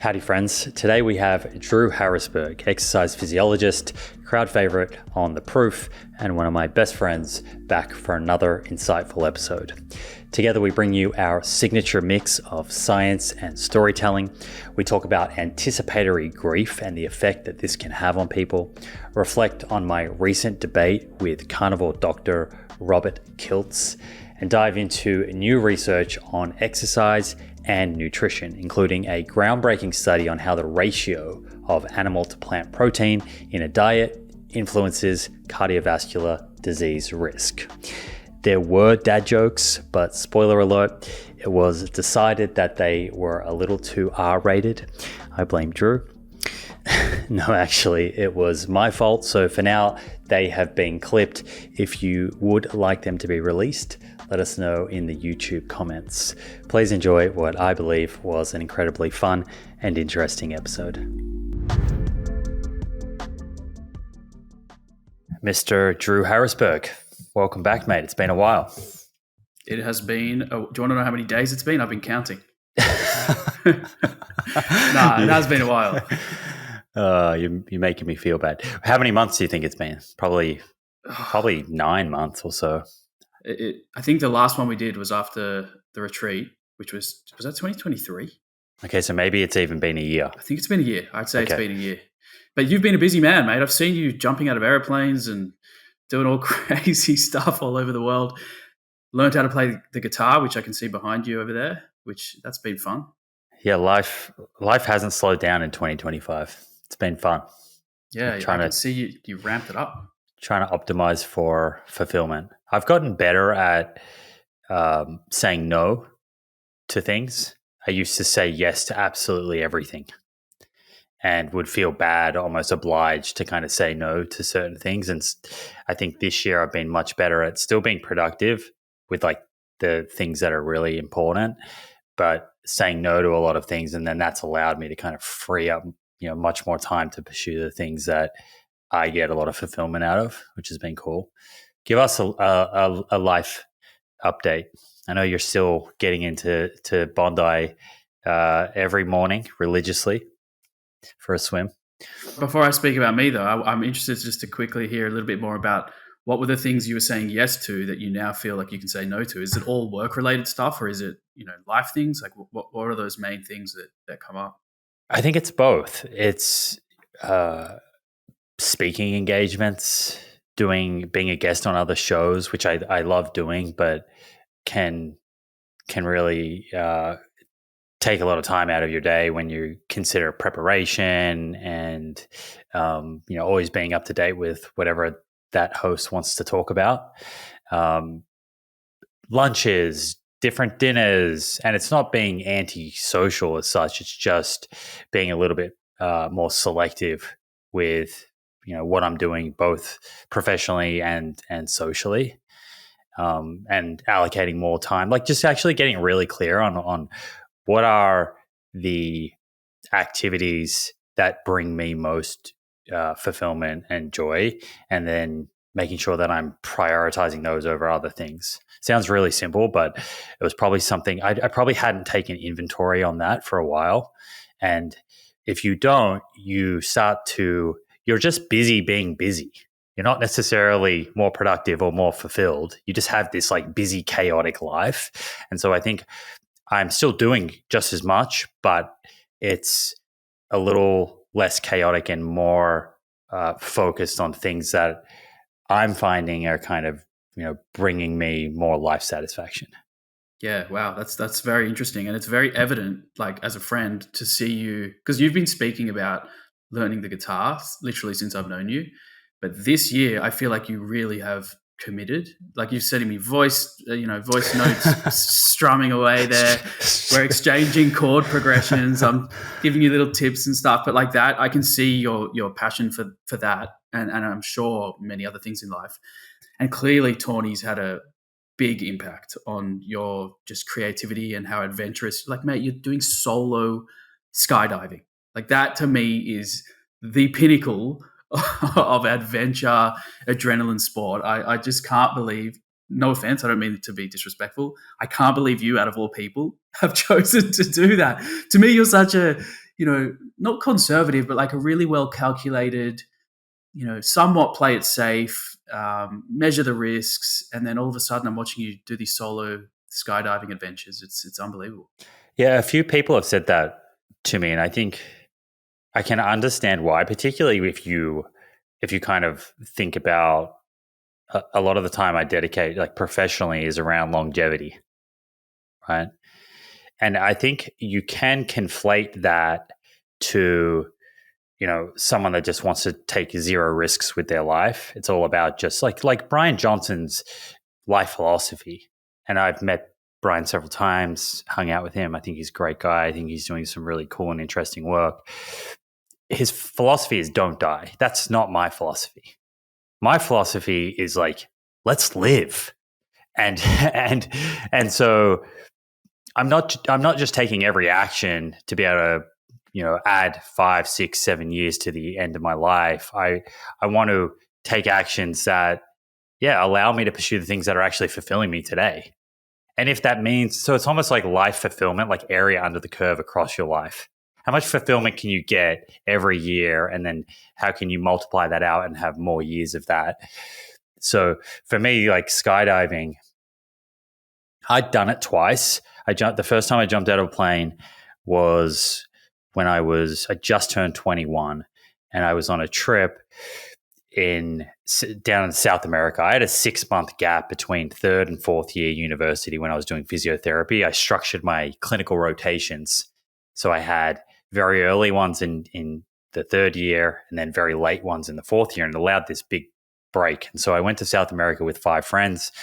Howdy friends, today we have Drew Harrisberg, exercise physiologist, crowd favorite on The Proof, and one of my best friends, back for another insightful episode. Together we bring you our signature mix of science and storytelling. We talk about anticipatory grief and the effect that this can have on people, reflect on my recent debate with carnivore doctor Robert Kiltz, and dive into new research on exercise and nutrition, including a groundbreaking study on how the ratio of animal to plant protein in a diet influences cardiovascular disease risk. There were dad jokes, but spoiler alert, it was decided that they were a little too R-rated. I blame Drew. No, actually, it was my fault. So for now, they have been clipped. If you would like them to be released, let us know in the YouTube comments. Please enjoy what I believe was an incredibly fun and interesting episode. Mr. Drew Harrisberg, welcome back, mate. It's been a while. It has been, do you want to know how many days it's been? I've been counting. Nah, it has been a while. You're making me feel bad. How many months do you think it's been? Probably 9 months or so. I think the last one we did was after the retreat, which was that 2023? Okay, so maybe it's even been a year. I think it's been a year. I'd say It's been a year. But you've been a busy man, mate. I've seen you jumping out of airplanes and doing all crazy stuff all over the world. Learned how to play the guitar, which I can see behind you over there, that's been fun. Yeah, life hasn't slowed down in 2025. It's been fun. Yeah, I can see you ramped it up. Trying to optimize for fulfillment. I've gotten better at saying no to things. I used to say yes to absolutely everything and would feel bad, almost obliged to kind of say no to certain things. And I think this year I've been much better at still being productive with like the things that are really important, but saying no to a lot of things. And then that's allowed me to kind of free up, much more time to pursue the things that I get a lot of fulfillment out of, which has been cool. Give us a life update. I know you're still getting into Bondi every morning religiously for a swim. Before I speak about me, though, I'm interested just to quickly hear a little bit more about what were the things you were saying yes to that you now feel like you can say no to. Is it all work-related stuff, or is it life things? Like what are those main things that come up? I think it's both. It's speaking engagements, being a guest on other shows, which I love doing, but can really take a lot of time out of your day when you consider preparation and always being up to date with whatever that host wants to talk about. Lunches, different dinners, and it's not being anti-social as such. It's just being a little bit more selective with what I'm doing both professionally and socially, and allocating more time, like just actually getting really clear on what are the activities that bring me most fulfillment and joy, and then making sure that I'm prioritizing those over other things. Sounds really simple, but it was probably something I probably hadn't taken inventory on that for a while. And if you don't, you're just busy being busy. You're not necessarily more productive or more fulfilled. You just have this like busy, chaotic life. And so I think I'm still doing just as much, but it's a little less chaotic and more focused on things that I'm finding are kind of, bringing me more life satisfaction. Yeah, wow, that's very interesting, and it's very evident, like as a friend, to see you, because you've been speaking about learning the guitar literally since I've known you, but this year I feel like you really have committed. Like you're sending me voice notes, strumming away there. We're exchanging chord progressions. I'm giving you little tips and stuff, but like that, I can see your passion for that, and I'm sure many other things in life. And clearly, Tawny's had a big impact on your just creativity and how adventurous. Like, mate, you're doing solo skydiving. Like that to me is the pinnacle of adventure, adrenaline sport. I just can't believe, no offense, I don't mean to be disrespectful, I can't believe you, out of all people, have chosen to do that. To me, you're such a not conservative, but like a really well calculated, somewhat play it safe, measure the risks, and then all of a sudden I'm watching you do these solo skydiving adventures. It's unbelievable. Yeah, a few people have said that to me, and I think I can understand why, particularly if you kind of think about a lot of the time I dedicate like professionally is around longevity, right? And I think you can conflate that to, someone that just wants to take zero risks with their life. It's all about just like Brian Johnson's life philosophy. And I've met Brian several times, hung out with him. I think he's a great guy. I think he's doing some really cool and interesting work. His philosophy is don't die. That's not my philosophy. My philosophy is like, let's live. And so I'm not just taking every action to be able to, add 5, 6, 7 years to the end of my life. I want to take actions that, allow me to pursue the things that are actually fulfilling me today. And if that means, so it's almost like life fulfillment, like area under the curve across your life. How much fulfillment can you get every year? And then how can you multiply that out and have more years of that? So for me, like skydiving, I'd done it twice. The first time I jumped out of a plane was when I just turned 21, and I was on a trip down in South America. I had a 6-month gap between third and fourth year university when I was doing physiotherapy. I structured my clinical rotations. So I had very early ones in the third year and then very late ones in the fourth year, and it allowed this big break. And so I went to South America with 5 friends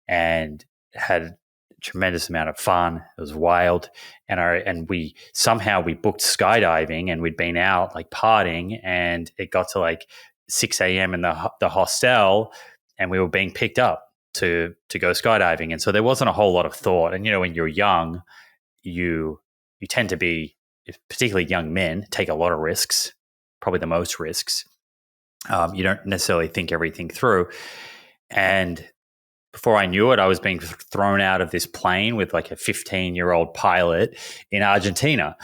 and had a tremendous amount of fun. It was wild. And we booked skydiving, and we'd been out like partying, and it got to like 6 a.m. in the hostel, and we were being picked up to go skydiving. And so there wasn't a whole lot of thought. And, when you're young, you tend to be, particularly young men, take a lot of risks, probably the most risks. You don't necessarily think everything through. And before I knew it, I was being thrown out of this plane with like a 15-year-old pilot in Argentina.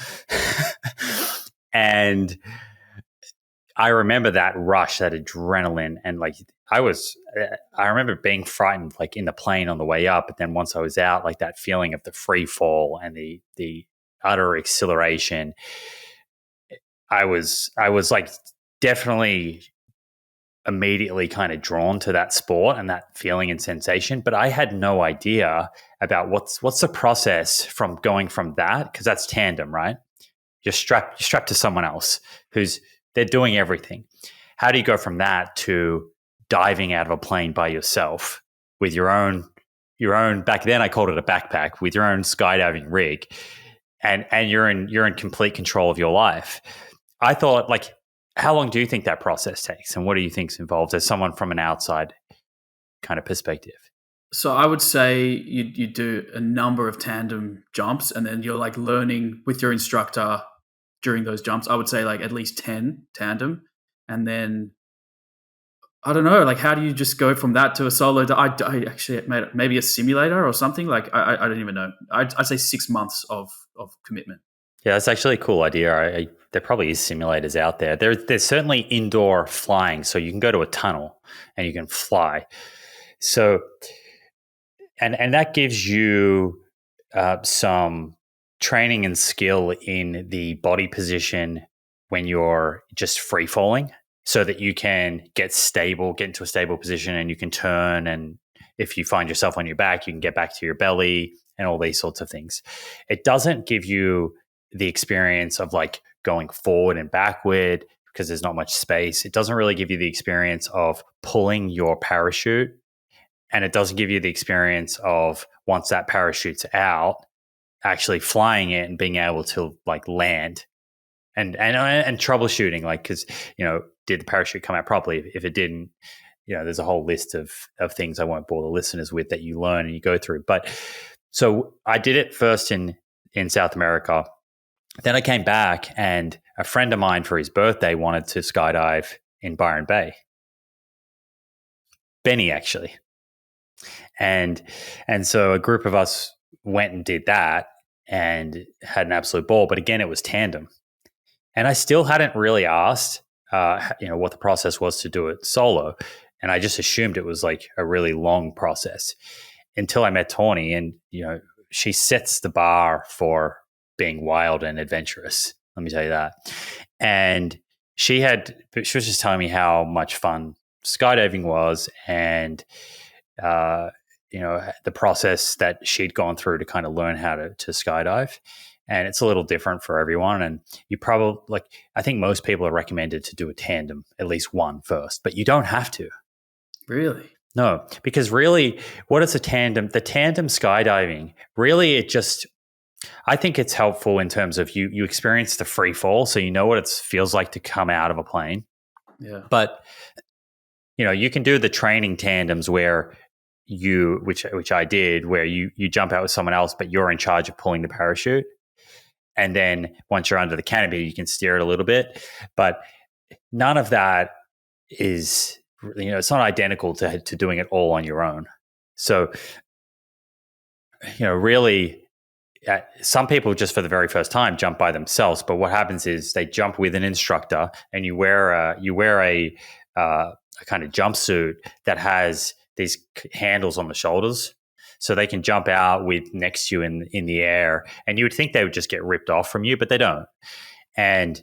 And I remember that rush, that adrenaline, and like I remember being frightened like in the plane on the way up, but then once I was out, like that feeling of the free fall and the utter exhilaration, I was like definitely immediately kind of drawn to that sport and that feeling and sensation, but I had no idea about what's the process from going from that, because that's tandem, right? You're strapped to someone else they're doing everything. How do you go from that to diving out of a plane by yourself with your own, back then I called it a backpack, with your own skydiving rig, and you're in complete control of your life? I thought, like, how long do you think that process takes, and what do you think's involved as someone from an outside kind of perspective? So I would say you do a number of tandem jumps, and then you're like learning with your instructor during those jumps. I would say like at least 10 tandem. And then I don't know, like how do you just go from that to a solo? I actually made it maybe a simulator or something. Like I don't even know. I'd say 6 months of commitment. Yeah, that's actually a cool idea. There probably is simulators out there. There's certainly indoor flying, so you can go to a tunnel and you can fly. So, and that gives you some training and skill in the body position when you're just free falling, so that you can get into a stable position, and you can turn, and if you find yourself on your back, you can get back to your belly and all these sorts of things. It doesn't give you the experience of like going forward and backward because there's not much space. It doesn't really give you the experience of pulling your parachute, and it doesn't give you the experience of, once that parachute's out, actually flying it and being able to like land and troubleshooting, like, because did the parachute come out properly? If it didn't, there's a whole list of things I won't bore the listeners with that you learn and you go through. But so I did it first in South America. Then I came back, and a friend of mine for his birthday wanted to skydive in Byron Bay. Benny, actually. And so a group of us went and did that and had an absolute ball. But again, it was tandem. And I still hadn't really asked, what the process was to do it solo. And I just assumed it was like a really long process until I met Tawny, and, she sets the bar for being wild and adventurous. Let me tell you that. And she was just telling me how much fun skydiving was, and the process that she'd gone through to kind of learn how to skydive. And it's a little different for everyone. And you probably, I think most people are recommended to do a tandem, at least one first, but you don't have to. Really? No, because really, what is a tandem? The tandem skydiving, really, I think it's helpful in terms of you experience the free fall, so you know what it feels like to come out of a plane. Yeah. But, you can do the training tandems where which I did, where you jump out with someone else, but you're in charge of pulling the parachute. And then once you're under the canopy, you can steer it a little bit. But none of that is, it's not identical to doing it all on your own. So, really, some people just for the very first time jump by themselves. But what happens is they jump with an instructor, and you wear a kind of jumpsuit that has these handles on the shoulders, so they can jump out with next to you in the air. And you would think they would just get ripped off from you, but they don't. And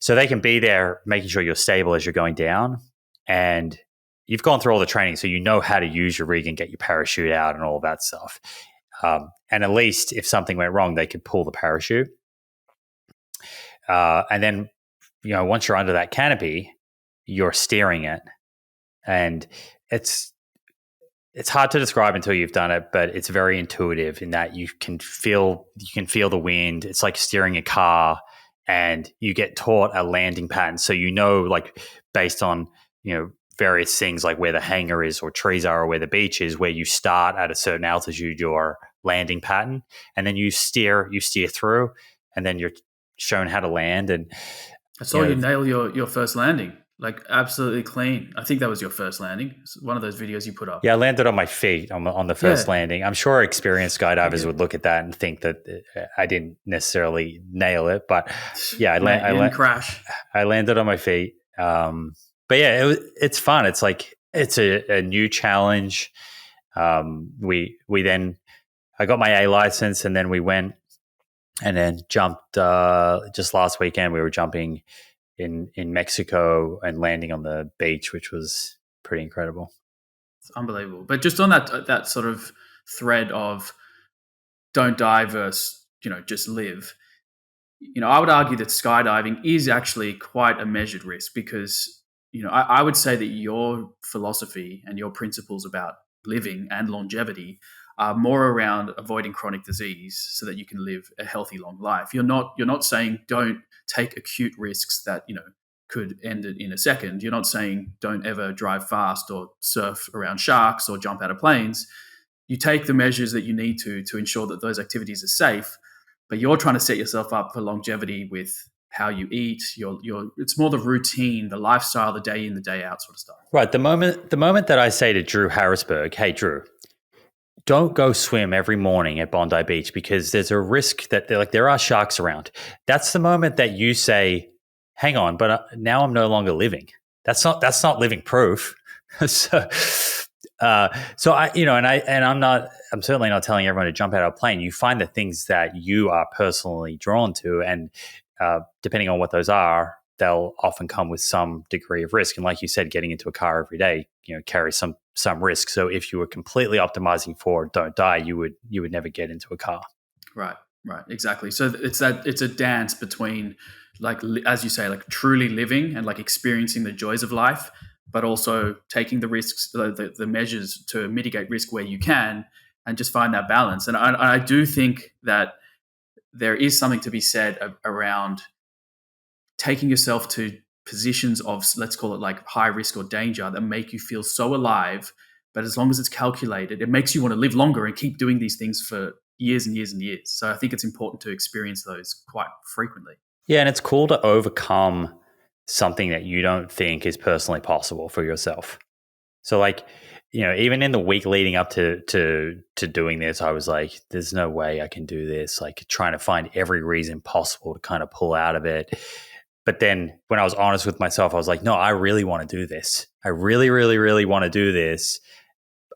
so they can be there making sure you're stable as you're going down. And you've gone through all the training, so you know how to use your rig and get your parachute out and all of that stuff. And at least if something went wrong, they could pull the parachute. And then, once you're under that canopy, you're steering it. And it's hard to describe until you've done it, but it's very intuitive in that you can feel the wind. It's like steering a car, and you get taught a landing pattern. So, based on, various things like where the hangar is or trees are or where the beach is, where you start at a certain altitude, your landing pattern, and then you steer through, and then you're shown how to land. And I saw you nail your first landing, absolutely clean. I think that was your first landing. It's one of those videos you put up. Yeah, I landed on my feet on the first landing. I'm sure experienced skydivers would look at that and think that I didn't necessarily nail it, but yeah, I landed on my feet. But yeah, it's fun. It's it's a new challenge. We then, I got my A license, and then we went and then jumped. Just last weekend, we were jumping in Mexico and landing on the beach, which was pretty incredible. It's unbelievable. But just on that sort of thread of don't die versus just live. I would argue that skydiving is actually quite a measured risk, because I would say that your philosophy and your principles about living and longevity are more around avoiding chronic disease so that you can live a healthy, long life. You're not saying don't take acute risks that could end it in a second. You're not saying don't ever drive fast or surf around sharks or jump out of planes. You take the measures that you need to ensure that those activities are safe, but you're trying to set yourself up for longevity with how you eat. It's more the routine, the lifestyle, the day in, the day out sort of stuff. Right. The moment that I say to Drew Harrisberg, hey, Drew, don't go swim every morning at Bondi Beach because there's a risk that there are sharks around. That's the moment that you say, hang on, but now I'm no longer living. That's not living proof. So I'm certainly not telling everyone to jump out of a plane. You find the things that you are personally drawn to, and depending on what those are, they'll often come with some degree of risk. And like you said, getting into a car every day, carries some risk. So if you were completely optimizing for don't die, you would never get into a car. Right, exactly. So it's a dance between, as you say, truly living and experiencing the joys of life, but also taking the risks, the measures to mitigate risk where you can, and just find that balance. And I do think that there is something to be said around taking yourself to positions of, let's call it high risk or danger, that make you feel so alive. But as long as it's calculated, it makes you want to live longer and keep doing these things for years and years and years. So I think it's important to experience those quite frequently. Yeah, and it's cool to overcome something that you don't think is personally possible for yourself. So even in the week leading up to doing this, I was like, there's no way I can do this, trying to find every reason possible to kind of pull out of it. But then when I was honest with myself, I was like, no, I really want to do this. I really, really, really want to do this.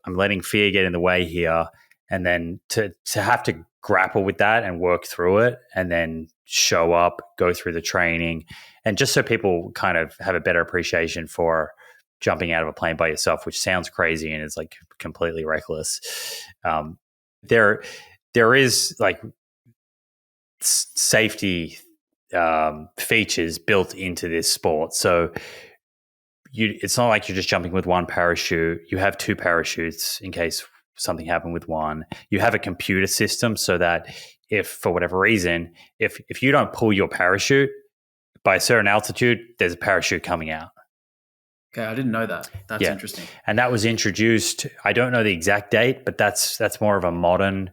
I'm letting fear get in the way here. And then to have to grapple with that and work through it and then show up, go through the training. And just so people kind of have a better appreciation for jumping out of a plane by yourself, which sounds crazy and is like completely reckless. There is like safety features built into this sport. So it's not like you're just jumping with one parachute. You have two parachutes in case something happened with one. You have a computer system so that if for whatever reason, if you don't pull your parachute by a certain altitude, there's a parachute coming out. Okay, I didn't know that. That's interesting. And that was introduced, I don't know the exact date, but that's more of a modern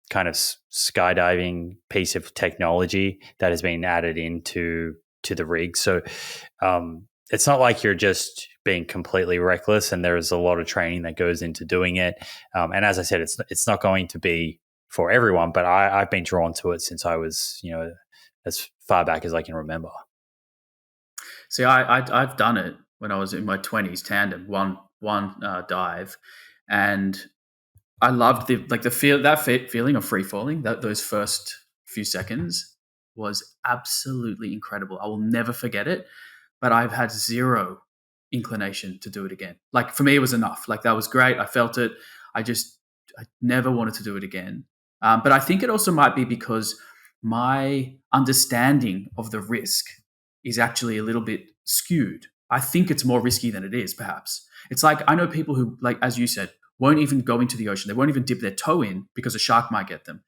kind of skydiving piece of technology that has been added into the rig. So it's not like you're just being completely reckless, and there's a lot of training that goes into doing it. And as I said, it's not going to be for everyone, but I've been drawn to it since I was, as far back as I can remember. See, I've done it when I was in my 20s, tandem, one dive, and I loved the feeling of free falling. Those first few seconds was absolutely incredible. I will never forget it. But I've had zero inclination to do it again. Like for me, it was enough. Like that was great. I felt it. I never wanted to do it again. But I think it also might be because my understanding of the risk is actually a little bit skewed. I think it's more risky than it is, perhaps. It's like I know people who, like as you said, won't even go into the ocean. They won't even dip their toe in because a shark might get them.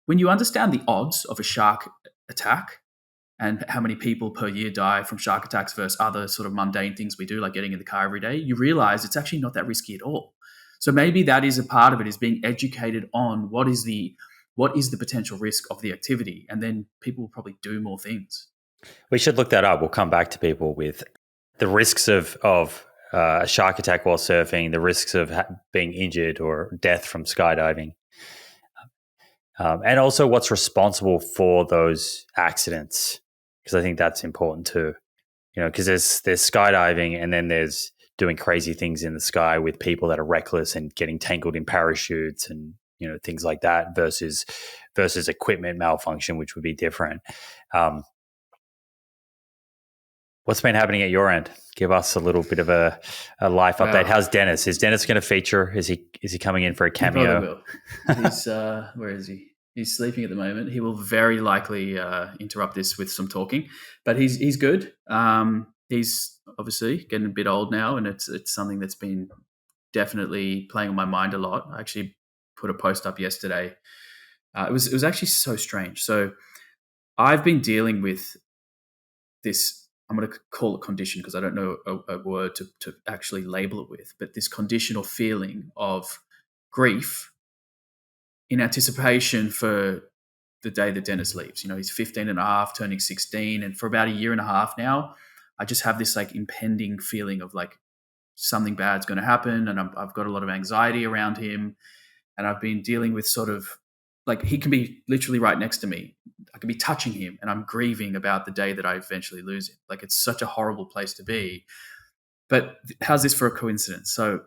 When you understand the odds of a shark attack, and how many people per year die from shark attacks versus other sort of mundane things we do, like getting in the car every day, you realize it's actually not that risky at all. So maybe that is a part of it, is being educated on what is the potential risk of the activity, and then people will probably do more things. We should look that up. We'll come back to people with the risks of a shark attack while surfing, the risks of being injured or death from skydiving. And also what's responsible for those accidents, because I think that's important too. Because there's skydiving, and then there's doing crazy things in the sky with people that are reckless and getting tangled in parachutes and things like that versus equipment malfunction, which would be different. What's been happening at your end? Give us a little bit of a life update. How's Dennis? Is Dennis going to feature? Is he coming in for a cameo? He probably will. He's where is he? He's sleeping at the moment. He will very likely interrupt this with some talking, but he's good. He's obviously getting a bit old now, and it's something that's been definitely playing on my mind a lot. I actually put a post up yesterday. It was actually so strange. So I've been dealing with this. I'm going to call it condition because I don't know a word to actually label it with, but this conditional feeling of grief in anticipation for the day that Dennis leaves. He's 15 and a half, turning 16. And for about a year and a half now, I just have this like impending feeling of like something bad's going to happen. And I've got a lot of anxiety around him. And I've been dealing with sort of like, he can be literally right next to me. I can be touching him, and I'm grieving about the day that I eventually lose him. Like, it's such a horrible place to be. But how's this for a coincidence? So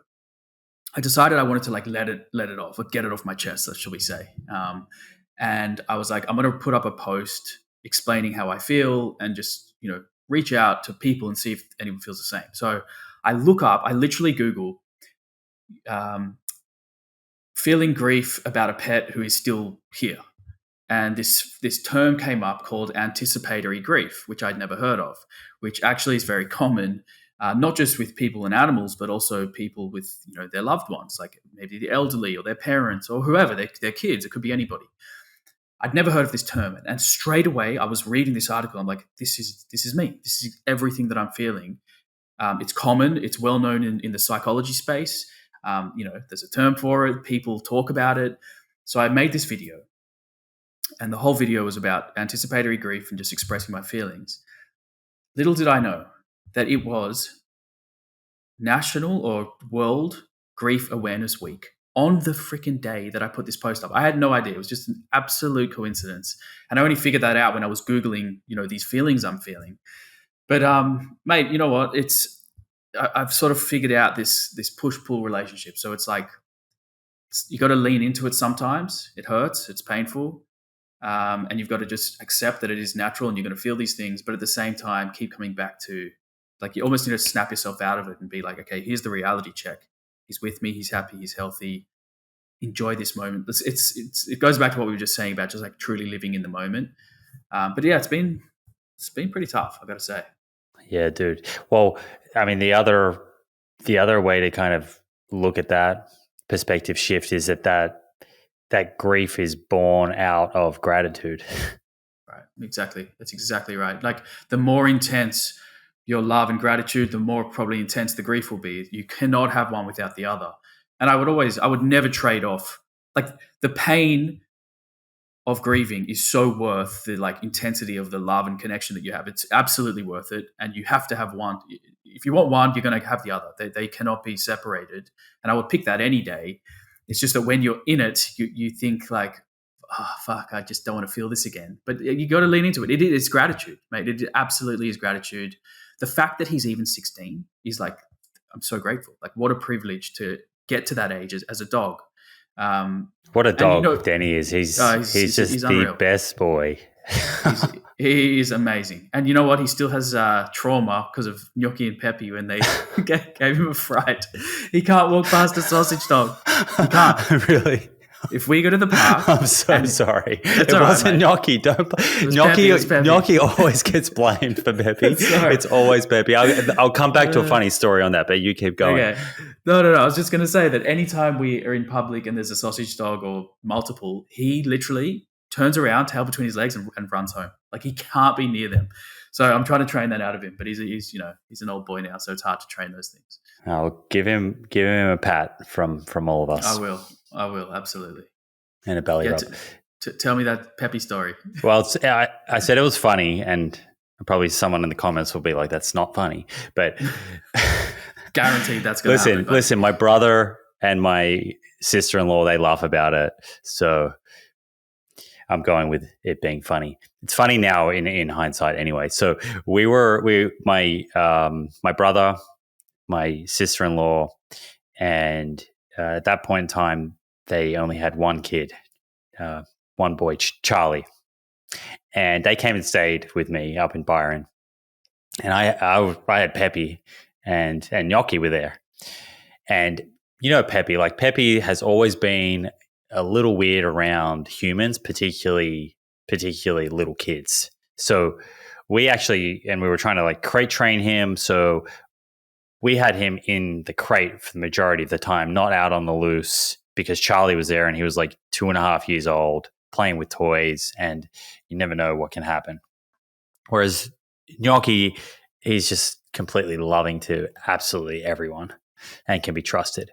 I decided I wanted to like let it off, or get it off my chest, shall we say. And I was like, I'm going to put up a post explaining how I feel, and just, reach out to people and see if anyone feels the same. So I literally Google feeling grief about a pet who is still here. And this term came up called anticipatory grief, which I'd never heard of, which actually is very common, not just with people and animals, but also people with their loved ones, like maybe the elderly or their parents or whoever, their kids. It could be anybody. I'd never heard of this term, and straight away I was reading this article. I'm like, this is me. This is everything that I'm feeling. It's common. It's well known in the psychology space. There's a term for it. People talk about it. So I made this video. And the whole video was about anticipatory grief and just expressing my feelings. Little did I know that it was National or World Grief Awareness Week on the freaking day that I put this post up. I had no idea. It was just an absolute coincidence. And I only figured that out when I was Googling, these feelings I'm feeling. But mate, you know what? I've sort of figured out this push pull relationship. So it's like you got to lean into it sometimes. It hurts. It's painful. And you've got to just accept that it is natural and you're going to feel these things. But at the same time, keep coming back to, like, you almost need to snap yourself out of it and be like, okay, here's the reality check. He's with me. He's happy. He's healthy. Enjoy this moment. It goes back to what we were just saying about just like truly living in the moment. But yeah, it's been pretty tough, I've got to say. Yeah, dude. Well, I mean, the other way to kind of look at that perspective shift is that grief is born out of gratitude. Right. Exactly. That's exactly right. Like, the more intense your love and gratitude, the more probably intense the grief will be. You cannot have one without the other. And I would never trade off, like, the pain of grieving is so worth the like intensity of the love and connection that you have. It's absolutely worth it. And you have to have one. If you want one, you're going to have the other. They cannot be separated. And I would pick that any day. It's just that when you're in it, you think like, oh, fuck, I just don't want to feel this again. But you got to lean into it. It's gratitude, mate. It absolutely is gratitude. The fact that he's even 16 is like, I'm so grateful. Like, what a privilege to get to that age as a dog. What a dog Denny is. He's just the unreal. Best boy. He is amazing. And you know what? He still has trauma because of Gnocchi and Peppy when they gave him a fright. He can't walk past a sausage dog. He can't. Really? If we go to the park... I'm so sorry. It wasn't Gnocchi. Gnocchi always gets blamed for Peppy. It's always Peppy. I'll come back to a funny story on that, but you keep going. Okay. No. I was just going to say that anytime we are in public and there's a sausage dog or multiple, he literally turns around, tail between his legs, and runs home. Like, he can't be near them. So I'm trying to train that out of him, but he's an old boy now, so it's hard to train those things. I'll give him a pat from all of us. I will, absolutely. And a belly rub. Tell me that Peppy story. Well, I said it was funny, and probably someone in the comments will be like, that's not funny. But guaranteed that's going to happen. Listen, my brother and my sister-in-law, they laugh about it. So I'm going with it being funny. It's funny now in hindsight anyway. So my brother, my sister-in-law, and at that point in time, they only had one kid, one boy, Charlie. And they came and stayed with me up in Byron. And I had Peppy and Gnocchi were there. And you know Peppy has always been a little weird around humans, particularly little kids. So we were trying to like crate train him. So we had him in the crate for the majority of the time, not out on the loose, because Charlie was there and he was like 2.5 years old playing with toys, and you never know what can happen. Whereas Gnocchi, he's just completely loving to absolutely everyone and can be trusted.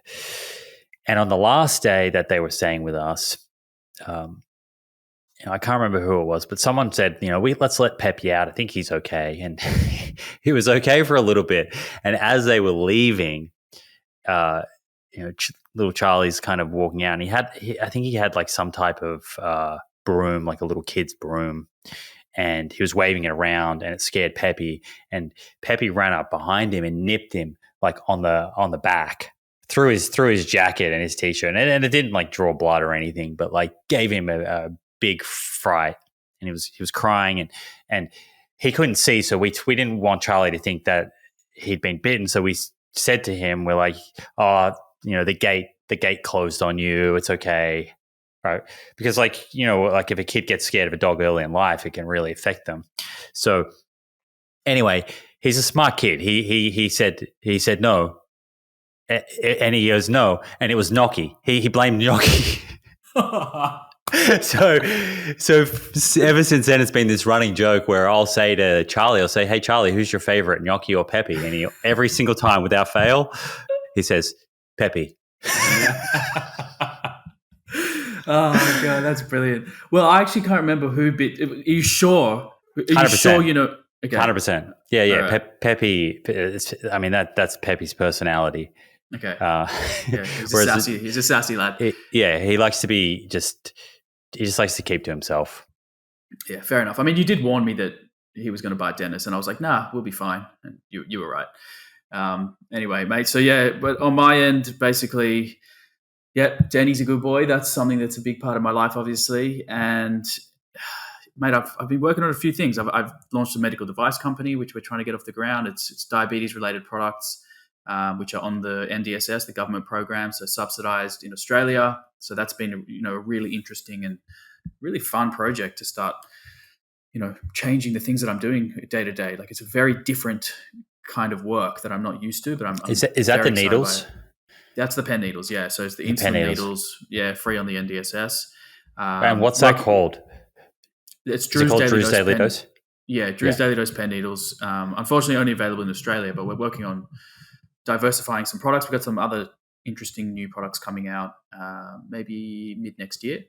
And on the last day that they were staying with us, I can't remember who it was, but someone said, let's let Peppy out. I think he's okay. And he was okay for a little bit. And as they were leaving, little Charlie's kind of walking out, and I think he had like some type of broom, like a little kid's broom, and he was waving it around, and it scared Peppy, and Peppy ran up behind him and nipped him like on the back through his jacket and his t-shirt, and it didn't like draw blood or anything, but like gave him a big fright, and he was crying, and he couldn't see, so we didn't want Charlie to think that he'd been bitten, so we said to him, we're like, oh, the gate closed on you, it's okay, right? Because like if a kid gets scared of a dog early in life, it can really affect them. So anyway, he's a smart kid. He said no, and he goes no, and it was Gnocchi. He blamed Gnocchi. So ever since then, it's been this running joke where I'll say to Charlie, hey Charlie, who's your favorite, Gnocchi or Peppy? And every single time without fail, he says Peppy. Oh my God, that's brilliant. Well, I actually can't remember who bit. Are you sure? Are you 100%. sure you know? Okay. 100%. Yeah. Right. Peppy. I mean, that's Peppy's personality. Okay. He's a sassy lad. He likes to be he just likes to keep to himself. Yeah, fair enough. I mean, you did warn me that he was going to bite Dennis, and I was like, nah, we'll be fine. And you were right. Anyway, mate. So yeah, but on my end, basically, yeah, Jenny's a good boy. That's something that's a big part of my life, obviously. And mate, I've been working on a few things. I've launched a medical device company, which we're trying to get off the ground. It's diabetes related products, which are on the NDSS, the government program, so subsidized in Australia. So that's been a really interesting and really fun project to start, changing the things that I'm doing day to day. Like, it's a very different kind of work that I'm not used to, but I'm Is that the needles? That's the pen needles, yeah. So it's the insulin needles, yeah, free on the NDSS. And what's that called? It's Drew's Daily Dose. Yeah, Drew's Daily Dose pen needles. Unfortunately, only available in Australia, but we're working on diversifying some products. We've got some other interesting new products coming out maybe mid next year.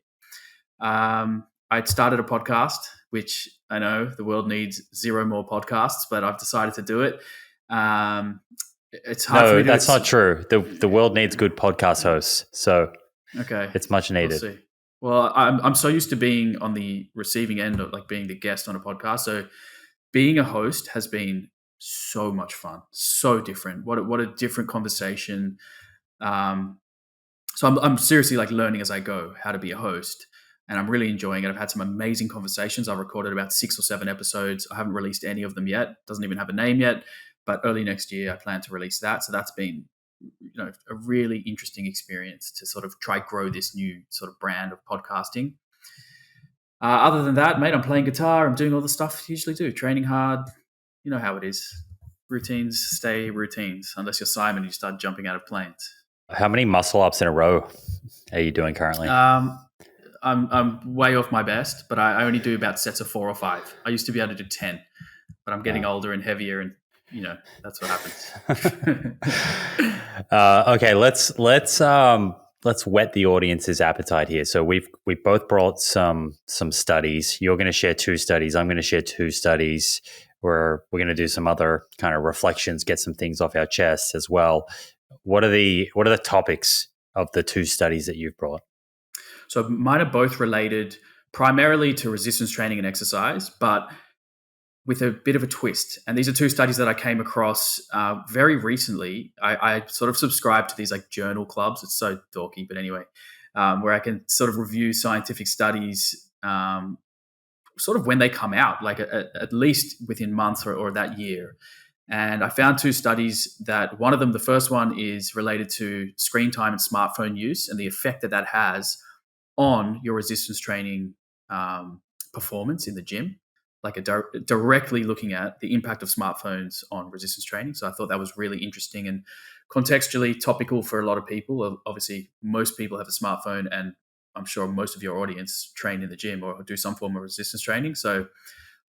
I'd started a podcast, which I know the world needs 0 more podcasts, but I've decided to do it. It's hard for me to that's not true. The world needs good podcast hosts, so okay, it's much needed. We'll see. Well, I'm so used to being on the receiving end of like being the guest on a podcast. So being a host has been so much fun, so different. What a different conversation. So I'm seriously like learning as I go how to be a host, and I'm really enjoying it. I've had some amazing conversations. I've recorded about 6 or 7 episodes. I haven't released any of them yet. Doesn't even have a name yet, but early next year I plan to release that. So that's been a really interesting experience to sort of try grow this new sort of brand of podcasting. Other than that, mate, I'm playing guitar. I'm doing all the stuff I usually do, training hard. You know how it is. Routines stay routines, unless you're Simon and you start jumping out of planes. How many muscle ups in a row are you doing currently? I'm way off my best, but I only do about sets of 4 or 5. I used to be able to do 10, but I'm getting older and heavier, and that's what happens. Okay, let's whet the audience's appetite here. So we've both brought some studies. You're going to share 2 studies. I'm going to share 2 studies. We're going to do some other kind of reflections, get some things off our chests as well. What are the topics of the 2 studies that you've brought? So mine are both related primarily to resistance training and exercise, but with a bit of a twist. And these are 2 studies that I came across very recently. I sort of subscribe to these like journal clubs. It's so dorky, but anyway, where I can sort of review scientific studies sort of when they come out, like at least within months or that year. And I found 2 studies that one of them, the first one, is related to screen time and smartphone use and the effect that has on your resistance training performance in the gym, like directly looking at the impact of smartphones on resistance training. So I thought that was really interesting and contextually topical for a lot of people. Obviously, most people have a smartphone, and I'm sure most of your audience train in the gym or do some form of resistance training. So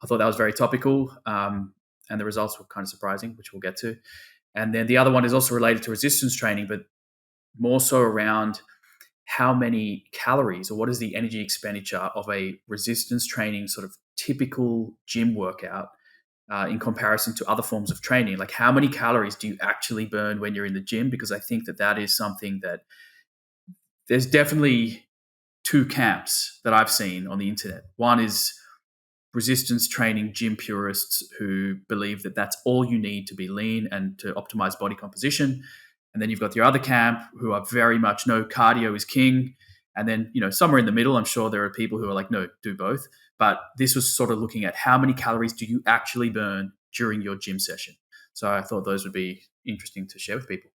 I thought that was very topical, and the results were kind of surprising, which we'll get to. And then the other one is also related to resistance training, but more so around how many calories or what is the energy expenditure of a resistance training sort of typical gym workout in comparison to other forms of training. Like, how many calories do you actually burn when you're in the gym? Because I think that is something that there's definitely 2 camps that I've seen on the internet. One is resistance training gym purists who believe that that's all you need to be lean and to optimize body composition. And then you've got your other camp who are very much, no, cardio is king. And then, somewhere in the middle, I'm sure there are people who are like, no, do both. But this was sort of looking at how many calories do you actually burn during your gym session. So I thought those would be interesting to share with people.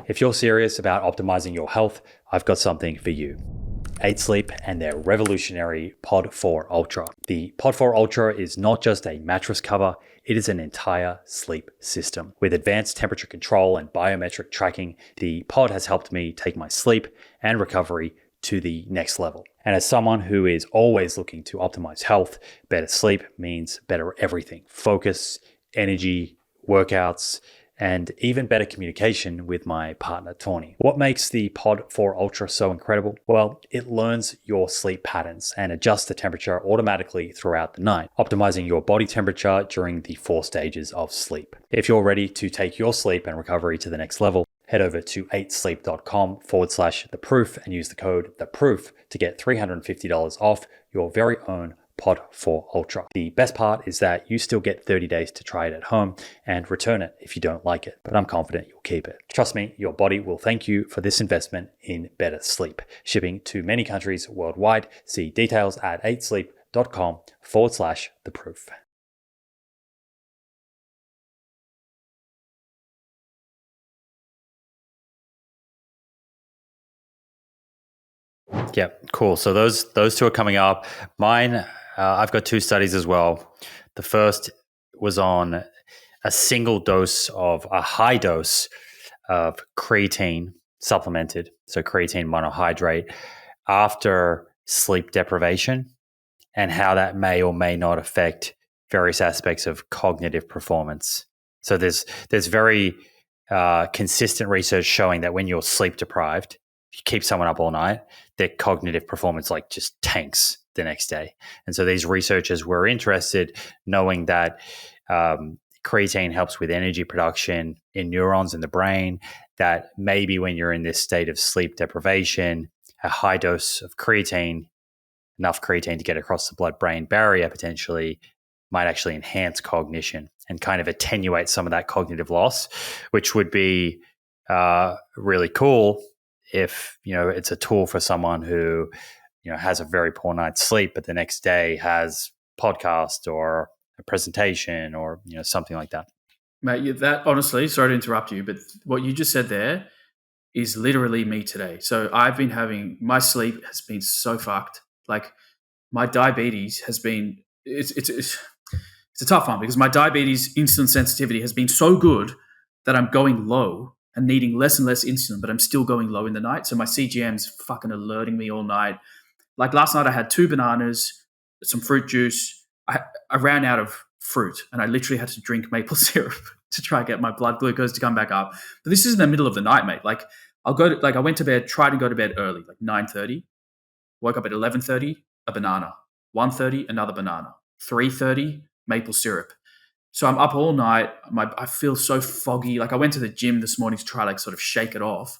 If you're serious about optimizing your health, I've got something for you. 8 Sleep and their revolutionary Pod 4 Ultra. The Pod 4 Ultra is not just a mattress cover, it is an entire sleep system. With advanced temperature control and biometric tracking, the pod has helped me take my sleep and recovery to the next level. And as someone who is always looking to optimize health, better sleep means better everything. Focus, energy, workouts, and even better communication with my partner, Tawny. What makes the Pod 4 Ultra so incredible? Well, it learns your sleep patterns and adjusts the temperature automatically throughout the night, optimizing your body temperature during the 4 stages of sleep. If you're ready to take your sleep and recovery to the next level, head over to 8sleep.com/theproof and use the code THEPROOF to get $350 off your very own Pod 4 Ultra. The best part is that you still get 30 days to try it at home and return it if you don't like it, but I'm confident you'll keep it. Trust me, your body will thank you for this investment in better sleep. Shipping to many countries worldwide. See details at 8sleep.com/theproof. Yeah, cool. So those two are coming up. Mine, I've got 2 studies as well. The first was on a single dose of a high dose of creatine supplemented, so creatine monohydrate, after sleep deprivation, and how that may or may not affect various aspects of cognitive performance. So there's very consistent research showing that when you're sleep deprived, if you keep someone up all night, their cognitive performance like just tanks the next day. And so these researchers were interested, knowing that creatine helps with energy production in neurons in the brain, that maybe when you're in this state of sleep deprivation, a high dose of creatine, enough creatine to get across the blood-brain barrier potentially, might actually enhance cognition and kind of attenuate some of that cognitive loss, which would be really cool if, it's a tool for someone who, has a very poor night's sleep, but the next day has podcast or a presentation or, something like that. Mate, that honestly, sorry to interrupt you, but what you just said there is literally me today. So I've been my sleep has been so fucked. Like my diabetes has been, it's a tough one because my diabetes insulin sensitivity has been so good that I'm going low and needing less and less insulin, but I'm still going low in the night. So my CGM's fucking alerting me all night. Like last night I had 2 bananas, some fruit juice. I ran out of fruit and I literally had to drink maple syrup to try and get my blood glucose to come back up. But this is in the middle of the night, mate. Like I went to bed, tried to go to bed early, like 9:30, woke up at 11:30, a banana, 1:30, another banana, 3:30, maple syrup. So I'm up all night. I feel so foggy. Like I went to the gym this morning to try sort of shake it off.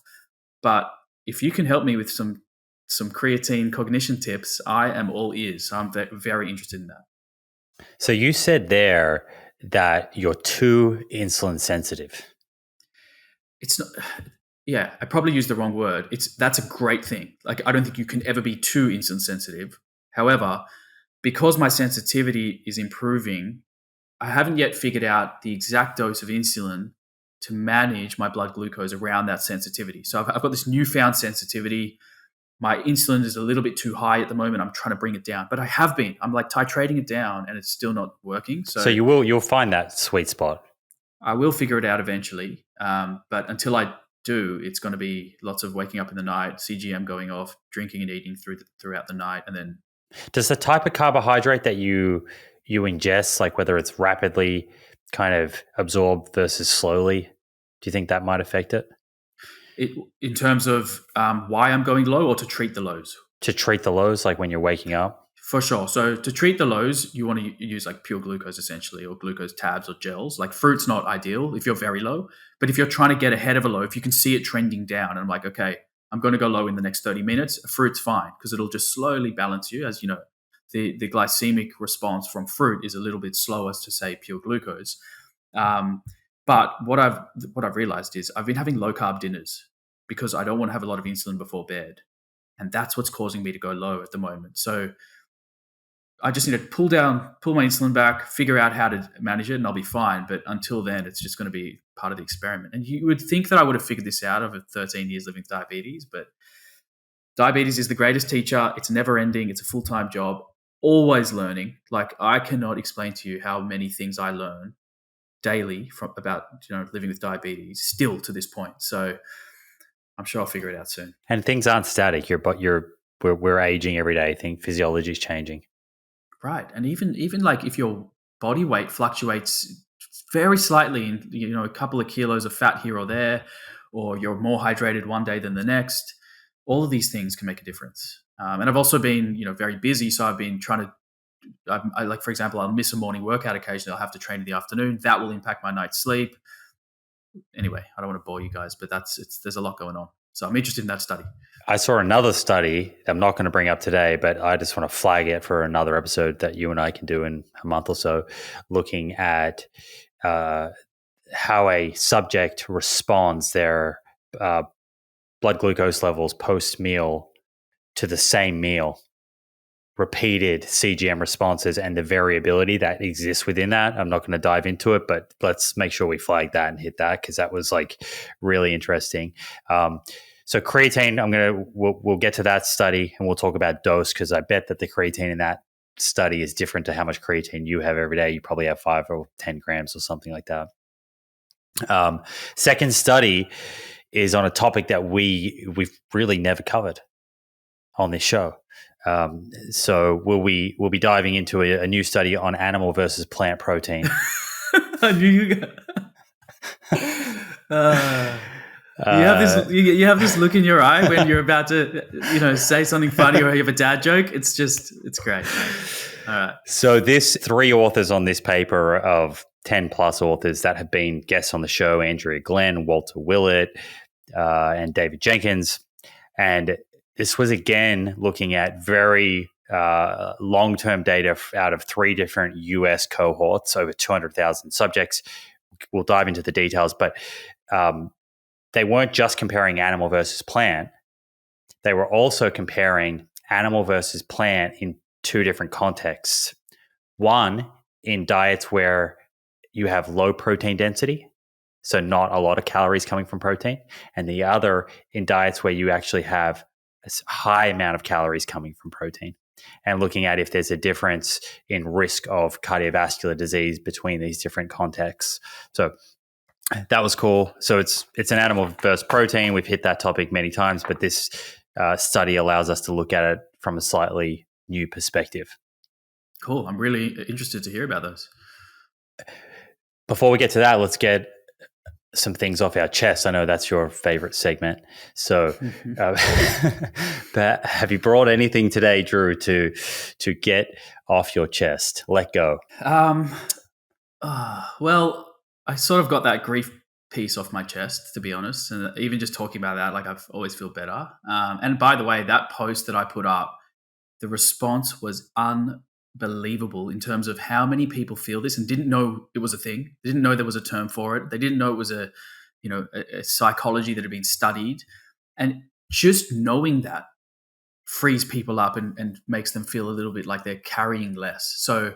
But if you can help me with some creatine cognition tips, I am all ears. So I'm very interested in that. So you said there that you're too insulin sensitive. It's not. Yeah, I probably used the wrong word. That's a great thing. Like I don't think you can ever be too insulin sensitive. However, because my sensitivity is improving, I haven't yet figured out the exact dose of insulin to manage my blood glucose around that sensitivity. So I've got this newfound sensitivity. My insulin is a little bit too high at the moment. I'm trying to bring it down, but I'm like titrating it down and it's still not working. So you'll find that sweet spot. I will figure it out eventually. But until I do, it's going to be lots of waking up in the night, CGM going off, drinking and eating throughout the night. And then does the type of carbohydrate that you ingest, like whether it's rapidly kind of absorbed versus slowly, do you think that might affect it? In terms of why I'm going low or to treat the lows? To treat the lows, like when you're waking up? For sure. So to treat the lows, you want to use like pure glucose essentially, or glucose tabs or gels. Like fruit's not ideal if you're very low, but if you're trying to get ahead of a low, if you can see it trending down and I'm like, okay, I'm going to go low in the next 30 minutes, fruit's fine because it'll just slowly balance you. As you know, the glycemic response from fruit is a little bit slower to say pure glucose. But what I've realized is I've been having low carb dinners because I don't want to have a lot of insulin before bed. And that's what's causing me to go low at the moment. So I just need to pull my insulin back, figure out how to manage it, and I'll be fine. But until then, it's just going to be part of the experiment. And you would think that I would have figured this out over 13 years living with diabetes, but diabetes is the greatest teacher. It's never ending. It's a full-time job, always learning. Like I cannot explain to you how many things I learn daily about living with diabetes still to this point. So I'm sure I'll figure it out soon. And things aren't static. We're aging every day. I think physiology is changing. Right. And even like if your body weight fluctuates very slightly in, a couple of kilos of fat here or there, or you're more hydrated one day than the next, all of these things can make a difference. And I've also been, very busy. So I've been trying to, I like, for example, I'll miss a morning workout occasionally. I'll have to train in the afternoon. That will impact my night's sleep. Anyway, I don't want to bore you guys, but there's a lot going on. So I'm interested in that study. I saw another study I'm not going to bring up today, but I just want to flag it for another episode that you and I can do in a month or so, looking at how a subject responds their blood glucose levels post-meal to the same meal, repeated CGM responses and the variability that exists within that. I'm not going to dive into it, but let's make sure we flag that and hit that, because that was like really interesting. So creatine, we'll get to that study and we'll talk about dose, because I bet that the creatine in that study is different to how much creatine you have every day. You probably have 5 or 10 grams or something like that. Second study is on a topic that we've really never covered on this show. So we'll be diving into a new study on animal versus plant protein. I knew you. You have this look in your eye when you're about to, say something funny or you have a dad joke. It's great. All right. So this 3 authors on this paper of 10 plus authors that have been guests on the show: Andrea Glenn, Walter Willett, and David Jenkins. And this was again looking at very long-term data out of 3 different US cohorts, over 200,000 subjects. We'll dive into the details, but they weren't just comparing animal versus plant. They were also comparing animal versus plant in 2 different contexts. One, in diets where you have low protein density, so not a lot of calories coming from protein, and the other in diets where you actually have a high amount of calories coming from protein, and looking at if there's a difference in risk of cardiovascular disease between these different contexts. So that was cool. So it's an animal versus protein. We've hit that topic many times, but this study allows us to look at it from a slightly new perspective. Cool. I'm really interested to hear about those. Before we get to that, let's get some things off our chest. I know that's your favorite segment. So but have you brought anything today, Drew, to get off your chest? Let go. Well, I sort of got that grief piece off my chest, to be honest. And even just talking about that, like, I've always feel better. And by the way, that post that I put up, the response was unbelievable in terms of how many people feel this and didn't know it was a thing. They didn't know there was a term for it. They didn't know it was a psychology that had been studied. And just knowing that frees people up and makes them feel a little bit like they're carrying less. So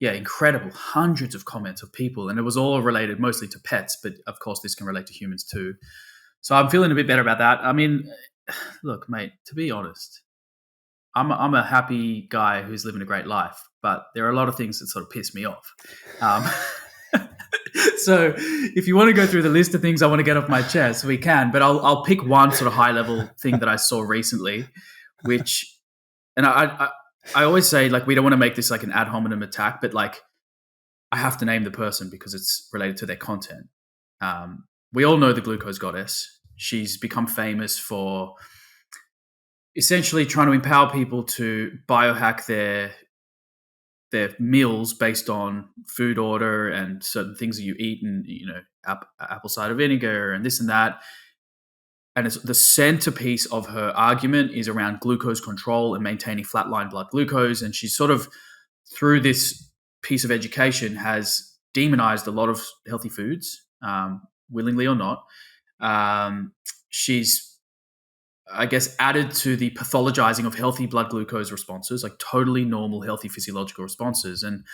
yeah, incredible. Hundreds of comments of people. And it was all related mostly to pets, but of course this can relate to humans too. So I'm feeling a bit better about that. I mean, look, mate, to be honest, I'm a happy guy who's living a great life, but there are a lot of things that sort of piss me off. So if you want to go through the list of things I want to get off my chest, we can, but I'll pick one sort of high level thing that I saw recently, which, and I always say, like, we don't want to make this like an ad hominem attack, but like, I have to name the person because it's related to their content. We all know the glucose goddess. She's become famous for essentially trying to empower people to biohack their meals based on food order and certain things that you eat, and apple cider vinegar and this and that. And it's the centerpiece of her argument is around glucose control and maintaining flatline blood glucose. And she's sort of, through this piece of education, has demonized a lot of healthy foods, willingly or not. She's, I guess, added to the pathologizing of healthy blood glucose responses, like totally normal, healthy physiological responses. And,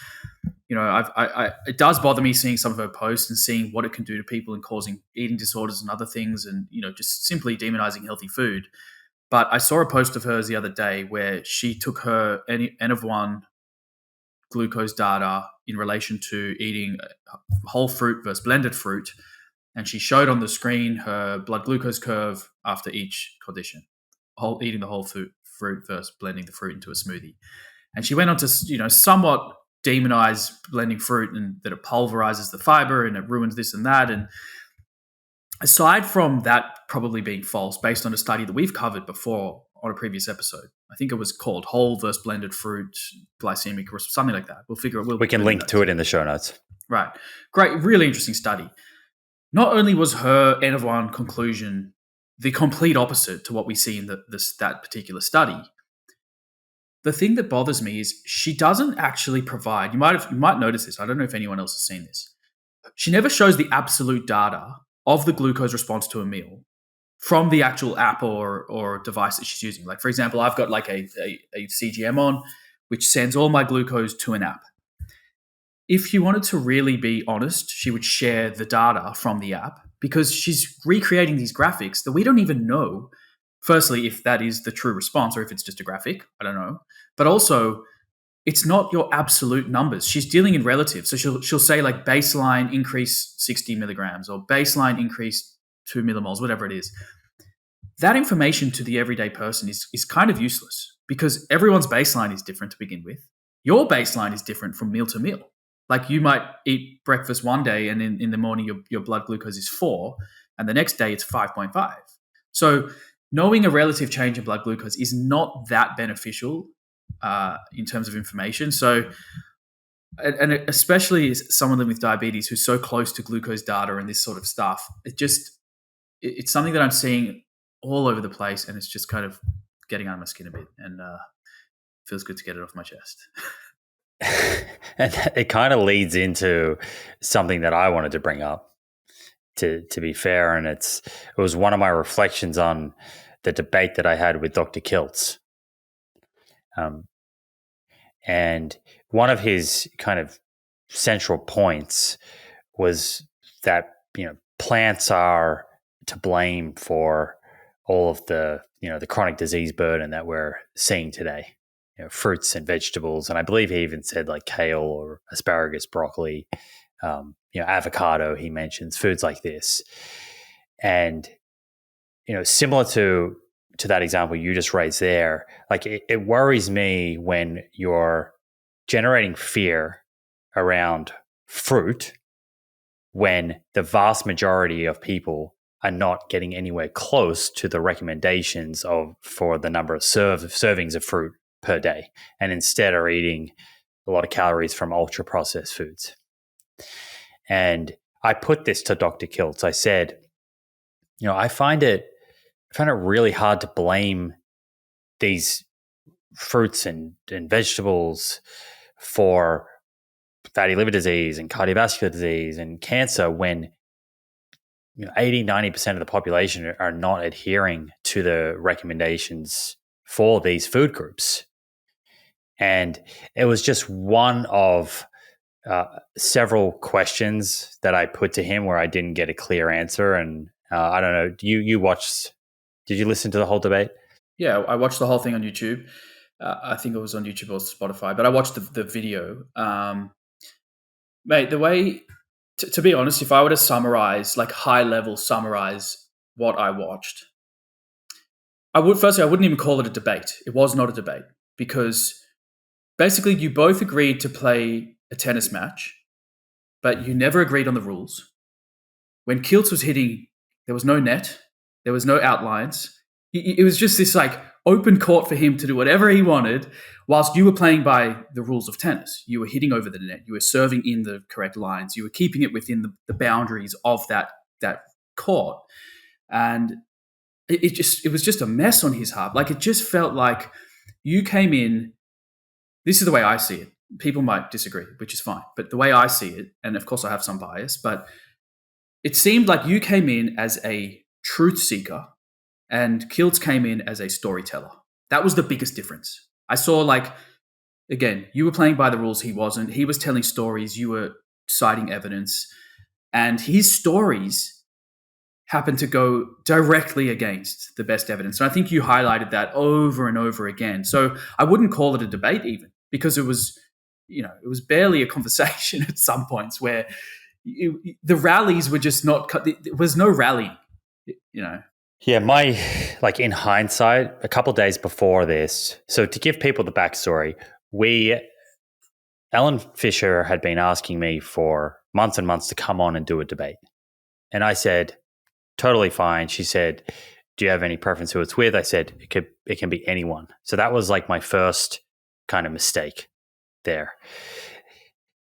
it does bother me seeing some of her posts and seeing what it can do to people and causing eating disorders and other things, and, just simply demonizing healthy food. But I saw a post of hers the other day where she took her N of 1 glucose data in relation to eating whole fruit versus blended fruit. And she showed on the screen her blood glucose curve after each condition, eating the whole fruit versus blending the fruit into a smoothie. And she went on to, somewhat demonize blending fruit, and that it pulverizes the fiber and it ruins this and that. And aside from that probably being false, based on a study that we've covered before on a previous episode, I think it was called Whole versus Blended Fruit Glycemic, or something like that. We can link to it in the show notes. Right. Great. Really interesting study. Not only was her N of 1 conclusion the complete opposite to what we see in that particular study. The thing that bothers me is she doesn't actually provide. You might notice this. I don't know if anyone else has seen this. She never shows the absolute data of the glucose response to a meal from the actual app or device that she's using. Like, for example, I've got like a CGM on, which sends all my glucose to an app. If you wanted to really be honest, she would share the data from the app, because she's recreating these graphics that we don't even know, firstly, if that is the true response or if it's just a graphic. I don't know. But also, it's not your absolute numbers. She's dealing in relative. So she'll say like baseline increase 60 milligrams or baseline increase 2 millimoles, whatever it is. That information to the everyday person is kind of useless, because everyone's baseline is different to begin with. Your baseline is different from meal to meal. Like, you might eat breakfast one day and in the morning your blood glucose is 4, and the next day it's 5.5. So knowing a relative change in blood glucose is not that beneficial in terms of information. So, and especially as someone living with diabetes who's so close to glucose data and this sort of stuff, it's something that I'm seeing all over the place, and it's just kind of getting under my skin a bit, and feels good to get it off my chest. And it kind of leads into something that I wanted to bring up, to be fair, and it was one of my reflections on the debate that I had with Dr. Kiltz. And one of his kind of central points was that, plants are to blame for all of the, the chronic disease burden that we're seeing today. Fruits and vegetables. And I believe he even said like kale or asparagus, broccoli, avocado, he mentions foods like this. And, similar to that example you just raised there, like it worries me when you're generating fear around fruit when the vast majority of people are not getting anywhere close to the recommendations for the number of servings of fruit per day, and instead are eating a lot of calories from ultra processed foods. And I put this to Dr. Kiltz. I said, I find it really hard to blame these fruits and vegetables for fatty liver disease and cardiovascular disease and cancer when 80-90% of the population are not adhering to the recommendations for these food groups. And it was just one of several questions that I put to him where I didn't get a clear answer. And I don't know, did you listen to the whole debate? Yeah, I watched the whole thing on YouTube. I think it was on YouTube or Spotify, but I watched the video. Mate, the way, to be honest, if I were to summarize, like high level summarize what I watched, I wouldn't even call it a debate. It was not a debate, because basically you both agreed to play a tennis match, but you never agreed on the rules. When Kiltz was hitting, there was no net, there was no outlines. It was just this like open court for him to do whatever he wanted, whilst you were playing by the rules of tennis. You were hitting over the net, you were serving in the correct lines, you were keeping it within the boundaries of that court. And it was just a mess on his half. Like, it just felt like you came in. This is the way I see it. People might disagree, which is fine. But the way I see it, and of course I have some bias, but it seemed like you came in as a truth seeker and Kiltz came in as a storyteller. That was the biggest difference. I saw, like, again, you were playing by the rules, he wasn't. He was telling stories, you were citing evidence. And his stories happen to go directly against the best evidence. And I think you highlighted that over and over again. So I wouldn't call it a debate even, because it was barely a conversation at some points where the rallies were just not, there was no rallying, Yeah, in hindsight, a couple of days before this, so to give people the backstory, Ellen Fisher had been asking me for months and months to come on and do a debate. And I said, totally fine. She said, do you have any preference who it's with? I said, it can be anyone. So that was like my first kind of mistake there.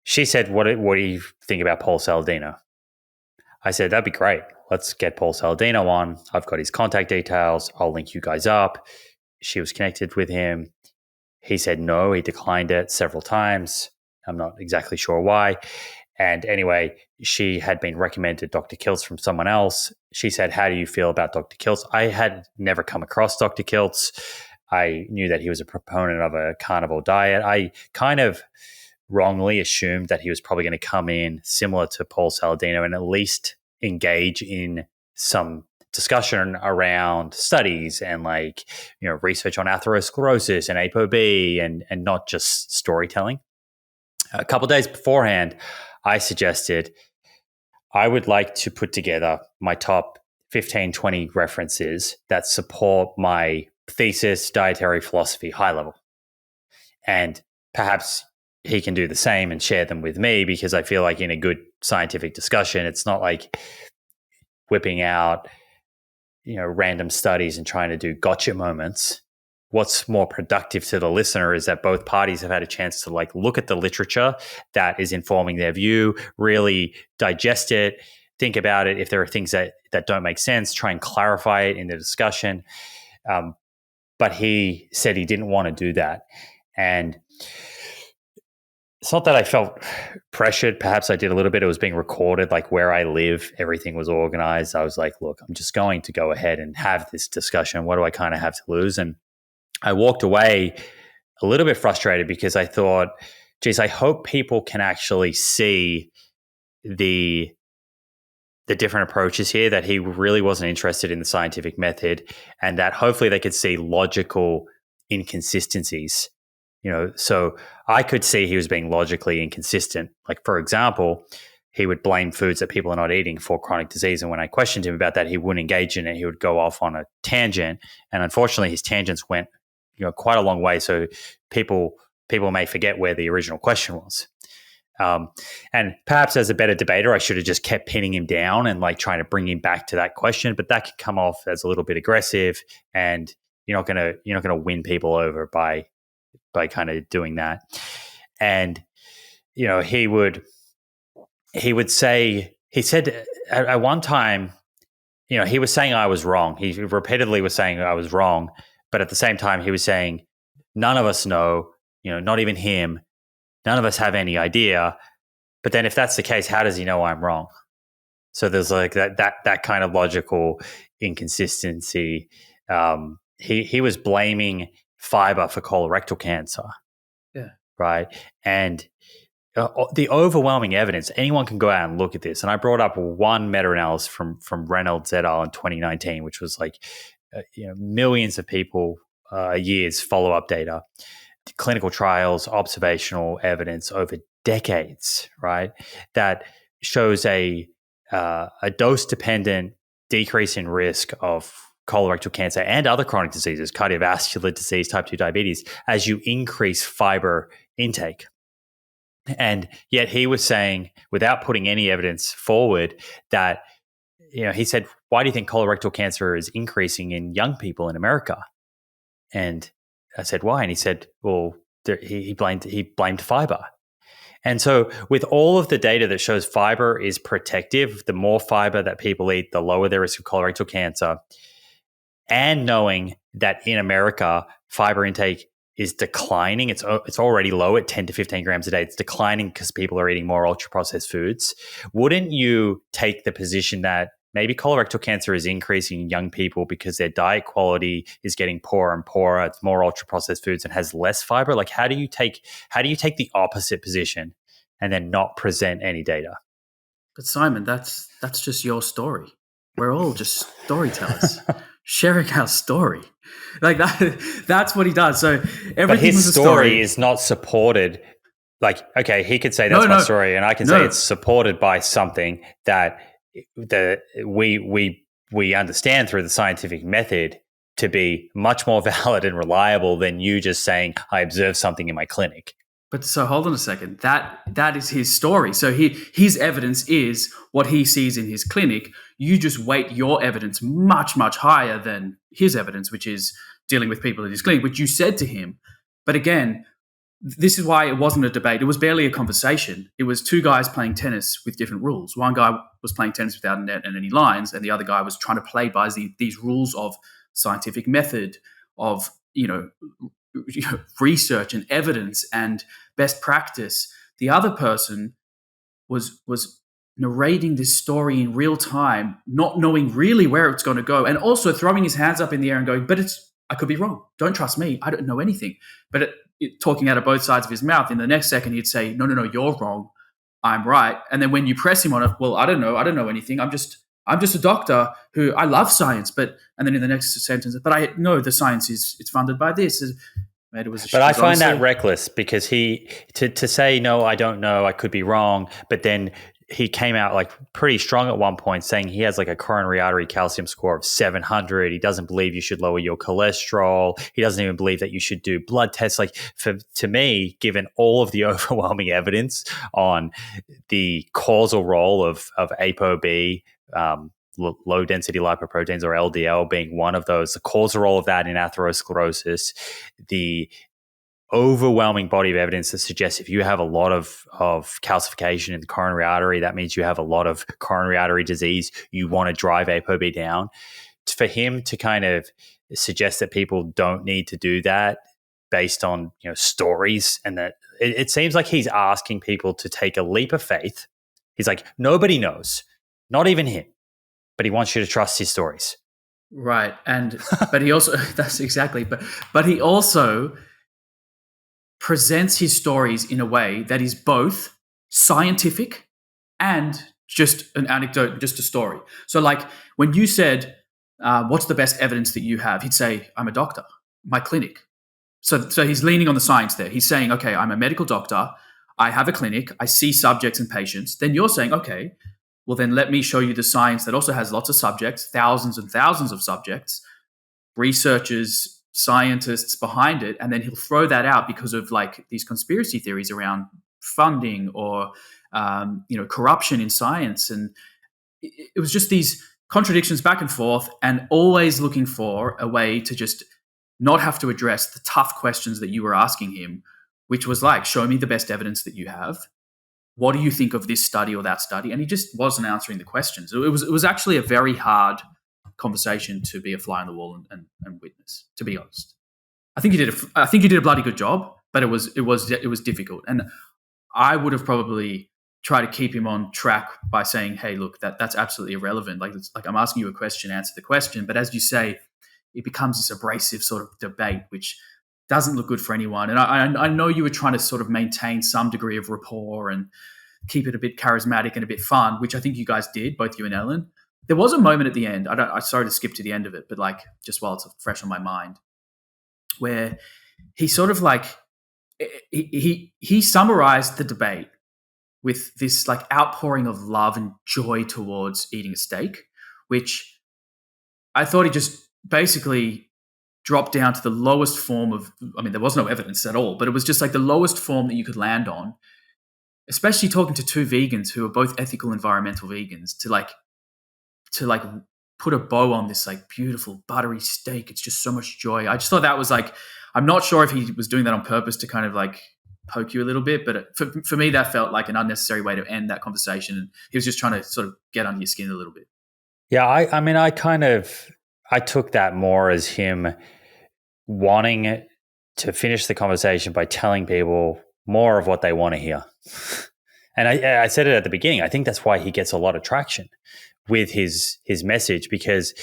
She said, what do you think about Paul Saladino? I said, that'd be great. Let's get Paul Saladino on. I've got his contact details. I'll link you guys up. She was connected with him. He said no. He declined it several times. I'm not exactly sure why. And anyway, she had been recommended Dr. Kiltz from someone else. She said, how do you feel about Dr. Kiltz? I had never come across Dr. Kiltz. I knew that he was a proponent of a carnivore diet. I kind of wrongly assumed that he was probably going to come in similar to Paul Saladino and at least engage in some discussion around studies and research on atherosclerosis and ApoB and not just storytelling. A couple of days beforehand, I suggested I would like to put together my top 15, 20 references that support my thesis, dietary philosophy, high level. And perhaps he can do the same and share them with me, because I feel like in a good scientific discussion, it's not like whipping out, random studies and trying to do gotcha moments. What's more productive to the listener is that both parties have had a chance to look at the literature that is informing their view, really digest it, think about it. If there are things that don't make sense, try and clarify it in the discussion. But he said he didn't want to do that. And it's not that I felt pressured. Perhaps I did a little bit. It was being recorded, like where I live, everything was organized. I was like, look, I'm just going to go ahead and have this discussion. What do I kind of have to lose? And I walked away a little bit frustrated because I thought, geez, I hope people can actually see the different approaches here, that he really wasn't interested in the scientific method, and that hopefully they could see logical inconsistencies. So I could see he was being logically inconsistent. Like, for example, he would blame foods that people are not eating for chronic disease. And when I questioned him about that, he wouldn't engage in it. He would go off on a tangent. And unfortunately, his tangents went quite a long way. So people may forget where the original question was. And perhaps as a better debater, I should have just kept pinning him down and trying to bring him back to that question. But that could come off as a little bit aggressive, and you're not gonna win people over by kind of doing that. And he would say, he said at one time, he was saying I was wrong. He repeatedly was saying I was wrong, but at the same time he was saying none of us know, not even him. None of us have any idea. But then if that's the case, how does he know I'm wrong? So there's that kind of logical inconsistency. He was blaming fiber for colorectal cancer. Yeah. Right. And the overwhelming evidence, anyone can go out and look at this. And I brought up one meta-analysis from Reynolds et al. In 2019, which was millions of people, years follow-up data, clinical trials, observational evidence over decades, right? That shows a dose-dependent decrease in risk of colorectal cancer and other chronic diseases, cardiovascular disease, type 2 diabetes, as you increase fiber intake. And yet he was saying, without putting any evidence forward, that, he said, why do you think colorectal cancer is increasing in young people in America? And I said, why? And he said, well, he blamed fiber. And so with all of the data that shows fiber is protective, the more fiber that people eat, the lower their risk of colorectal cancer, and knowing that in America, fiber intake is declining. It's already low at 10 to 15 grams a day. It's declining because people are eating more ultra-processed foods. Wouldn't you take the position that maybe colorectal cancer is increasing in young people because their diet quality is getting poorer and poorer, it's more ultra-processed foods and has less fiber? How do you take the opposite position and then not present any data? But Simon, that's just your story. We're all just storytellers. Sharing our story, that's what he does. So everything, but his was a story is not supported. Okay, he could say that's my story, and I can say it's supported by something that we understand through the scientific method to be much more valid and reliable than you just saying I observed something in my clinic. But so hold on a second. That is his story. So his evidence is what he sees in his clinic. You just weight your evidence much, much higher than his evidence, which is dealing with people in his clinic, which you said to him. But again, this is why it wasn't a debate. It was barely a conversation. It was two guys playing tennis with different rules. One guy was playing tennis without a net and any lines, and the other guy was trying to play by these rules of scientific method, of research and evidence and best practice. The other person was narrating this story in real time, not knowing really where it's going to go, and also throwing his hands up in the air and going, "But I could be wrong. Don't trust me. I don't know anything." But talking out of both sides of his mouth. In the next second, he'd say, no, you're wrong. I'm right. And then when you press him on it, well, I don't know anything. I'm just a doctor who I love science. And then in the next sentence, but I know the science it's funded by this. But I find that reckless, because to say, no, I don't know, I could be wrong. But then he came out like pretty strong at one point, saying he has like a coronary artery calcium score of 700. He doesn't believe you should lower your cholesterol. He doesn't even believe that you should do blood tests. Like, to me, given all of the overwhelming evidence on the causal role of ApoB, low density lipoproteins, or LDL, being one of those, the causal role of that in atherosclerosis, the overwhelming body of evidence that suggests if you have a lot of calcification in the coronary artery, that means you have a lot of coronary artery disease. You want to drive ApoB down. For him to kind of suggest that people don't need to do that based on stories, and that it seems like he's asking people to take a leap of faith. He's like, nobody knows, not even him, but he wants you to trust his stories. Right. And but he also that's exactly, but he also presents his stories in a way that is both scientific and just an anecdote, just a story. So like when you said, what's the best evidence that you have? He'd say, I'm a doctor, my clinic. So he's leaning on the science there. He's saying, okay, I'm a medical doctor. I have a clinic. I see subjects and patients. Then you're saying, okay, well then let me show you the science that also has lots of subjects, thousands and thousands of subjects, researchers, scientists behind it, and then he'll throw that out because of like these conspiracy theories around funding or corruption in science. And it was just these contradictions back and forth, and always looking for a way to just not have to address the tough questions that you were asking him, which was like, show me the best evidence that you have. What do you think of this study or that study? And he just wasn't answering the questions. It was actually a very hard conversation to be a fly on the wall and witness, to be honest. I think you did a bloody good job, but it was difficult. And I would have probably tried to keep him on track by saying, hey, look, that's absolutely irrelevant. Like, it's like I'm asking you a question, answer the question. But as you say, it becomes this abrasive sort of debate, which doesn't look good for anyone. And I know you were trying to sort of maintain some degree of rapport and keep it a bit charismatic and a bit fun, which I think you guys did, both you and Ellen. There was a moment at the end, I'm sorry to skip to the end of it, but like just while it's fresh on my mind, where he sort of like, he summarized the debate with this like outpouring of love and joy towards eating a steak, which I thought he just basically dropped down to the lowest form of, I mean, there was no evidence at all, but it was just like the lowest form that you could land on, especially talking to two vegans who are both ethical environmental vegans, to put a bow on this like beautiful buttery steak. It's just so much joy. I just thought that was like, I'm not sure if he was doing that on purpose to kind of like poke you a little bit, but for me, that felt like an unnecessary way to end that conversation. And he was just trying to sort of get under your skin a little bit. Yeah, I mean, I took that more as him wanting to finish the conversation by telling people more of what they want to hear. And I said it at the beginning, I think that's why he gets a lot of traction with his message, because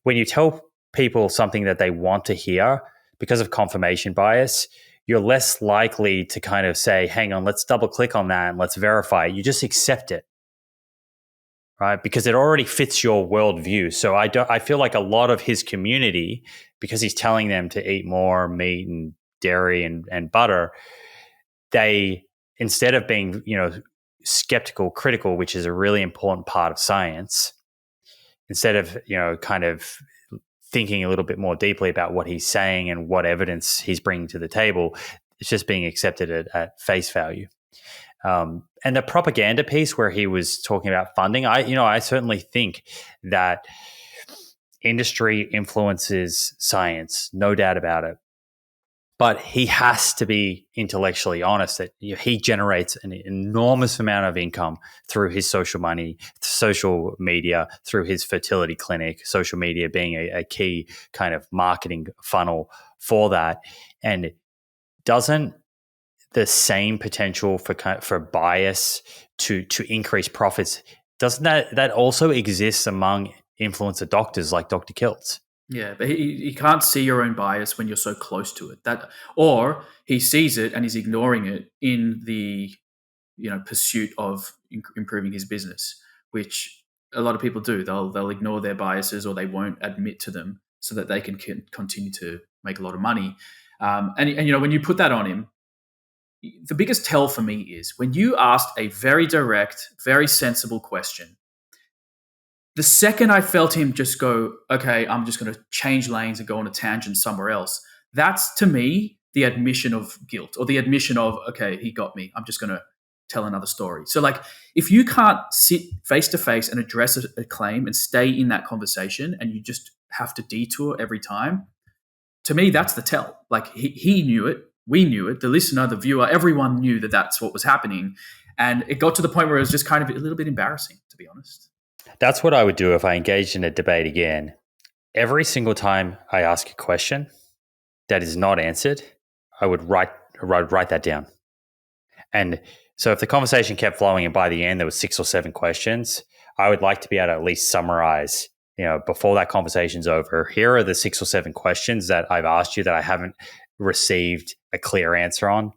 when you tell people something that they want to hear, because of confirmation bias, you're less likely to kind of say, hang on, let's double click on that and let's verify it. You just accept it, right? Because it already fits your worldview. So I feel like a lot of his community, because he's telling them to eat more meat and dairy and butter, they, instead of being, skeptical, critical, which is a really important part of science, instead of, kind of thinking a little bit more deeply about what he's saying and what evidence he's bringing to the table, it's just being accepted at face value. And the propaganda piece where he was talking about funding, I certainly think that industry influences science, no doubt about it. But he has to be intellectually honest that he generates an enormous amount of income through his social media, through his fertility clinic, social media being a key kind of marketing funnel for that. And doesn't the same potential for bias to increase profits, doesn't that also exist among influencer doctors like Dr. Kiltz? Yeah, but he can't see your own bias when you're so close to it. Or he sees it and he's ignoring it in the pursuit of improving his business, which a lot of people do. They'll ignore their biases or they won't admit to them so that they can continue to make a lot of money. And when you put that on him, the biggest tell for me is when you asked a very direct, very sensible question. The second I felt him just go, okay, I'm just going to change lanes and go on a tangent somewhere else, that's to me the admission of guilt or the admission of, okay, he got me. I'm just going to tell another story. So like if you can't sit face to face and address a claim and stay in that conversation and you just have to detour every time, to me, that's the tell. Like he knew it. We knew it. The listener, the viewer, everyone knew that that's what was happening. And it got to the point where it was just kind of a little bit embarrassing, to be honest. That's what I would do if I engaged in a debate again. Every single time I ask a question that is not answered, I would write that down. And so if the conversation kept flowing and by the end there was 6 or 7 questions, I would like to be able to at least summarize, before that conversation's over, here are the 6 or 7 questions that I've asked you that I haven't received a clear answer on.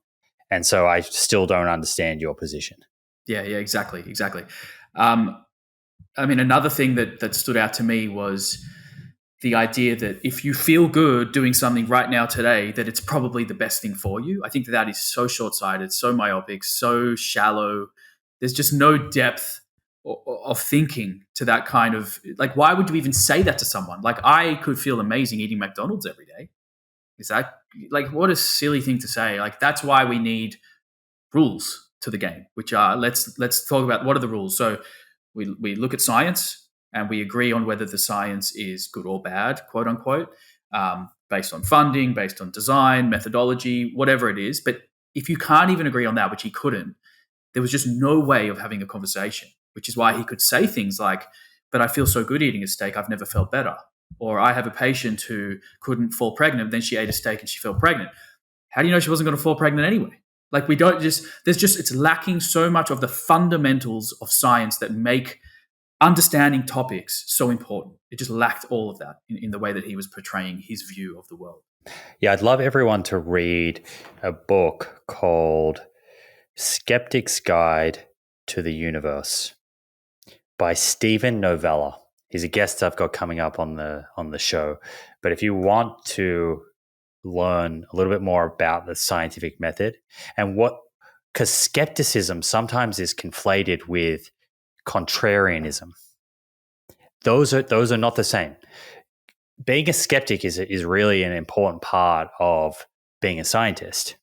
And so I still don't understand your position. Yeah, exactly. Another thing that stood out to me was the idea that if you feel good doing something right now today, that it's probably the best thing for you. I think that is so short-sighted, so myopic, so shallow. There's just no depth of thinking to that kind of, like, why would you even say that to someone? Like, I could feel amazing eating McDonald's every day. Is that, like, what a silly thing to say. Like, that's why we need rules to the game, which are, let's talk about what are the rules. So we look at science and we agree on whether the science is good or bad, quote unquote, based on funding, based on design, methodology, whatever it is. But if you can't even agree on that, which he couldn't, there was just no way of having a conversation, which is why he could say things like, but I feel so good eating a steak, I've never felt better. Or I have a patient who couldn't fall pregnant, then she ate a steak and she fell pregnant. How do you know she wasn't going to fall pregnant anyway? Like it's lacking so much of the fundamentals of science that make understanding topics so important. It just lacked all of that in the way that he was portraying his view of the world. Yeah, I'd love everyone to read a book called Skeptic's Guide to the Universe by Steven Novella. He's a guest I've got coming up on the show. But if you want to learn a little bit more about the scientific method and because skepticism sometimes is conflated with contrarianism. Those are not the same. Being a skeptic is really an important part of being a scientist,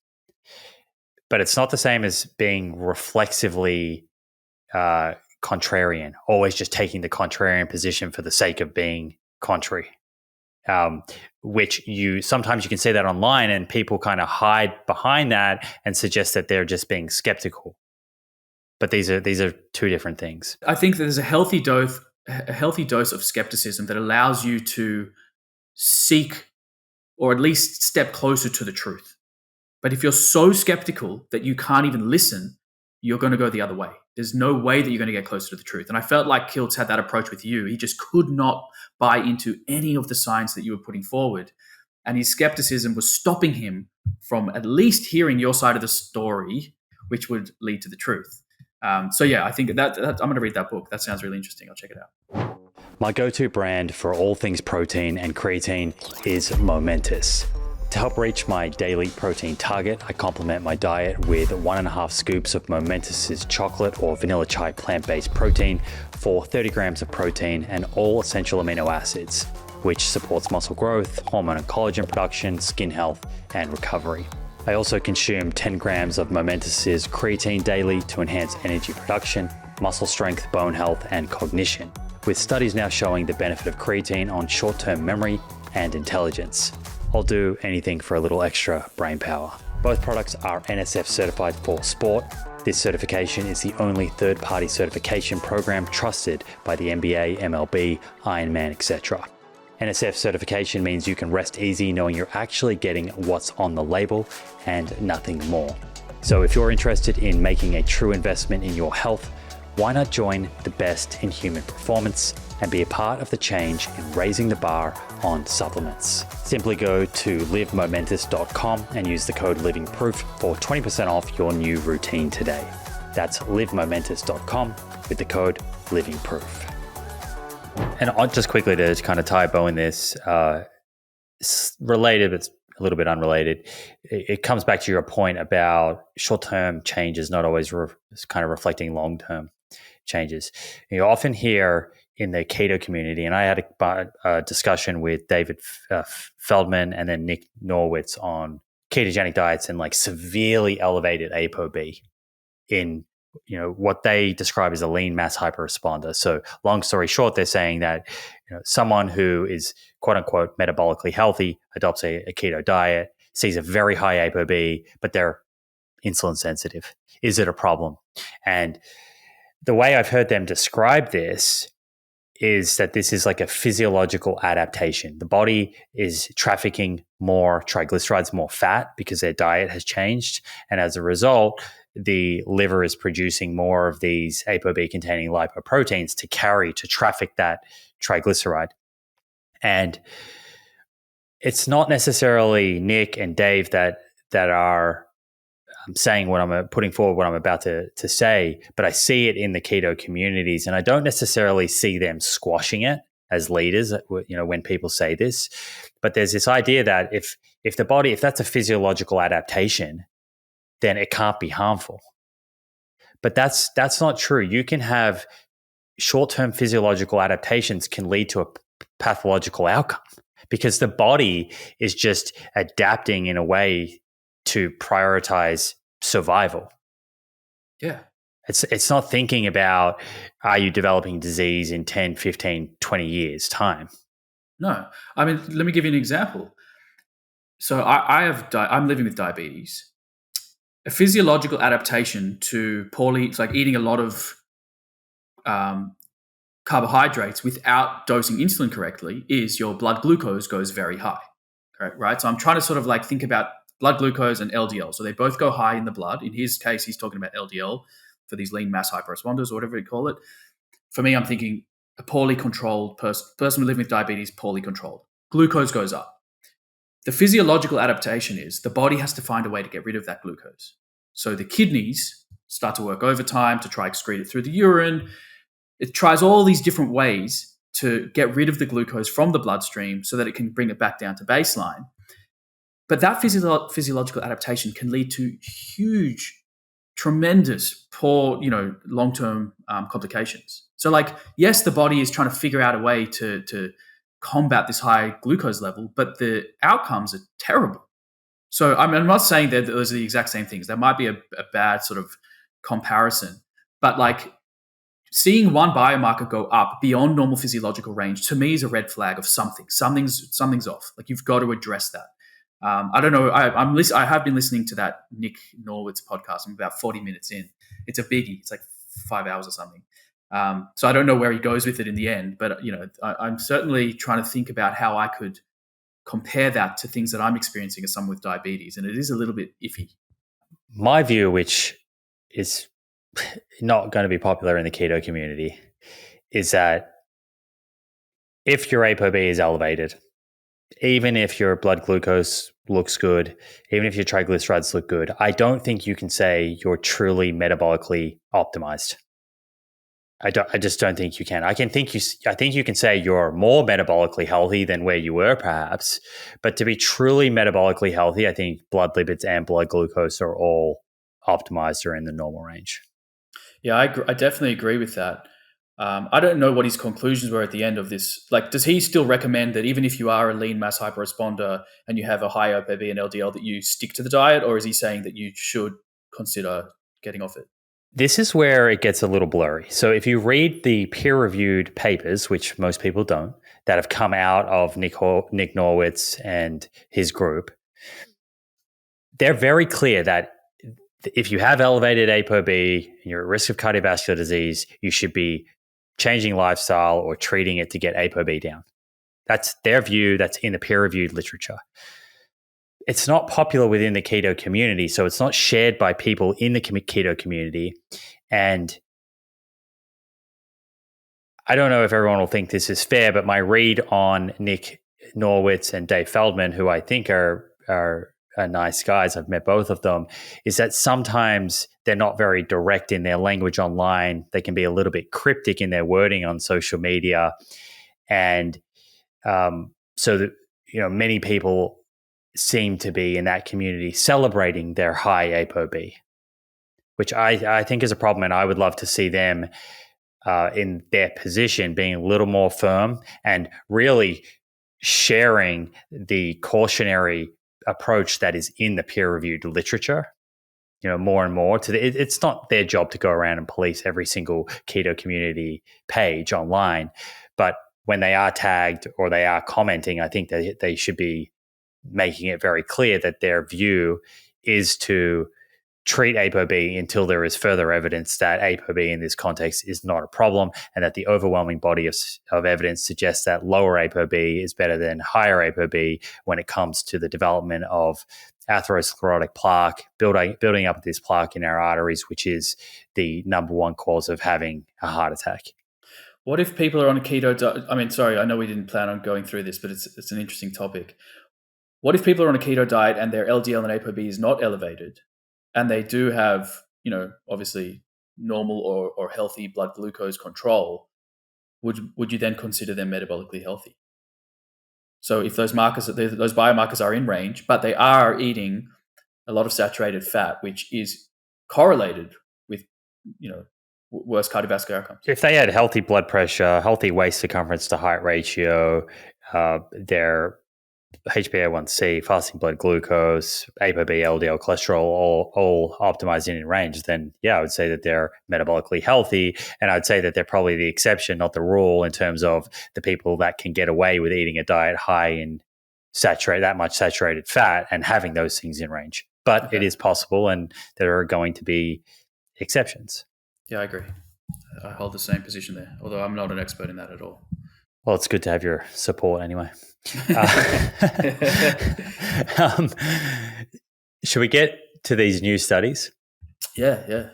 but it's not the same as being reflexively contrarian, always just taking the contrarian position for the sake of being contrary. Which sometimes you can see that online and people kind of hide behind that and suggest that they're just being skeptical. But these are two different things. I think that there's a healthy dose of skepticism that allows you to seek or at least step closer to the truth. But if you're so skeptical that you can't even listen, you're going to go the other way. There's no way that you're going to get closer to the truth. And I felt like Kiltz had that approach with you. He just could not buy into any of the science that you were putting forward. And his skepticism was stopping him from at least hearing your side of the story, which would lead to the truth. So yeah, I think that I'm going to read that book. That sounds really interesting. I'll check it out. My go-to brand for all things protein and creatine is Momentous. To help reach my daily protein target, I complement my diet with 1.5 scoops of Momentous's chocolate or vanilla chai plant-based protein for 30 grams of protein and all essential amino acids, which supports muscle growth, hormone and collagen production, skin health, and recovery. I also consume 10 grams of Momentous's creatine daily to enhance energy production, muscle strength, bone health, and cognition, with studies now showing the benefit of creatine on short-term memory and intelligence. I'll do anything for a little extra brain power. Both products are NSF certified for sport. This certification is the only third-party certification program trusted by the NBA, MLB, Ironman, etc. NSF certification means you can rest easy knowing you're actually getting what's on the label and nothing more. So if you're interested in making a true investment in your health, why not join the best in human performance and be a part of the change in raising the bar on supplements? Simply go to livemomentous.com and use the code LIVINGPROOF for 20% off your new routine today. That's livemomentous.com with the code LIVINGPROOF. And just quickly to kind of tie a bow in this, it's related, but it's a little bit unrelated. It comes back to your point about short-term changes not always kind of reflecting long-term changes. You often hear in the keto community, and I had a discussion with David Feldman and then Nick Norwitz on ketogenic diets and like severely elevated ApoB in what they describe as a lean mass hyperresponder. So long story short, they're saying that someone who is quote unquote metabolically healthy adopts a keto diet, sees a very high ApoB, but they're insulin sensitive. Is it a problem? And the way I've heard them describe this is that this is like a physiological adaptation. The body is trafficking more triglycerides, more fat because their diet has changed. And as a result, the liver is producing more of these ApoB containing lipoproteins to traffic that triglyceride. And it's not necessarily Nick and Dave that are saying what I'm putting forward, what I'm about to say, but I see it in the keto communities, and I don't necessarily see them squashing it as leaders, when people say this. But there's this idea that if that's a physiological adaptation, then it can't be harmful. But that's not true. You can have short-term physiological adaptations can lead to a pathological outcome because the body is just adapting in a way to prioritize survival. Yeah. It's not thinking about, are you developing disease in 10, 15, 20 years time? No. I mean, let me give you an example. So I'm living with diabetes. A physiological adaptation to it's like eating a lot of carbohydrates without dosing insulin correctly is your blood glucose goes very high, right? So I'm trying to sort of like think about blood glucose and LDL. So they both go high in the blood. In his case, he's talking about LDL for these lean mass hyperresponders or whatever you call it. For me, I'm thinking a poorly controlled person living with diabetes, poorly controlled. Glucose goes up. The physiological adaptation is the body has to find a way to get rid of that glucose. So the kidneys start to work overtime to try excrete it through the urine. It tries all these different ways to get rid of the glucose from the bloodstream so that it can bring it back down to baseline. But that physiological adaptation can lead to huge, tremendous, poor, long-term complications. So like, yes, the body is trying to figure out a way to combat this high glucose level, but the outcomes are terrible. So I'm not saying that those are the exact same things. That might be a bad sort of comparison, but like seeing one biomarker go up beyond normal physiological range to me is a red flag of something. Something's off. Like you've got to address that. I don't know. I have been listening to that Nick Norwitz podcast. I'm about 40 minutes in. It's a biggie. It's like 5 hours or something. So I don't know where he goes with it in the end, but I'm certainly trying to think about how I could compare that to things that I'm experiencing as someone with diabetes, and it is a little bit iffy. My view, which is not going to be popular in the keto community, is that if your ApoB is elevated, even if your blood glucose looks good, even if your triglycerides look good, I don't think you can say you're truly metabolically optimized. I just don't think you can. I think you can say you're more metabolically healthy than where you were, perhaps. But to be truly metabolically healthy, I think blood lipids and blood glucose are all optimized or in the normal range. Yeah, I definitely agree with that. I don't know what his conclusions were at the end of this. Like, does he still recommend that even if you are a lean mass hyperresponder and you have a high ApoB and LDL, that you stick to the diet, or is he saying that you should consider getting off it? This is where it gets a little blurry. So if you read the peer-reviewed papers, which most people don't, that have come out of Nick Norwitz and his group, they're very clear that if you have elevated ApoB and you're at risk of cardiovascular disease, you should be changing lifestyle or treating it to get ApoB down. That's their view. That's in the peer-reviewed literature. It's not popular within the keto community, so it's not shared by people in the keto community. And I don't know if everyone will think this is fair, but my read on Nick Norwitz and Dave Feldman, who I think are nice guys, I've met both of them, is that sometimes they're not very direct in their language online. They can be a little bit cryptic in their wording on social media. And so that, many people seem to be in that community celebrating their high ApoB, which I think is a problem. And I would love to see them in their position being a little more firm and really sharing the cautionary approach that is in the peer-reviewed literature, more and more. It's not their job to go around and police every single keto community page online, but when they are tagged or they are commenting, I think that they should be making it very clear that their view is to treat ApoB until there is further evidence that ApoB in this context is not a problem, and that the overwhelming body of evidence suggests that lower ApoB is better than higher ApoB when it comes to the development of atherosclerotic plaque, building up this plaque in our arteries, which is the number one cause of having a heart attack. What if people are on a keto diet? I mean, sorry, I know we didn't plan on going through this, but it's an interesting topic. What if people are on a keto diet and their LDL and ApoB is not elevated, and they do have, obviously normal or healthy blood glucose control? Would you then consider them metabolically healthy? So if those biomarkers are in range, but they are eating a lot of saturated fat, which is correlated with, worse cardiovascular outcomes. If they had healthy blood pressure, healthy waist circumference to height ratio, their HbA1c, fasting blood glucose, ApoB, LDL cholesterol, all optimized in range, then I would say that they're metabolically healthy. And I'd say that they're probably the exception, not the rule, in terms of the people that can get away with eating a diet high in that much saturated fat and having those things in range. But It is possible, and there are going to be exceptions. Yeah, I agree. I hold the same position there, although I'm not an expert in that at all. Well, it's good to have your support anyway. Should we get to these new studies? Yeah.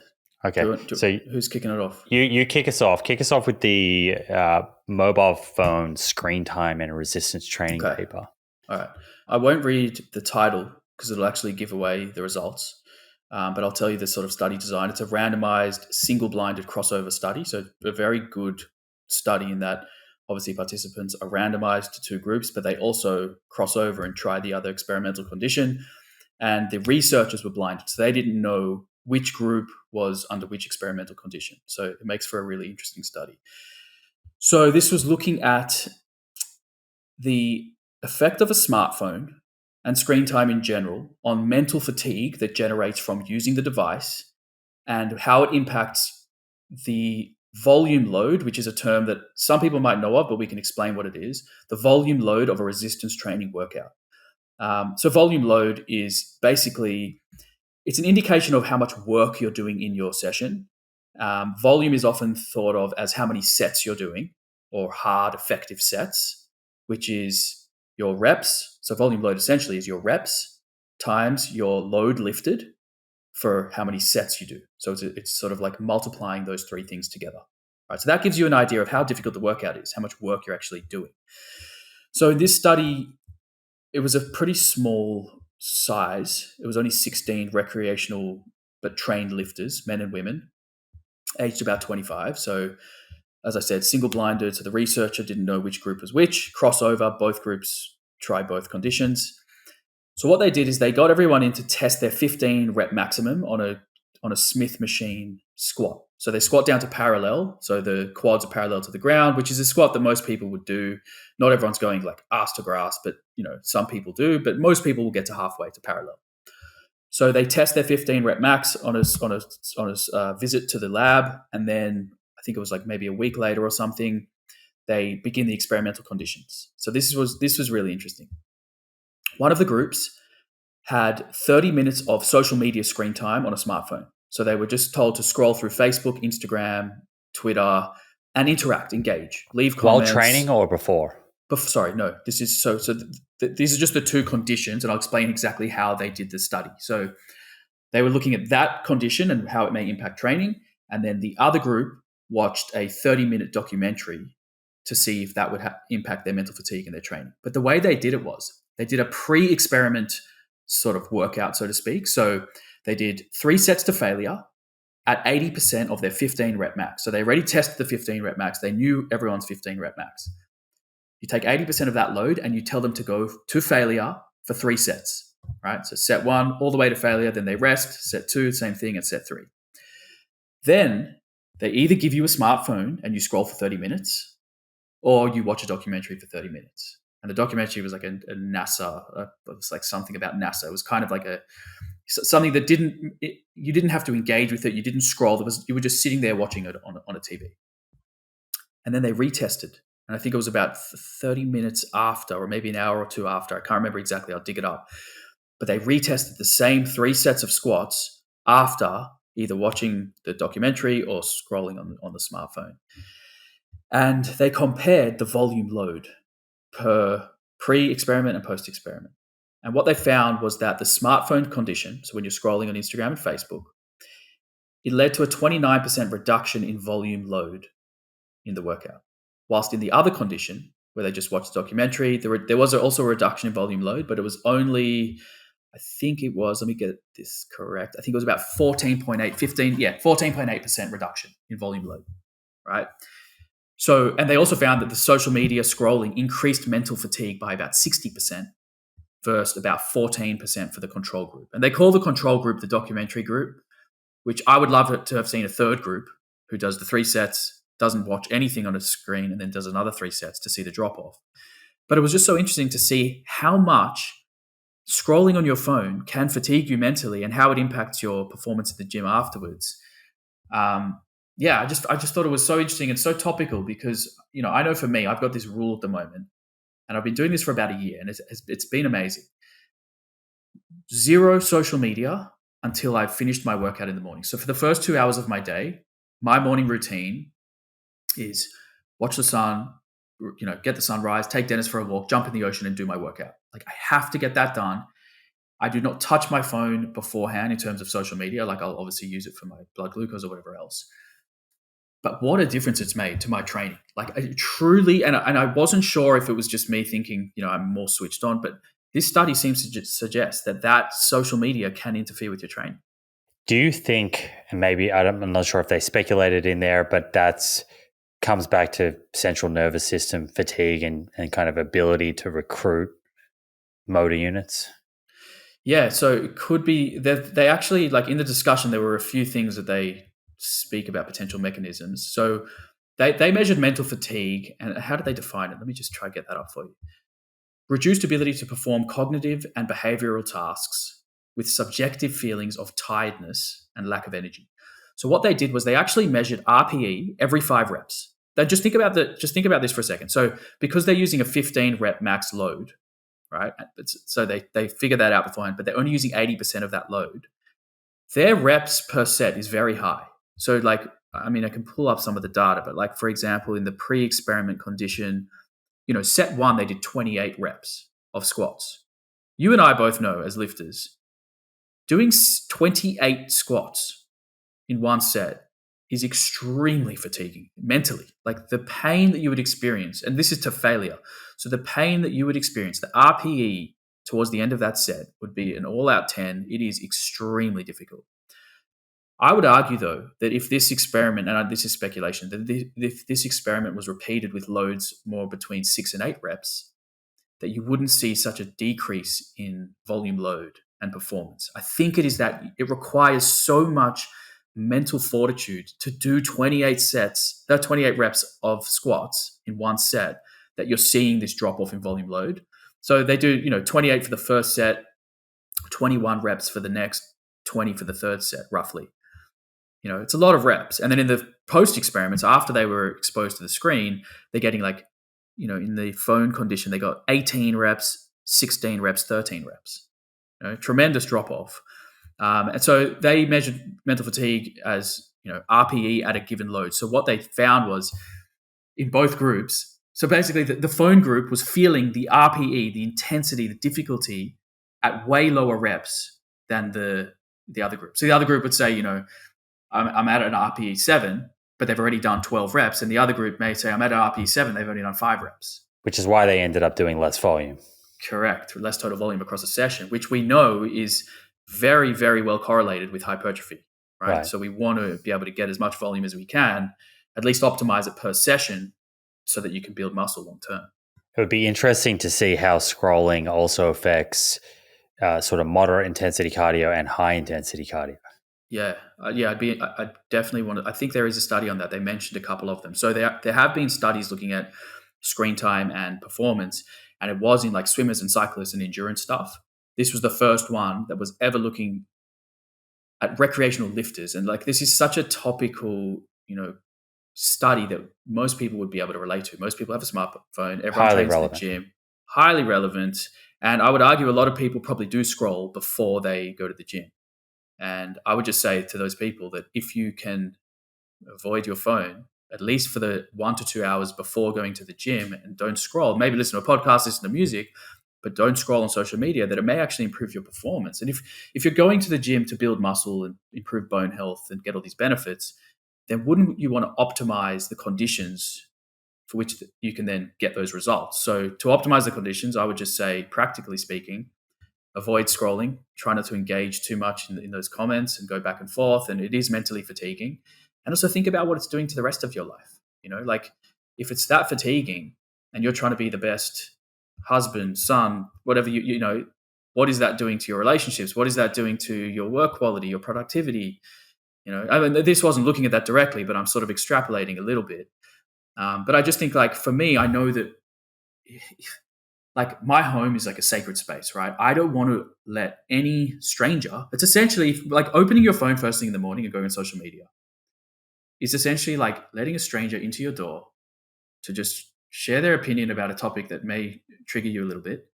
Okay. So who's kicking it off? You kick us off. Kick us off with the mobile phone screen time and resistance training paper. All right. I won't read the title because it'll actually give away the results. But I'll tell you the sort of study design. It's a randomized, single-blinded crossover study. So a very good study in that obviously participants are randomized to two groups, but they also cross over and try the other experimental condition. And the researchers were blinded. So they didn't know which group was under which experimental condition. So it makes for a really interesting study. So this was looking at the effect of a smartphone and screen time in general on mental fatigue that generates from using the device, and how it impacts the volume load, which is a term that some people might know of, but we can explain what it is, the volume load of a resistance training workout. So volume load is basically, it's an indication of how much work you're doing in your session. Volume is often thought of as how many sets you're doing, or hard effective sets, which is your reps. So volume load essentially is your reps times your load lifted for how many sets you do. So it's sort of like multiplying those three things together. Right? So that gives you an idea of how difficult the workout is, how much work you're actually doing. So in this study, it was a pretty small size. It was only 16 recreational but trained lifters, men and women, aged about 25. So as I said, single-blinded, so the researcher didn't know which group was which. Crossover, both groups tried both conditions. So what they did is they got everyone in to test their 15 rep maximum on a Smith machine squat. So they squat down to parallel, so the quads are parallel to the ground, which is a squat that most people would do. Not everyone's going like ass to grass, but some people do, but most people will get to halfway to parallel. So they test their 15 rep max on a visit to the lab, and then I think it was like maybe a week later or something, they begin the experimental conditions. So this was really interesting. One of the groups had 30 minutes of social media screen time on a smartphone. So they were just told to scroll through Facebook, Instagram, Twitter, and interact, engage, leave comments. While training or before? Sorry, no. This is these are just the two conditions, and I'll explain exactly how they did the study. So they were looking at that condition and how it may impact training, and then the other group watched a 30-minute documentary to see if that would impact their mental fatigue and their training. But the way they did it was they did a pre-experiment sort of workout, so to speak. So they did 3 sets to failure at 80% of their 15 rep max. So they already tested the 15 rep max. They knew everyone's 15 rep max. You take 80% of that load and you tell them to go to failure for 3 sets, right? So set 1 all the way to failure, then they rest, set 2, same thing, and set 3. Then they either give you a smartphone and you scroll for 30 minutes, or you watch a documentary for 30 minutes. And the documentary was like a NASA, it was like something about NASA. It was kind of like something that you didn't have to engage with it. You didn't scroll. You were just sitting there watching it on a TV. And then they retested. And I think it was about 30 minutes after, or maybe an hour or two after. I can't remember exactly. I'll dig it up. But they retested the same 3 sets of squats after either watching the documentary or scrolling on the smartphone. And they compared the volume load per pre-experiment and post-experiment. And what they found was that the smartphone condition, so when you're scrolling on Instagram and Facebook, it led to a 29% reduction in volume load in the workout. Whilst in the other condition, where they just watched the documentary, there was also a reduction in volume load, but it was only, I think it was, let me get this correct, I think it was about 14.8% reduction in volume load, right? So, and they also found that the social media scrolling increased mental fatigue by about 60% versus about 14% for the control group. And they call the control group the documentary group, which I would love to have seen a third group who does the 3 sets, doesn't watch anything on a screen, and then does another 3 sets to see the drop-off. But it was just so interesting to see how much scrolling on your phone can fatigue you mentally and how it impacts your performance at the gym afterwards. I just thought it was so interesting and so topical because, I know for me, I've got this rule at the moment, and I've been doing this for about a year, and it's been amazing. 0 social media until I've finished my workout in the morning. So for the first 2 hours of my day, my morning routine is watch the sun, get the sunrise, take Dennis for a walk, jump in the ocean and do my workout. Like I have to get that done. I do not touch my phone beforehand in terms of social media. Like I'll obviously use it for my blood glucose or whatever else. But what a difference it's made to my training. Like I truly, and I wasn't sure if it was just me thinking, I'm more switched on, but this study seems to suggest that social media can interfere with your training. Do you think, and maybe I'm not sure if they speculated in there, but that's comes back to central nervous system fatigue and kind of ability to recruit motor units? Yeah, so it could be that they actually, like in the discussion, there were a few things that they speak about potential mechanisms. So they measured mental fatigue, and how did they define it? Let me just try to get that up for you. Reduced ability to perform cognitive and behavioral tasks with subjective feelings of tiredness and lack of energy. So what they did was they actually measured RPE every 5 reps. They just think about this for a second. So because they're using a 15 rep max load, right? So they figure that out beforehand, but they're only using 80% of that load. Their reps per set is very high. So I can pull up some of the data, but like for example, in the pre-experiment condition, set 1, they did 28 reps of squats. You and I both know as lifters, doing 28 squats in 1 set is extremely fatiguing mentally. Like the pain that you would experience, and this is to failure. So the pain that you would experience, the RPE towards the end of that set would be an all-out 10. It is extremely difficult. I would argue, though, that if this experiment, and this is speculation, that if this experiment was repeated with loads more between 6 and 8 reps, that you wouldn't see such a decrease in volume load and performance. I think it is that it requires so much mental fortitude to do 28 reps of squats in 1 set that you're seeing this drop off in volume load. So they do, 28 for the first set, 21 reps for the next 20 for the third set, roughly. It's a lot of reps. And then in the post experiments, after they were exposed to the screen, they're getting like, in the phone condition, they got 18 reps, 16 reps, 13 reps. Tremendous drop off. And so they measured mental fatigue as, RPE at a given load. So what they found was in both groups, so basically the phone group was feeling the RPE, the intensity, the difficulty at way lower reps than the other group. So the other group would say, I'm at an RPE 7, but they've already done 12 reps. And the other group may say, I'm at an RPE 7, they've only done 5 reps. Which is why they ended up doing less volume. Correct. Less total volume across a session, which we know is very, very well correlated with hypertrophy, right? So we want to be able to get as much volume as we can, at least optimize it per session so that you can build muscle long term. It would be interesting to see how scrolling also affects sort of moderate intensity cardio and high intensity cardio. Yeah. I definitely want to. I think there is a study on that. They mentioned a couple of them. So there have been studies looking at screen time and performance, and it was in like swimmers and cyclists and endurance stuff. This was the first one that was ever looking at recreational lifters. And like, this is such a topical, study that most people would be able to relate to. Most people have a smartphone. Everyone trains in the gym. Highly relevant. And I would argue a lot of people probably do scroll before they go to the gym. And I would just say to those people that if you can avoid your phone, at least for the 1 to 2 hours before going to the gym, and don't scroll, maybe listen to a podcast, listen to music, but don't scroll on social media, that it may actually improve your performance. And if you're going to the gym to build muscle and improve bone health and get all these benefits, then wouldn't you want to optimize the conditions for which you can then get those results? So to optimize the conditions, I would just say, practically speaking, avoid scrolling, try not to engage too much in those comments and go back and forth. And it is mentally fatiguing. And also think about what it's doing to the rest of your life. Like if it's that fatiguing and you're trying to be the best husband, son, whatever, what is that doing to your relationships? What is that doing to your work quality, your productivity? I mean, this wasn't looking at that directly, but I'm sort of extrapolating a little bit. But I just think, like, for me, I know that like my home is like a sacred space, right? I don't want to let any stranger, it's essentially like opening your phone first thing in the morning and going on social media. It's essentially like letting a stranger into your door to just share their opinion about a topic that may trigger you a little bit.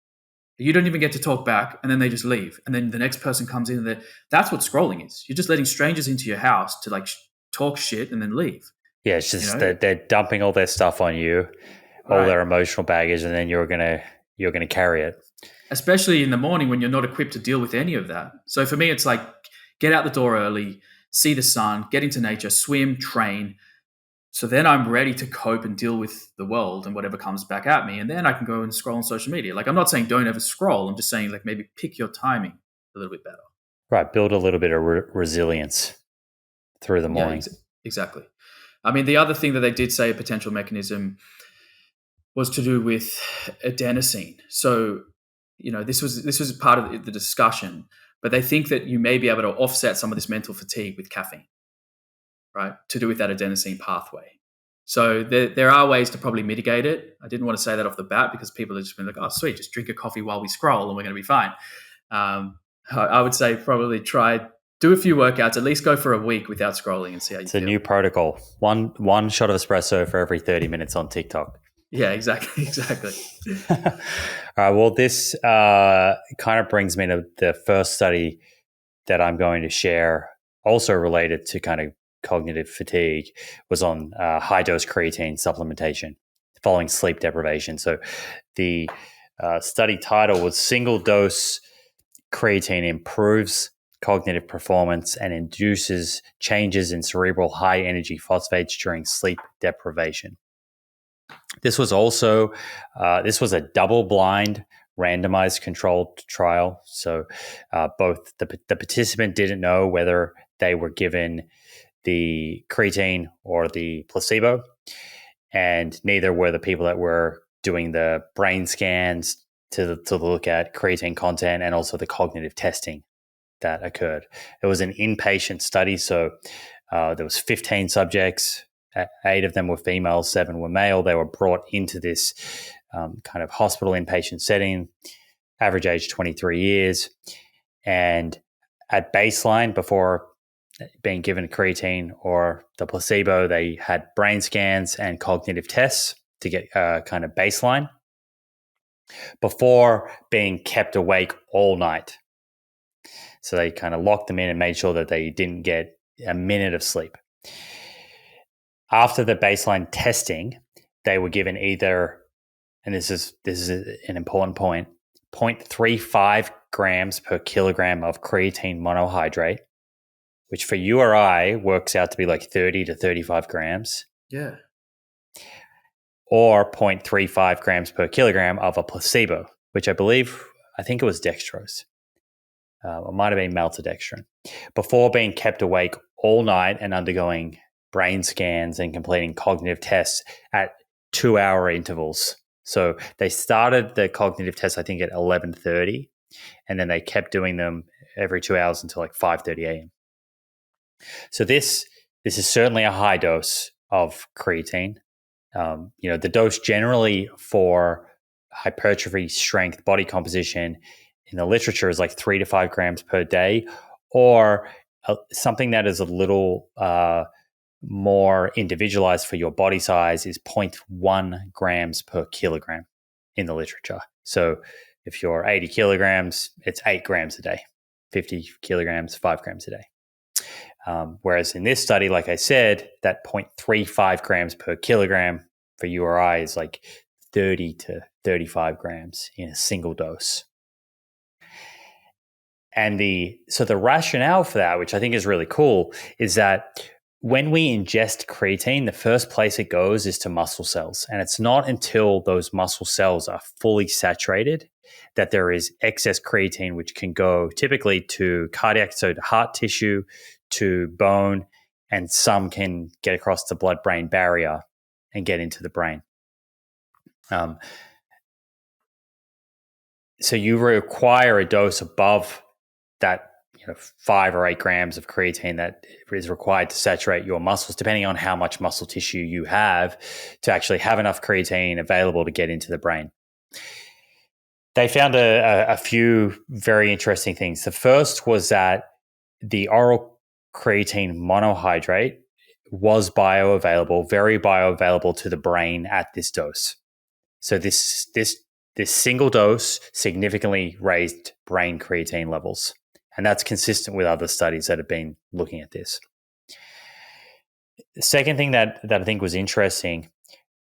You don't even get to talk back, and then they just leave. And then the next person comes in, and that's what scrolling is. You're just letting strangers into your house to like talk shit and then leave. Yeah, it's just they're dumping all their stuff on you, all their emotional baggage, and then you're gonna carry it. Especially in the morning when you're not equipped to deal with any of that. So for me, it's like get out the door early, see the sun, get into nature, swim, train. So then I'm ready to cope and deal with the world and whatever comes back at me. And then I can go and scroll on social media. Like, I'm not saying don't ever scroll. I'm just saying, like, maybe pick your timing a little bit better. Right. Build a little bit of resilience through the morning. Yeah, exactly. I mean, the other thing that they did say a potential mechanism was to do with adenosine. So, this was part of the discussion, but they think that you may be able to offset some of this mental fatigue with caffeine, right? To do with that adenosine pathway. So there are ways to probably mitigate it. I didn't want to say that off the bat because people have just been like, oh, sweet, just drink a coffee while we scroll and we're going to be fine. I would say probably do a few workouts, at least go for a week without scrolling and see how you feel. It's a new protocol. One shot of espresso for every 30 minutes on TikTok. Yeah, exactly. All right, well, this kind of brings me to the first study that I'm going to share, also related to kind of cognitive fatigue, was on high-dose creatine supplementation following sleep deprivation. So the study title was Single-Dose Creatine Improves Cognitive Performance and Induces Changes in Cerebral High-Energy Phosphates During Sleep Deprivation. This was also this was a double-blind, randomized controlled trial. So both the participant didn't know whether they were given the creatine or the placebo, and neither were the people that were doing the brain scans to look at creatine content and also the cognitive testing that occurred. It was an inpatient study, so there was 15 subjects. 8 of them were female, 7 were male. They were brought into this kind of hospital inpatient setting, average age 23 years. And at baseline, before being given creatine or the placebo, they had brain scans and cognitive tests to get kind of baseline before being kept awake all night. So they kind of locked them in and made sure that they didn't get a minute of sleep. After the baseline testing, they were given either, and this is an important point, 0.35 grams per kilogram of creatine monohydrate, which for you or I works out to be like 30 to 35 grams. Yeah. Or 0.35 grams per kilogram of a placebo, which I think it was dextrose. It might have been maltodextrin, before being kept awake all night and undergoing brain scans and completing cognitive tests at 2-hour intervals. So they started the cognitive tests, I think, at 11:30, and then they kept doing them every 2 hours until like 5:30 a.m. So this is certainly a high dose of creatine. The dose generally for hypertrophy, strength, body composition in the literature is like 3 to 5 grams per day, or something that is a little more individualized for your body size is 0.1 grams per kilogram in the literature. So if you're 80 kilograms, it's 8 grams a day. 50 kilograms, 5 grams a day. Whereas in this study, like I said, that 0.35 grams per kilogram for you or I is like 30 to 35 grams in a single dose. And the rationale for that, which I think is really cool, is that when we ingest creatine, the first place it goes is to muscle cells. And it's not until those muscle cells are fully saturated that there is excess creatine, which can go typically to cardiac, so to heart tissue, to bone, and some can get across the blood-brain barrier and get into the brain. So you require a dose above that 5 or 8 grams of creatine that is required to saturate your muscles, depending on how much muscle tissue you have, to actually have enough creatine available to get into the brain. They found a few very interesting things. The first was that the oral creatine monohydrate was bioavailable, very bioavailable to the brain at this dose. So this single dose significantly raised brain creatine levels. And that's consistent with other studies that have been looking at this. The second thing that I think was interesting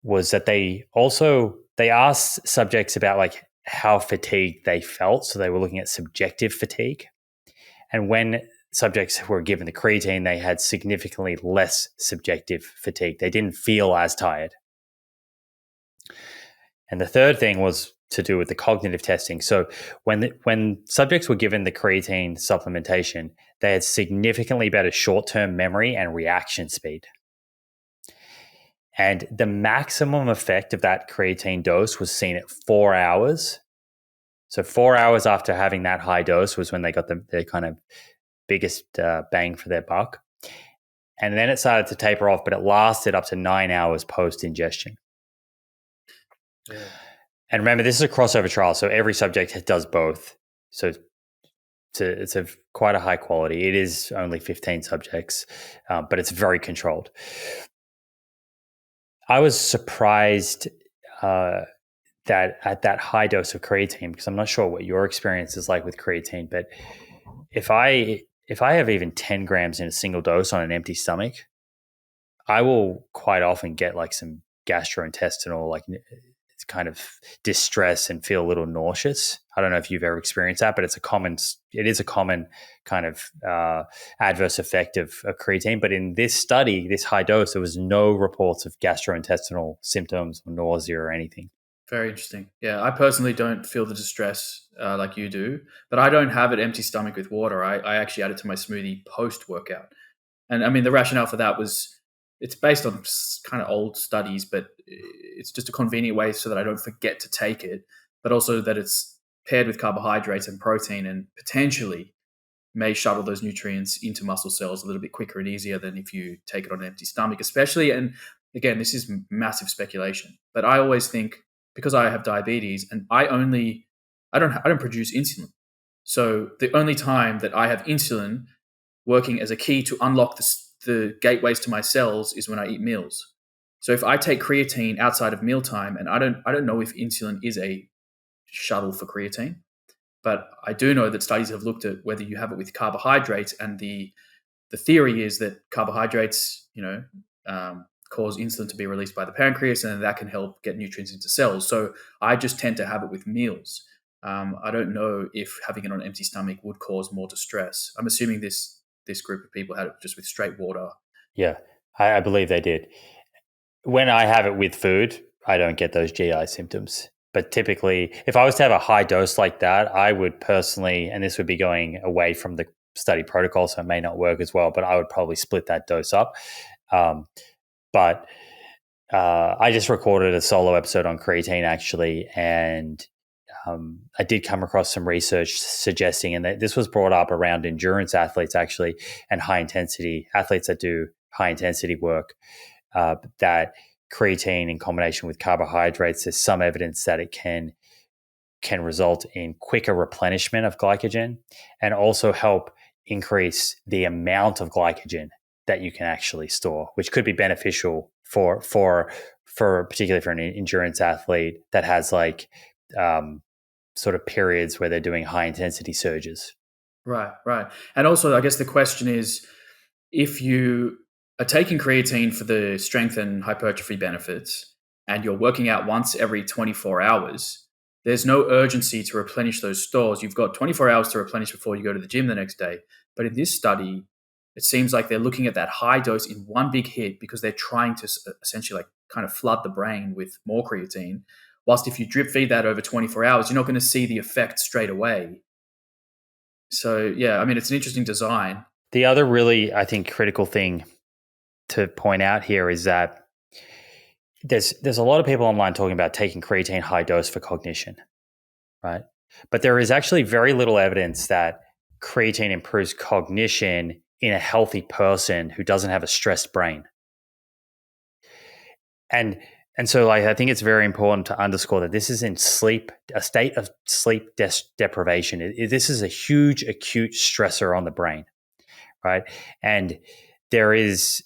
was that they asked subjects about like how fatigued they felt. So they were looking at subjective fatigue. And when subjects were given the creatine, they had significantly less subjective fatigue. They didn't feel as tired. And the third thing was to do with the cognitive testing. So when subjects were given the creatine supplementation, they had significantly better short-term memory and reaction speed. And the maximum effect of that creatine dose was seen at 4 hours. So 4 hours after having that high dose was when they got the kind of biggest bang for their buck. And then it started to taper off, but it lasted up to 9 hours post-ingestion. Yeah. And remember, this is a crossover trial, so every subject does both. So it's quite a high quality. It is only 15 subjects, but it's very controlled. I was surprised that at that high dose of creatine, because I'm not sure what your experience is like with creatine, but if I have even 10 grams in a single dose on an empty stomach, I will quite often get like some gastrointestinal, like it's kind of distress and feel a little nauseous. I don't know if you've ever experienced that, but it is a common kind of adverse effect of creatine. But in this study, this high dose, there was no reports of gastrointestinal symptoms or nausea or anything. Very interesting. Yeah, I personally don't feel the distress like you do, but I don't have an empty stomach with water. I actually add it to my smoothie post-workout. And I mean, the rationale for that was it's based on kind of old studies, but it's just a convenient way so that I don't forget to take it, but also that it's paired with carbohydrates and protein and potentially may shuttle those nutrients into muscle cells a little bit quicker and easier than if you take it on an empty stomach, especially. And again, this is massive speculation, but I always think, because I have diabetes and I don't produce insulin. So the only time that I have insulin working as a key to unlock the gateways to my cells is when I eat meals. So if I take creatine outside of mealtime, and I don't know if insulin is a shuttle for creatine, but I do know that studies have looked at whether you have it with carbohydrates, and the theory is that carbohydrates, cause insulin to be released by the pancreas, and that can help get nutrients into cells. So I just tend to have it with meals. I don't know if having it on an empty stomach would cause more distress. I'm assuming this group of people had it just with straight water. Yeah, I believe they did. When I have it with food, I don't get those GI symptoms. But typically, if I was to have a high dose like that, I would personally, and this would be going away from the study protocol, so it may not work as well, but I would probably split that dose up. But I just recorded a solo episode on creatine, actually, and I did come across some research suggesting, and this was brought up around endurance athletes, actually, and high intensity athletes that do high intensity work, that creatine in combination with carbohydrates, there's some evidence that it can result in quicker replenishment of glycogen and also help increase the amount of glycogen that you can actually store, which could be beneficial for particularly for an endurance athlete that has like sort of periods where they're doing high intensity surges. Right. And also, I guess the question is, if you are taking creatine for the strength and hypertrophy benefits, and you're working out once every 24 hours, there's no urgency to replenish those stores. You've got 24 hours to replenish before you go to the gym the next day. But in this study, it seems like they're looking at that high dose in one big hit because they're trying to essentially like kind of flood the brain with more creatine. Whilst if you drip feed that over 24 hours, you're not going to see the effect straight away. So, yeah, I mean, it's an interesting design. The other really, I think, critical thing to point out here is that there's a lot of people online talking about taking creatine high dose for cognition, right? But there is actually very little evidence that creatine improves cognition in a healthy person who doesn't have a stressed brain. And so like, I think it's very important to underscore that this is in a state of sleep deprivation. This is a huge acute stressor on the brain, right? And there is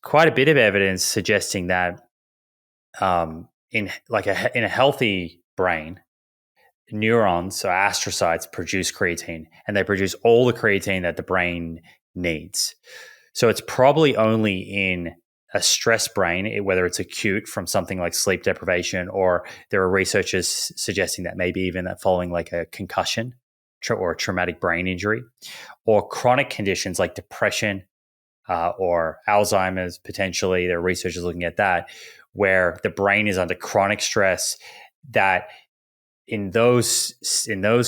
quite a bit of evidence suggesting that in a healthy brain, neurons or astrocytes produce creatine, and they produce all the creatine that the brain needs. So it's probably only in a stressed brain, whether it's acute from something like sleep deprivation, or there are researchers suggesting that maybe even that following like a concussion or a traumatic brain injury, or chronic conditions like depression or Alzheimer's, potentially. There are researchers looking at that, where the brain is under chronic stress, that in those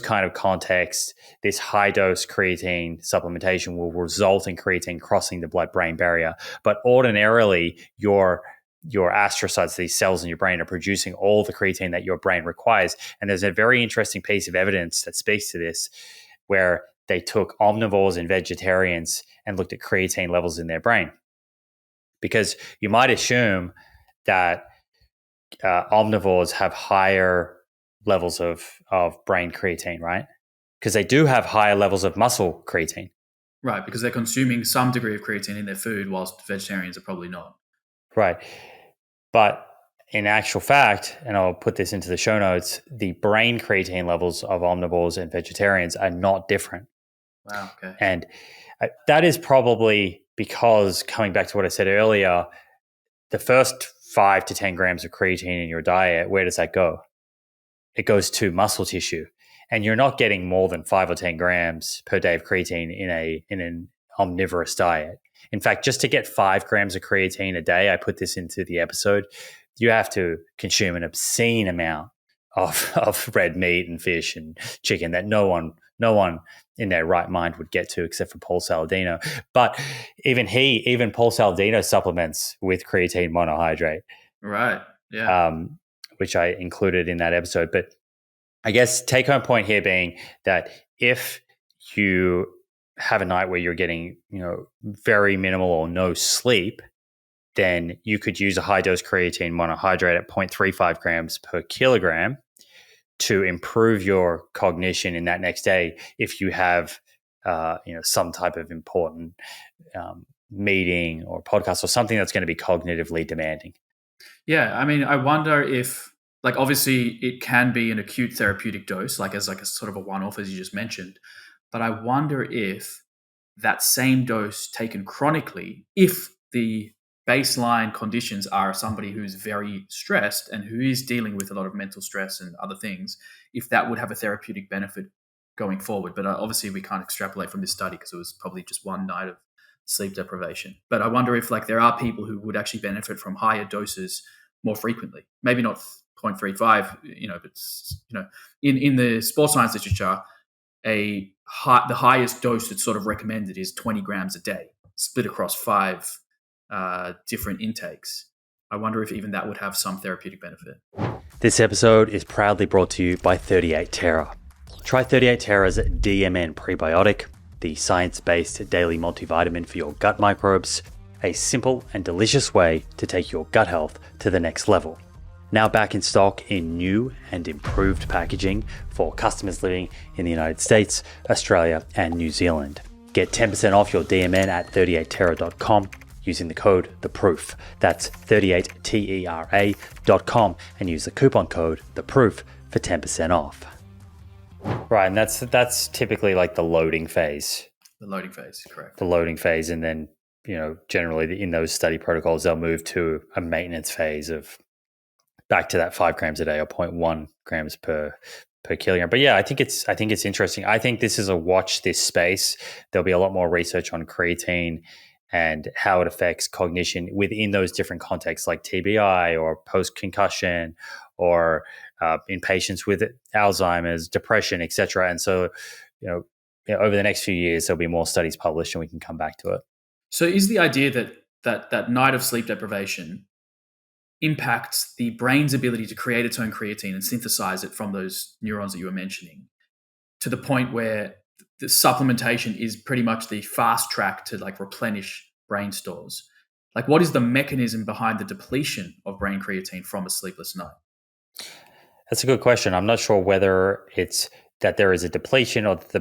kind of contexts, this high dose creatine supplementation will result in creatine crossing the blood-brain barrier. But ordinarily, your astrocytes, these cells in your brain, are producing all the creatine that your brain requires. And there's a very interesting piece of evidence that speaks to this, where they took omnivores and vegetarians and looked at creatine levels in their brain. Because you might assume that omnivores have higher levels of brain creatine, right? Because they do have higher levels of muscle creatine. Right, because they're consuming some degree of creatine in their food, whilst vegetarians are probably not. Right. But in actual fact, and I'll put this into the show notes, the brain creatine levels of omnivores and vegetarians are not different. Wow, okay. And that is probably because, coming back to what I said earlier, the first 5 to 10 grams of creatine in your diet, where does that go? It goes to muscle tissue, and you're not getting more than 5 or 10 grams per day of creatine in an omnivorous diet. In fact, just to get 5 grams of creatine a day, I put this into the episode, you have to consume an obscene amount of red meat and fish and chicken that no one in their right mind would get to, except for Paul Saladino. But even Paul Saladino supplements with creatine monohydrate. Right. Yeah. Which I included in that episode. But I guess take home point here being that if you have a night where you're getting, very minimal or no sleep, then you could use a high dose creatine monohydrate at 0.35 grams per kilogram to improve your cognition in that next day if you have some type of important meeting or podcast or something that's going to be cognitively demanding. Yeah, I mean, I wonder if, like, obviously it can be an acute therapeutic dose, like as like a sort of a one-off, as you just mentioned. But I wonder if that same dose taken chronically, if the baseline conditions are somebody who's very stressed and who is dealing with a lot of mental stress and other things, if that would have a therapeutic benefit going forward. But obviously we can't extrapolate from this study because it was probably just one night of sleep deprivation. But I wonder if like there are people who would actually benefit from higher doses more frequently. Maybe not 0.35, but in the sports science literature, the highest dose that's sort of recommended is 20 grams a day, split across 5 different intakes. I wonder if even that would have some therapeutic benefit. This episode is proudly brought to you by 38 Terra. Try 38 Terra's DMN prebiotic, the science-based daily multivitamin for your gut microbes, a simple and delicious way to take your gut health to the next level. Now back in stock in new and improved packaging for customers living in the United States, Australia, and New Zealand. Get 10% off your DMN at 38terra.com using the code THEPROOF. That's 38terra.com and use the coupon code THEPROOF for 10% off. Right, and that's typically like the loading phase. The loading phase, correct. The loading phase, and then generally in those study protocols, they'll move to a maintenance phase of back to that 5 grams a day or 0.1 grams per kilogram. But yeah, I think it's interesting. I think this is a watch this space. There'll be a lot more research on creatine and how it affects cognition within those different contexts, like TBI or post-concussion or in patients with Alzheimer's, depression, etc. And so, over the next few years, there'll be more studies published, and we can come back to it. So, is the idea that night of sleep deprivation impacts the brain's ability to create its own creatine and synthesize it from those neurons that you were mentioning, to the point where the supplementation is pretty much the fast track to like replenish brain stores? Like, what is the mechanism behind the depletion of brain creatine from a sleepless night? That's a good question. I'm not sure whether it's that there is a depletion or that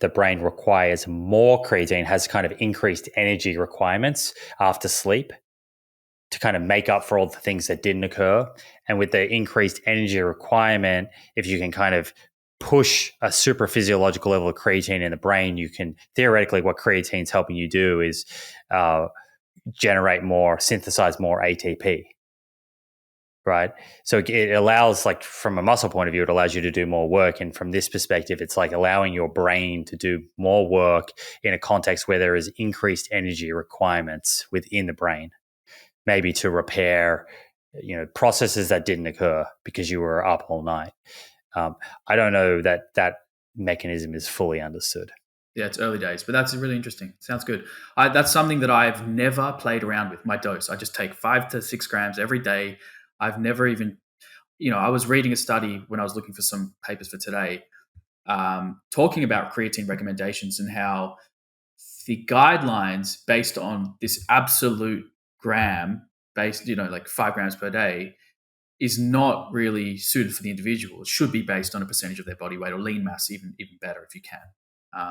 the brain requires more creatine, has kind of increased energy requirements after sleep to kind of make up for all the things that didn't occur. And with the increased energy requirement, if you can kind of push a super physiological level of creatine in the brain, you can theoretically, what creatine's helping you do is synthesize more ATP. Right. So it allows, like, from a muscle point of view, it allows you to do more work. And from this perspective, it's like allowing your brain to do more work in a context where there is increased energy requirements within the brain, maybe to repair, processes that didn't occur because you were up all night. I don't know that mechanism is fully understood. Yeah, it's early days, but that's really interesting. Sounds good. That's something that I've never played around with, my dose. I just take 5 to 6 grams every day. I've never even, I was reading a study when I was looking for some papers for today, talking about creatine recommendations and how the guidelines based on this absolute gram based, like 5 grams per day, is not really suited for the individual. It should be based on a percentage of their body weight or lean mass, even better if you can.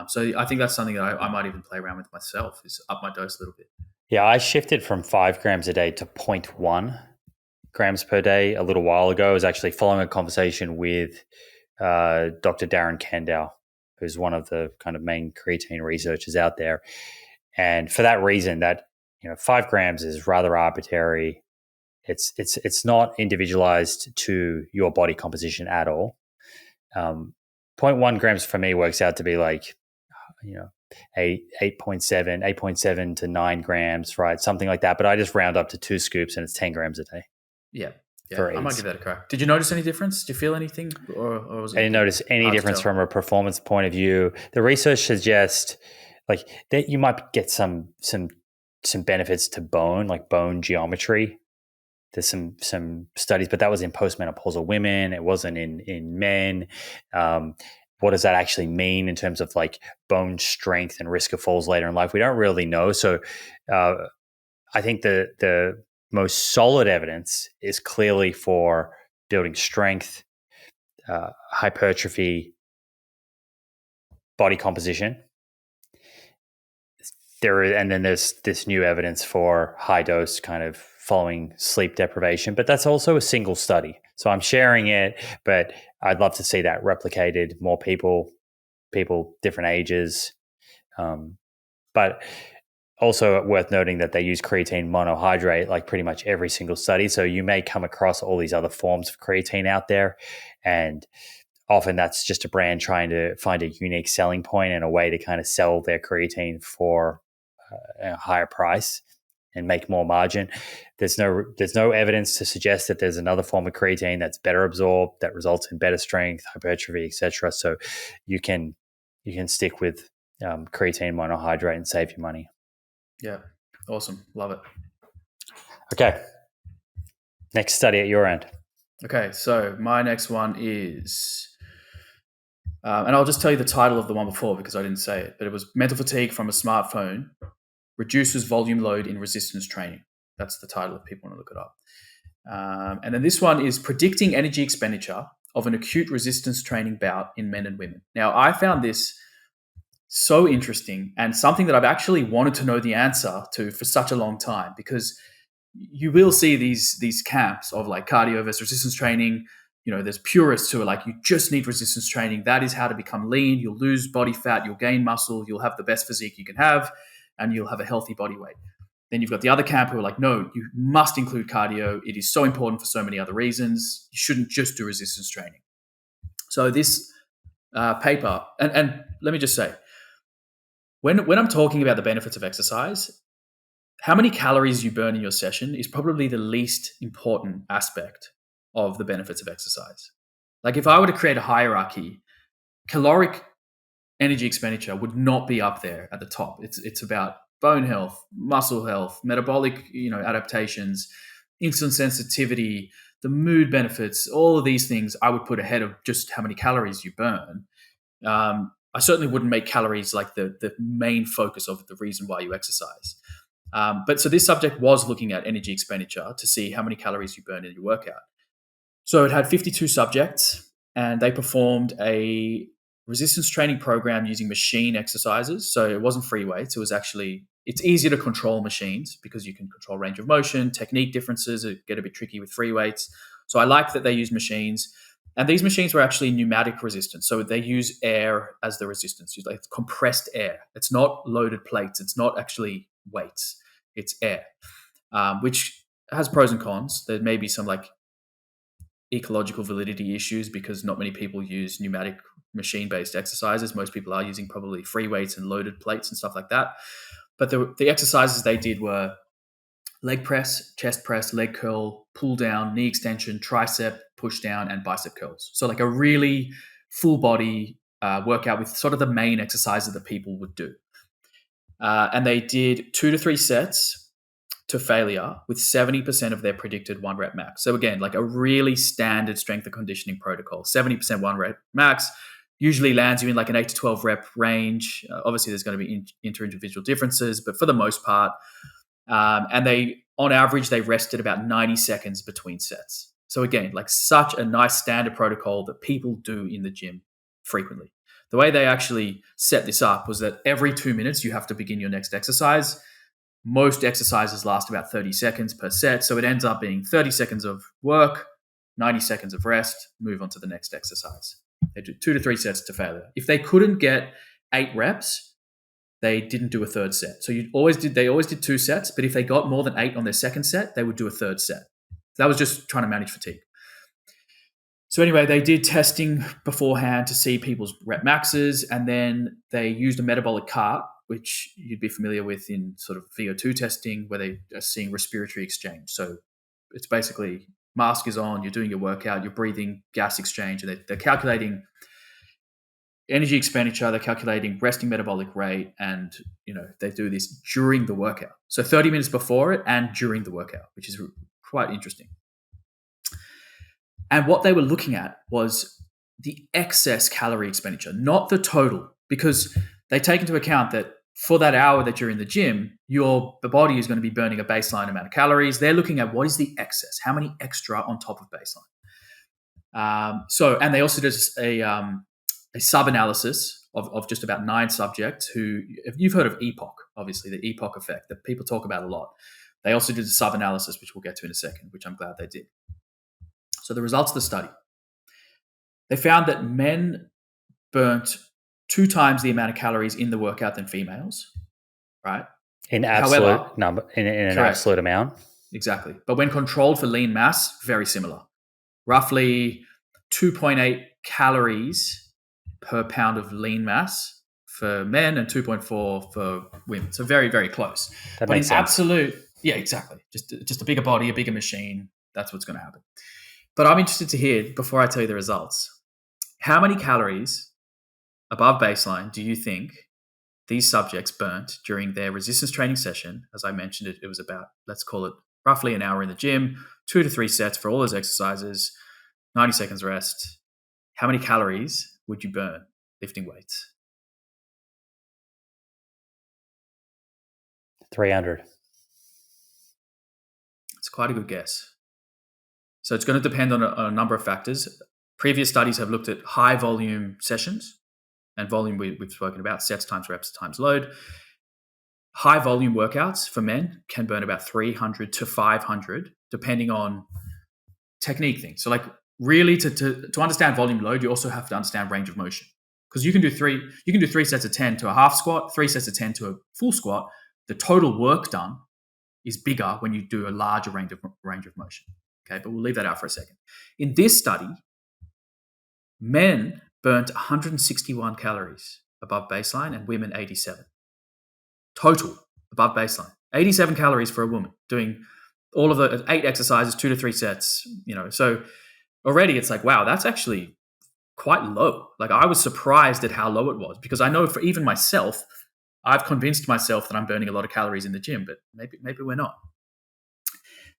So I think that's something that I might even play around with myself, is up my dose a little bit. Yeah, I shifted from 5 grams a day to 0.1 grams per day a little while ago. I was actually following a conversation with Dr. Darren Kendow, who's one of the kind of main creatine researchers out there. And for that reason, that 5 grams is rather arbitrary. It's not individualized to your body composition at all. 0.1 grams for me works out to be like 8.7 to 9 grams, right? Something like that. But I just round up to 2 scoops and it's 10 grams a day. Yeah, I might give that a crack. Did you notice any difference? Did you feel anything, or was it? I didn't notice any difference from a performance point of view. The research suggests like that you might get some benefits to bone, like bone geometry. There's some studies, but that was in postmenopausal women. It wasn't in men. What does that actually mean in terms of like bone strength and risk of falls later in life? We don't really know. So I think the most solid evidence is clearly for building strength, hypertrophy, body composition. And then there's this new evidence for high dose kind of following sleep deprivation, but that's also a single study. So I'm sharing it, but I'd love to see that replicated, more people, different ages. But also worth noting that they use creatine monohydrate like pretty much every single study. So you may come across all these other forms of creatine out there, and often that's just a brand trying to find a unique selling point and a way to kind of sell their creatine for a higher price and make more margin. There's no evidence to suggest that there's another form of creatine that's better absorbed, that results in better strength, hypertrophy, etc. So you can stick with creatine monohydrate and save your money. Yeah, awesome, love it. Okay, next study at your end. Okay, so my next one is, and I'll just tell you the title of the one before because I didn't say it, but it was Mental Fatigue from a Smartphone Reduces Volume Load in Resistance Training. That's the title if people want to look it up. And then this one is Predicting Energy Expenditure of an Acute Resistance Training Bout in Men and Women. Now, I found this so interesting and something that I've actually wanted to know the answer to for such a long time, because you will see these camps of like cardio versus resistance training. You know, there's purists who are like, you just need resistance training. That is how to become lean. You'll lose body fat, you'll gain muscle, you'll have the best physique you can have, and you'll have a healthy body weight. Then you've got the other camp who are like, no, you must include cardio. It is so important for so many other reasons. You shouldn't just do resistance training. So this paper, and let me just say, when I'm talking about the benefits of exercise, how many calories you burn in your session is probably the least important aspect of the benefits of exercise. Like if I were to create a hierarchy, caloric energy expenditure would not be up there at the top. It's about bone health, muscle health, metabolic, adaptations, insulin sensitivity, the mood benefits, all of these things I would put ahead of just how many calories you burn. I certainly wouldn't make calories like the main focus of the reason why you exercise. But so this subject was looking at energy expenditure to see how many calories you burn in your workout. So it had 52 subjects, and they performed a resistance training program using machine exercises. So it wasn't free weights. It's easier to control machines because you can control range of motion, technique differences. It get a bit tricky with free weights. So I like that they use machines. And these machines were actually pneumatic resistance. So they use air as the resistance. It's compressed air. It's not loaded plates. It's not actually weights. It's air, which has pros and cons. There may be some like ecological validity issues because not many people use pneumatic machine-based exercises. Most people are using probably free weights and loaded plates and stuff like that. But the exercises they did were leg press, chest press, leg curl, pull down, knee extension, tricep, push down, and bicep curls. So like a really full body workout with sort of the main exercises that people would do. And they did 2 to 3 sets to failure with 70% of their predicted 1 rep max. So again, like a really standard strength and conditioning protocol, 70% 1 rep max usually lands you in like an 8 to 12 rep range. Obviously there's going to be inter-individual differences, but for the most part, and on average, they rested about 90 seconds between sets. So again, like such a nice standard protocol that people do in the gym frequently. The way they actually set this up was that every 2 minutes, you have to begin your next exercise. Most exercises last about 30 seconds per set. So it ends up being 30 seconds of work, 90 seconds of rest, move on to the next exercise. They do 2 to 3 sets to failure. If they couldn't get 8 reps, they didn't do a third set. So they always did 2 sets, but if they got more than 8 on their second set, they would do a third set. That was just trying to manage fatigue. So anyway, they did testing beforehand to see people's rep maxes, and then they used a metabolic cart, which you'd be familiar with in sort of VO2 testing, where they are seeing respiratory exchange. So it's basically mask is on, you're doing your workout, you're breathing gas exchange, and they're calculating energy expenditure, they're calculating resting metabolic rate, and they do this during the workout. So 30 minutes before it and during the workout, which is quite interesting. And what they were looking at was the excess calorie expenditure, not the total, because they take into account that for that hour that you're in the gym, the body is going to be burning a baseline amount of calories. They're looking at what is the excess, how many extra on top of baseline. And they also did a sub-analysis of just about 9 subjects who, if you've heard of EPOC, obviously the EPOC effect that people talk about a lot. They also did a sub-analysis, which we'll get to in a second, which I'm glad they did. So the results of the study, they found that men burnt 2 times the amount of calories in the workout than females, right? In absolute However, number, in an correct. absolute amount. Exactly. But when controlled for lean mass, very similar. Roughly 2.8 calories per pound of lean mass for men and 2.4 for women. So very, very close. That but makes in sense. absolute, yeah, exactly. Just a bigger body, a bigger machine. That's what's going to happen. But I'm interested to hear, before I tell you the results, how many calories above baseline do you think these subjects burnt during their resistance training session? As I mentioned, it was about, let's call it roughly an hour in the gym, 2 to 3 sets for all those exercises, 90 seconds rest. How many calories would you burn lifting weights? 300. It's quite a good guess. So it's going to depend on a number of factors. Previous studies have looked at high volume sessions, and volume we've spoken about, sets times reps times load. High volume workouts for men can burn about 300 to 500, depending on technique things. So like really to understand volume load, you also have to understand range of motion, because you can do 3 sets of 10 to a half squat, 3 sets of 10 to a full squat. The total work done is bigger when you do a larger range of motion. Okay, but we'll leave that out for a second. In this study, men burnt 161 calories above baseline and women 87. Total above baseline. 87 calories for a woman doing all of the 8 exercises, 2 to 3 sets, So already it's like, wow, that's actually quite low. Like I was surprised at how low it was, because I know for even myself, I've convinced myself that I'm burning a lot of calories in the gym, but maybe we're not.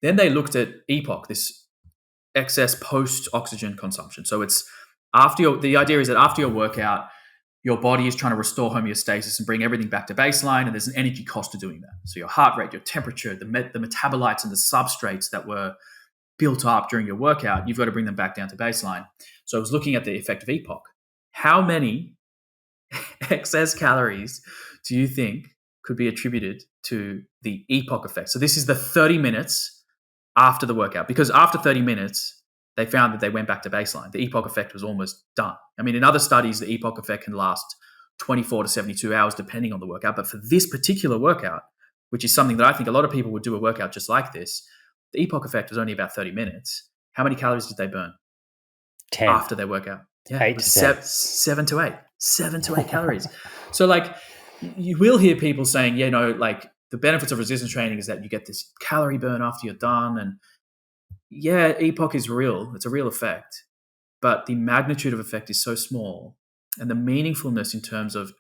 Then they looked at EPOC, this excess post-oxygen consumption. So it's the idea is that after your workout, your body is trying to restore homeostasis and bring everything back to baseline, and there's an energy cost to doing that. So your heart rate, your temperature, the metabolites and the substrates that were built up during your workout, you've got to bring them back down to baseline. So I was looking at the effect of EPOC. How many excess calories do you think could be attributed to the EPOC effect? So this is the 30 minutes after the workout, because after 30 minutes, they found that they went back to baseline. The EPOC effect was almost done. I mean, in other studies, the EPOC effect can last 24 to 72 hours, depending on the workout. But for this particular workout, which is something that I think a lot of people would do a workout just like this, the EPOC effect was only about 30 minutes. How many calories did they burn 10 after their workout? Yeah, 8 to 10. 7 to 8. 7 to 8 calories. So like you will hear people saying, like the benefits of resistance training is that you get this calorie burn after you're done. And yeah, EPOC is real. It's a real effect. But the magnitude of effect is so small, and the meaningfulness in terms of,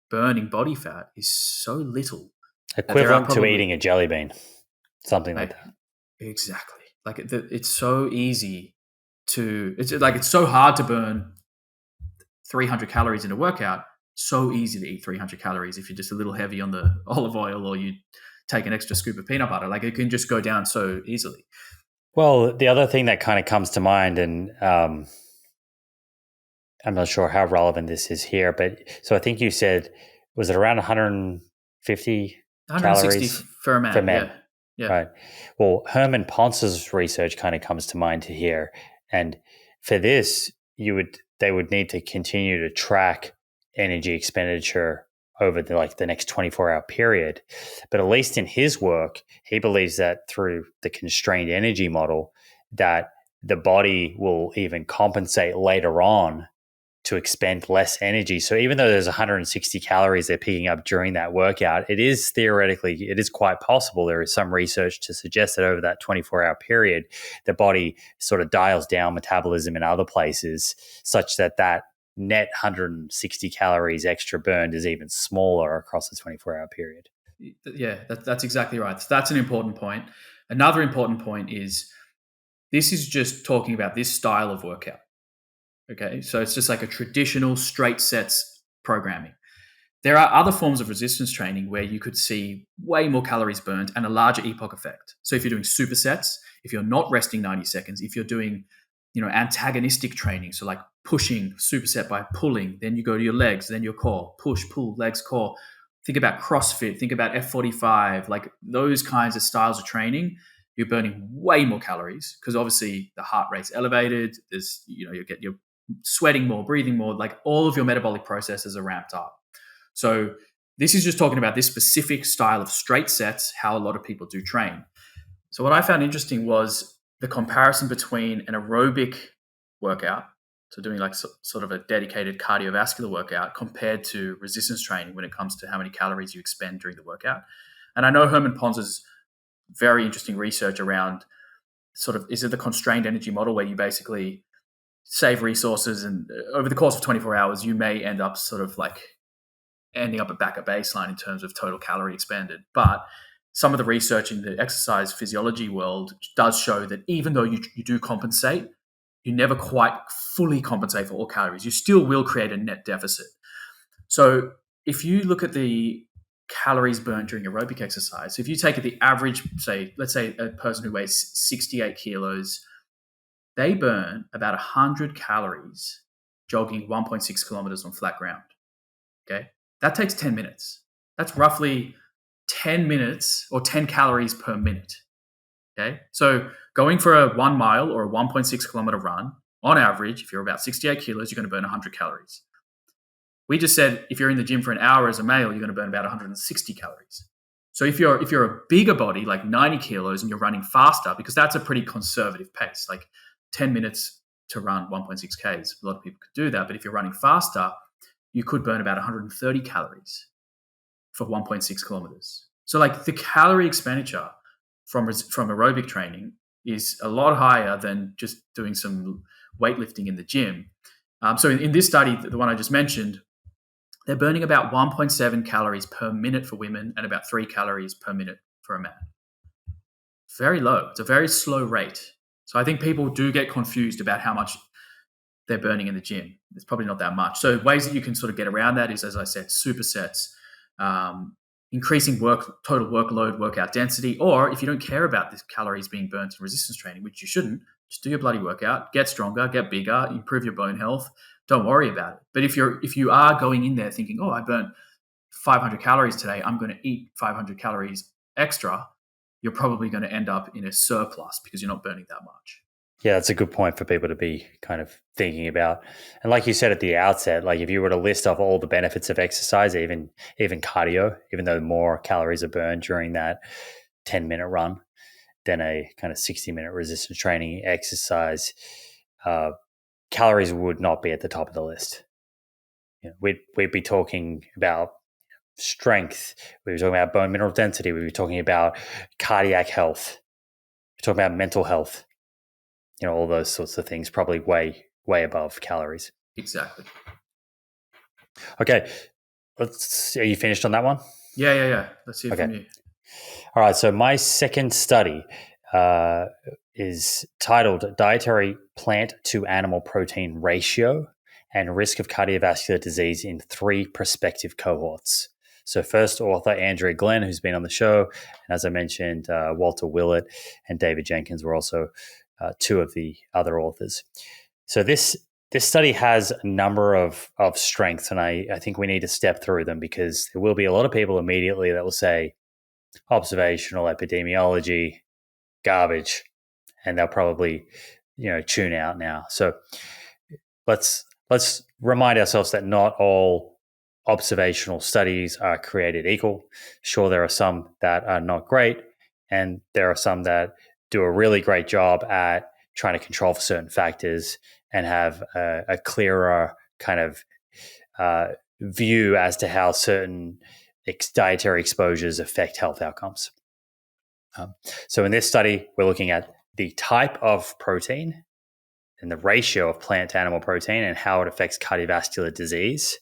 burning body fat is so little. Equivalent to eating a jelly bean, something like that. Exactly. Like it's so easy it's so hard to burn 300 calories in a workout. So easy to eat 300 calories if you're just a little heavy on the olive oil, or you take an extra scoop of peanut butter. Like it can just go down so easily. Well, the other thing that kind of comes to mind, and I'm not sure how relevant this is here, but so I think you said, was it around 150 calories for a man? For men. Yeah. Right. Well, Herman Ponce's research kind of comes to mind here. And for this, they would need to continue to track energy expenditure over the next 24-hour period. But at least in his work, he believes that through the constrained energy model, that the body will even compensate later on to expend less energy. So even though there's 160 calories they're picking up during that workout, it is quite possible. There is some research to suggest that over that 24-hour period, the body sort of dials down metabolism in other places such that net 160 calories extra burned is even smaller across the 24-hour period. Yeah, that's exactly right. That's an important point. Another important point is this is just talking about this style of workout. Okay, so it's just like a traditional straight sets programming. There are other forms of resistance training where you could see way more calories burned and a larger EPOC effect. So if you're doing supersets, if you're not resting 90 seconds, if you're doing antagonistic training. So like pushing, superset by pulling, then you go to your legs, then your core, push, pull, legs, core. Think about CrossFit, think about F45, like those kinds of styles of training. You're burning way more calories because obviously the heart rate's elevated. There's, you're sweating more, breathing more, like all of your metabolic processes are ramped up. So this is just talking about this specific style of straight sets, how a lot of people do train. So what I found interesting was the comparison between an aerobic workout, so doing like sort of a dedicated cardiovascular workout, compared to resistance training when it comes to how many calories you expend during the workout. And I know Herman Pons's very interesting research around sort of, is it the constrained energy model where you basically save resources and over the course of 24 hours, you may end up sort of like ending up back at baseline in terms of total calorie expended. But some of the research in the exercise physiology world does show that even though you do compensate, you never quite fully compensate for all calories. You still will create a net deficit. So if you look at the calories burnt during aerobic exercise, if you take the average, let's say a person who weighs 68 kilos, they burn about 100 calories jogging 1.6 kilometers on flat ground. Okay. That takes 10 minutes. That's roughly 10 minutes or 10 calories per minute. Okay. So going for a 1 mile or a 1.6 kilometer run, on average, if you're about 68 kilos, you're going to burn 100 calories. We just said if you're in the gym for an hour as a male, you're going to burn about 160 calories. So if you're a bigger body, like 90 kilos, and you're running faster, because that's a pretty conservative pace, like 10 minutes to run 1.6 Ks. A lot of people could do that. But if you're running faster, you could burn about 130 calories for 1.6 kilometers. So like the calorie expenditure from aerobic training is a lot higher than just doing some weightlifting in the gym. So in this study, the one I just mentioned, they're burning about 1.7 calories per minute for women and about 3 calories per minute for a man. Very low. It's a very slow rate. So I think people do get confused about how much they're burning in the gym. It's probably not that much. So ways that you can sort of get around that is, as I said, supersets, increasing total workload, workout density, or if you don't care about the calories being burnt in resistance training, which you shouldn't, just do your bloody workout, get stronger, get bigger, improve your bone health. Don't worry about it. But if you are going in there thinking, oh, I burnt 500 calories today, I'm going to eat 500 calories extra, you're probably going to end up in a surplus because you're not burning that much. Yeah, that's a good point for people to be kind of thinking about. And like you said at the outset, like if you were to list off all the benefits of exercise, even cardio, even though more calories are burned during that 10-minute run than a kind of 60-minute resistance training exercise, calories would not be at the top of the list. We'd be talking about strength. We were talking about bone mineral density. We were talking about cardiac health. We're talking about mental health. All those sorts of things, probably way above calories. Exactly. Okay. Are you finished on that one? Yeah. Let's hear from you. All right. So my second study is titled Dietary Plant to Animal Protein Ratio and Risk of Cardiovascular Disease in 3 Prospective Cohorts. So first author, Andrea Glenn, who's been on the show. And as I mentioned, Walter Willett and David Jenkins were also 2 of the other authors. So this study has a number of strengths, and I think we need to step through them because there will be a lot of people immediately that will say observational epidemiology, garbage, and they'll probably tune out now. So let's remind ourselves that not all observational studies are created equal. Sure, there are some that are not great, and there are some that do a really great job at trying to control for certain factors and have a clearer kind of view as to how certain dietary exposures affect health outcomes. So in this study, we're looking at the type of protein and the ratio of plant to animal protein and how it affects cardiovascular disease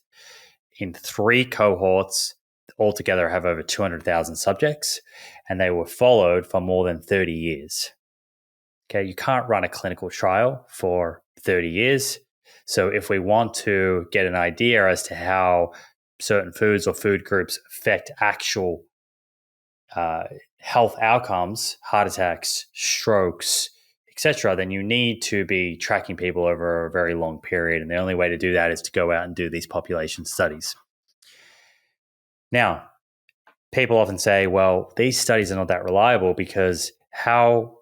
in 3 cohorts. Altogether have over 200,000 subjects, and they were followed for more than 30 years. Okay, you can't run a clinical trial for 30 years. So if we want to get an idea as to how certain foods or food groups affect actual health outcomes, heart attacks, strokes, etc., then you need to be tracking people over a very long period. And the only way to do that is to go out and do these population studies. Now, people often say, well, these studies are not that reliable because how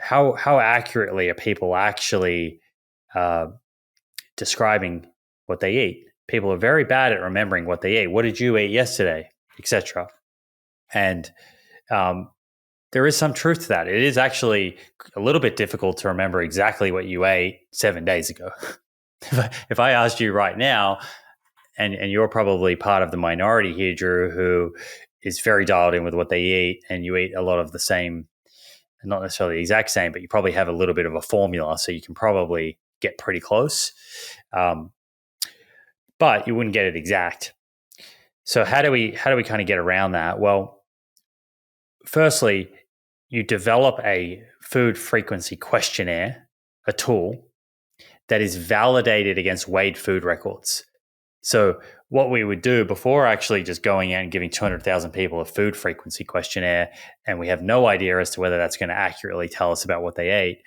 accurately are people actually describing what they eat? People are very bad at remembering what they ate. What did you eat yesterday, etc. And there is some truth to that. It is actually a little bit difficult to remember exactly what you ate 7 days ago. If I asked you right now, and you're probably part of the minority here, Drew, who is very dialed in with what they eat, and you eat a lot of the same, not necessarily the exact same, but you probably have a little bit of a formula, so you can probably get pretty close. But you wouldn't get it exact. So how do we kind of get around that? Well, firstly, you develop a food frequency questionnaire, a tool that is validated against weighed food records. So what we would do before actually just going out and giving 200,000 people a food frequency questionnaire, and we have no idea as to whether that's going to accurately tell us about what they ate,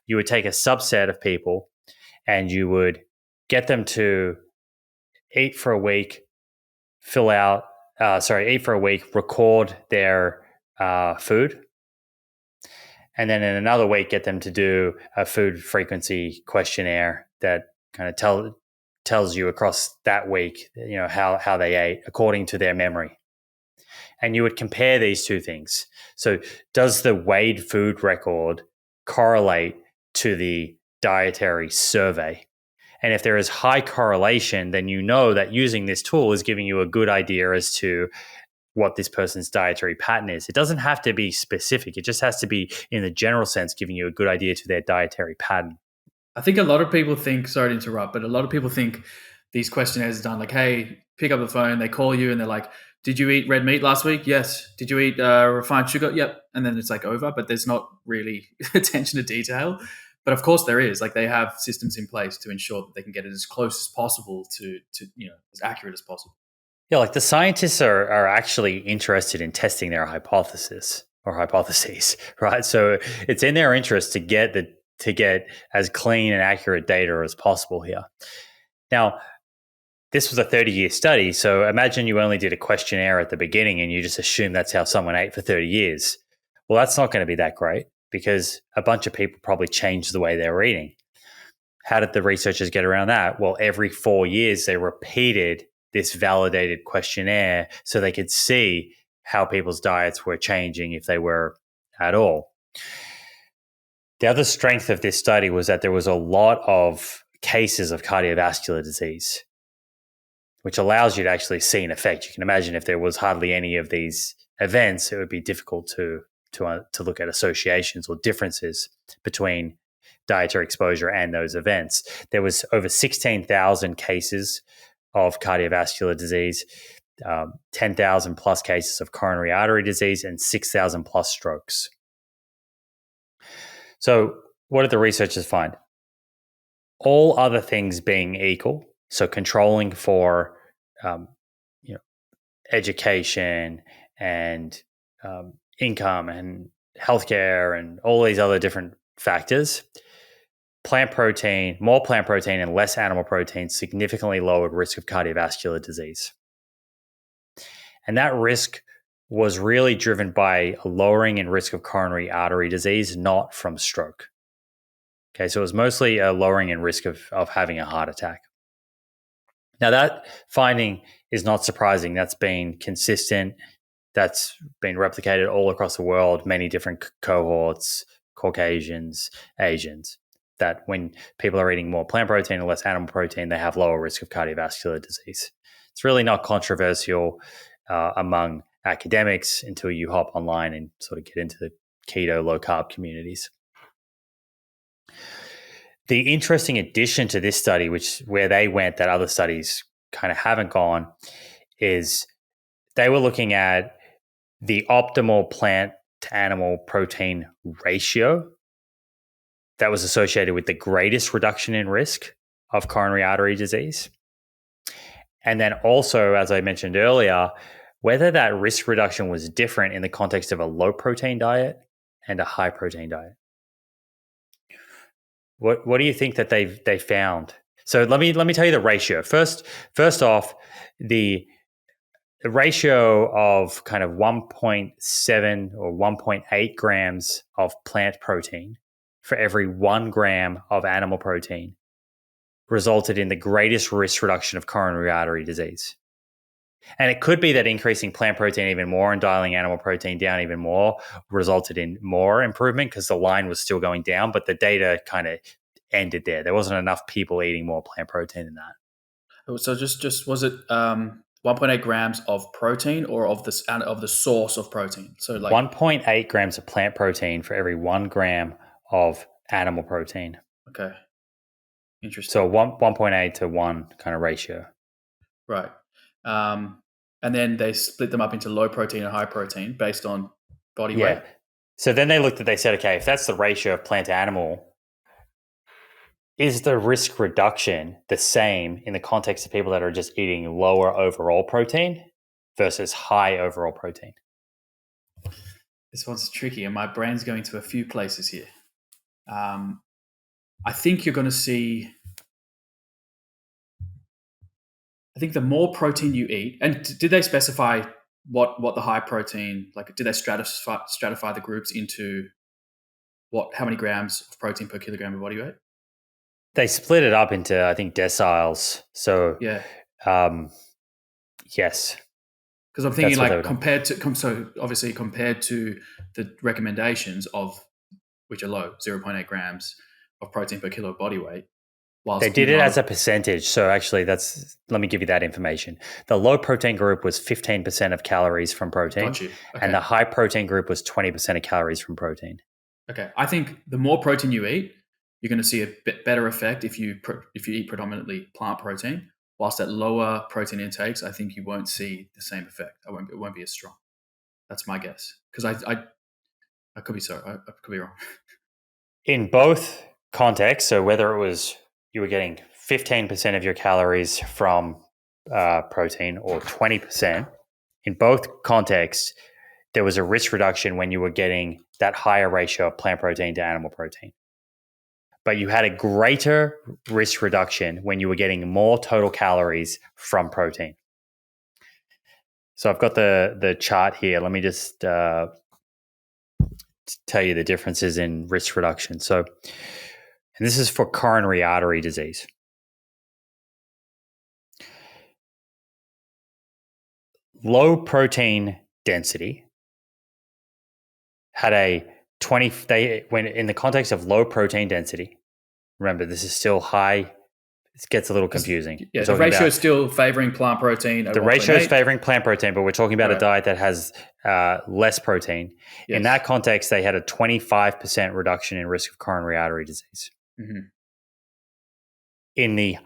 you would take a subset of people and you would get them to eat for a week, record their food. And then in another week, get them to do a food frequency questionnaire that kind of tells you across that week, how they ate according to their memory. And you would compare these two things. So does the weighed food record correlate to the dietary survey? And if there is high correlation, then you know that using this tool is giving you a good idea as to what this person's dietary pattern is. It doesn't have to be specific. It just has to be, in the general sense, giving you a good idea to their dietary pattern. I think a lot of people think, sorry to interrupt, but a lot of people think these questionnaires are done like, hey, pick up the phone, they call you and they're like, did you eat red meat last week? Yes. Did you eat refined sugar? Yep. And then it's like over, but there's not really attention to detail. But of course there is. Like, they have systems in place to ensure that they can get it as close as possible to as accurate as possible. Yeah, like the scientists are actually interested in testing their hypotheses, right? So it's in their interest to get as clean and accurate data as possible here. Now, this was a 30-year study, so imagine you only did a questionnaire at the beginning and you just assume that's how someone ate for 30 years. Well, that's not going to be that great because a bunch of people probably changed the way they were eating. How did the researchers get around that? Well, every 4 years they repeated this validated questionnaire so they could see how people's diets were changing, if they were at all. The other strength of this study was that there was a lot of cases of cardiovascular disease, which allows you to actually see an effect. You can imagine if there was hardly any of these events, it would be difficult to look at associations or differences between dietary exposure and those events. There was over 16,000 cases of cardiovascular disease, 10,000 plus cases of coronary artery disease, and 6,000 plus strokes. So what did the researchers find? All other things being equal, so controlling for education and income and healthcare and all these other different factors, more plant protein and less animal protein significantly lowered risk of cardiovascular disease. And that risk was really driven by a lowering in risk of coronary artery disease, not from stroke. Okay, so it was mostly a lowering in risk of having a heart attack. Now, that finding is not surprising. That's been consistent. That's been replicated all across the world, many different cohorts, Caucasians, Asians, that when people are eating more plant protein and less animal protein, they have lower risk of cardiovascular disease. It's really not controversial among academics until you hop online and sort of get into the keto, low-carb communities. The interesting addition to this study, where they went that other studies kind of haven't gone, is they were looking at the optimal plant to animal protein ratio that was associated with the greatest reduction in risk of coronary artery disease. And then also, as I mentioned earlier, whether that risk reduction was different in the context of a low protein diet and a high protein diet. What do you think that they found? So let me tell you the ratio. First off, the ratio of kind of 1.7 or 1.8 grams of plant protein for every 1 gram of animal protein resulted in the greatest risk reduction of coronary artery disease. And it could be that increasing plant protein even more and dialing animal protein down even more resulted in more improvement because the line was still going down, but the data kind of ended there. There wasn't enough people eating more plant protein than that. So just was it 1.8 grams of protein or of the source of protein? So like 1.8 grams of plant protein for every 1 gram of animal protein. Okay, interesting. So 1.8 to 1 kind of ratio. Right. And then they split them up into low protein and high protein based on body weight. So then they said, okay, if that's the ratio of plant to animal, is the risk reduction the same in the context of people that are just eating lower overall protein versus high overall protein? This one's tricky, and my brain's going to a few places here. I think you're going to see. I think the more protein you eat, and did they specify what the high protein, like did they stratify the groups into how many grams of protein per kilogram of body weight? They split it up into, I think, deciles. So yeah, yes. Because I'm thinking like compared to the recommendations of which are low, 0.8 grams of protein per kilo of body weight. They did it as a percentage. So actually let me give you that information. The low protein group was 15% of calories from protein. Got you. Okay. And the high protein group was 20% of calories from protein. Okay. I think the more protein you eat, you're going to see a bit better effect if you eat predominantly plant protein. Whilst at lower protein intakes, I think you won't see the same effect. It won't be as strong. That's my guess. Because I could be I could be wrong. In both contexts, so whether it was you were getting 15% of your calories from protein or 20%, in both contexts, there was a risk reduction when you were getting that higher ratio of plant protein to animal protein. But you had a greater risk reduction when you were getting more total calories from protein. So I've got the chart here. Let me just tell you the differences in risk reduction. So, and this is for coronary artery disease. Low protein density had a 20, when in the context of low protein density, remember this is still high, it gets a little confusing. Yeah, the ratio is still favoring plant protein. The ratio is favoring plant protein, but we're talking about a diet that has less protein. Yes. In that context, they had a 25% reduction in risk of coronary artery disease. Mm-hmm. In the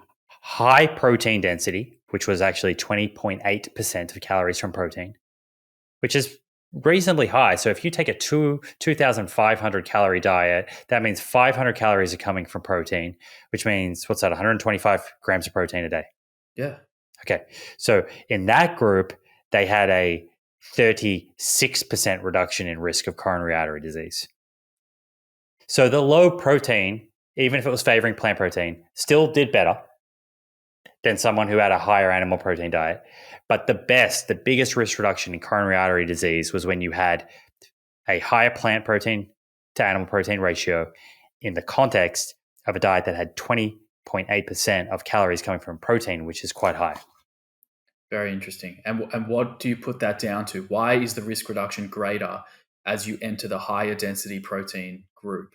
high protein density, which was actually 20.8% of calories from protein, which is reasonably high. So if you take a 2,500 calorie diet, that means 500 calories are coming from protein, which means, what's that, 125 grams of protein a day? Yeah. Okay. So in that group, they had a 36% reduction in risk of coronary artery disease. So the low protein, even if it was favoring plant protein, still did better than someone who had a higher animal protein diet. But the biggest risk reduction in coronary artery disease was when you had a higher plant protein to animal protein ratio in the context of a diet that had 20.8% of calories coming from protein, which is quite high. Very interesting. And what do you put that down to? Why is the risk reduction greater as you enter the higher density protein group?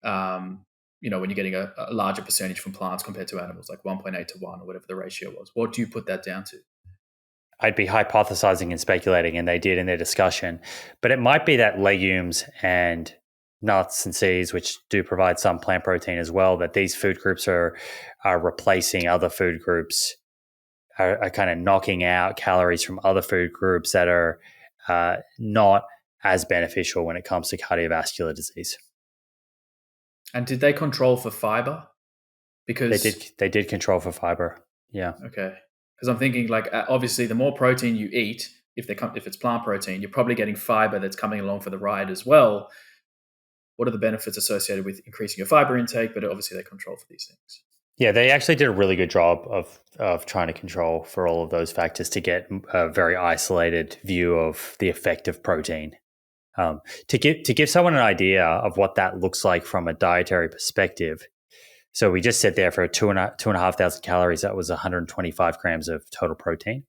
When you're getting a larger percentage from plants compared to animals, like 1.8 to 1 or whatever the ratio was. What do you put that down to? I'd be hypothesizing and speculating, and they did in their discussion. But it might be that legumes and nuts and seeds, which do provide some plant protein as well, that these food groups are replacing other food groups, are kind of knocking out calories from other food groups that are not as beneficial when it comes to cardiovascular disease. And did they control for fiber? Because they did control for fiber. Yeah. Okay. Because I'm thinking, like, obviously, the more protein you eat, if it's plant protein, you're probably getting fiber that's coming along for the ride as well. what are the benefits associated with increasing your fiber intake, but obviously they control for these things. Yeah, they actually did a really good job of trying to control for all of those factors to get a very isolated view of the effect of protein. To give someone an idea of what that looks like from a dietary perspective. So we just said there for 2,500 calories, that was 125 grams of total protein.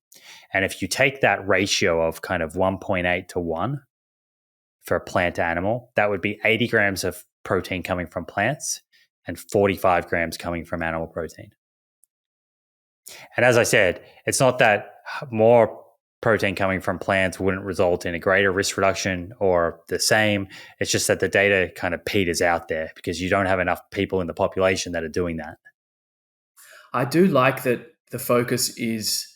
And if you take that ratio of kind of 1.8 to 1 for plant to animal, that would be 80 grams of protein coming from plants and 45 grams coming from animal protein. And as I said, it's not that more protein coming from plants wouldn't result in a greater risk reduction or the same. It's just that the data kind of peters out there because you don't have enough people in the population that are doing that. I do like that the focus is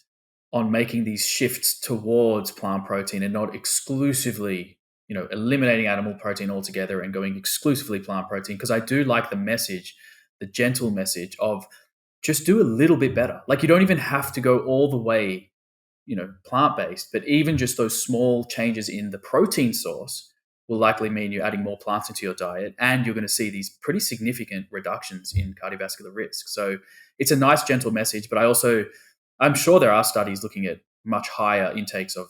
on making these shifts towards plant protein and not exclusively, eliminating animal protein altogether and going exclusively plant protein. Because I do like the message, the gentle message of just do a little bit better. Like you don't even have to go all the way, plant-based, but even just those small changes in the protein source will likely mean you're adding more plants into your diet and you're going to see these pretty significant reductions in cardiovascular risk. So it's a nice, gentle message, but I'm sure there are studies looking at much higher intakes of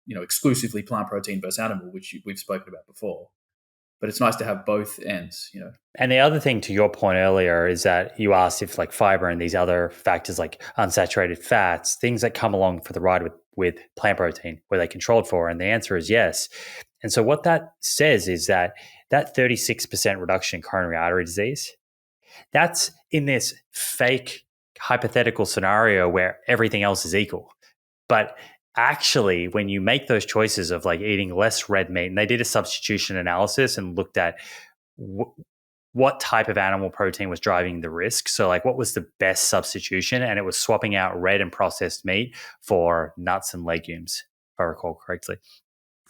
exclusively plant protein versus animal, which we've spoken about before. But it's nice to have both ends. And the other thing to your point earlier is that you asked if like fiber and these other factors like unsaturated fats, things that come along for the ride with plant protein, were they controlled for? And the answer is yes. And so what that says is that 36% reduction in coronary artery disease, that's in this fake hypothetical scenario where everything else is equal. But actually, when you make those choices of like eating less red meat, and they did a substitution analysis and looked at what type of animal protein was driving the risk. So like what was the best substitution? And it was swapping out red and processed meat for nuts and legumes, if I recall correctly.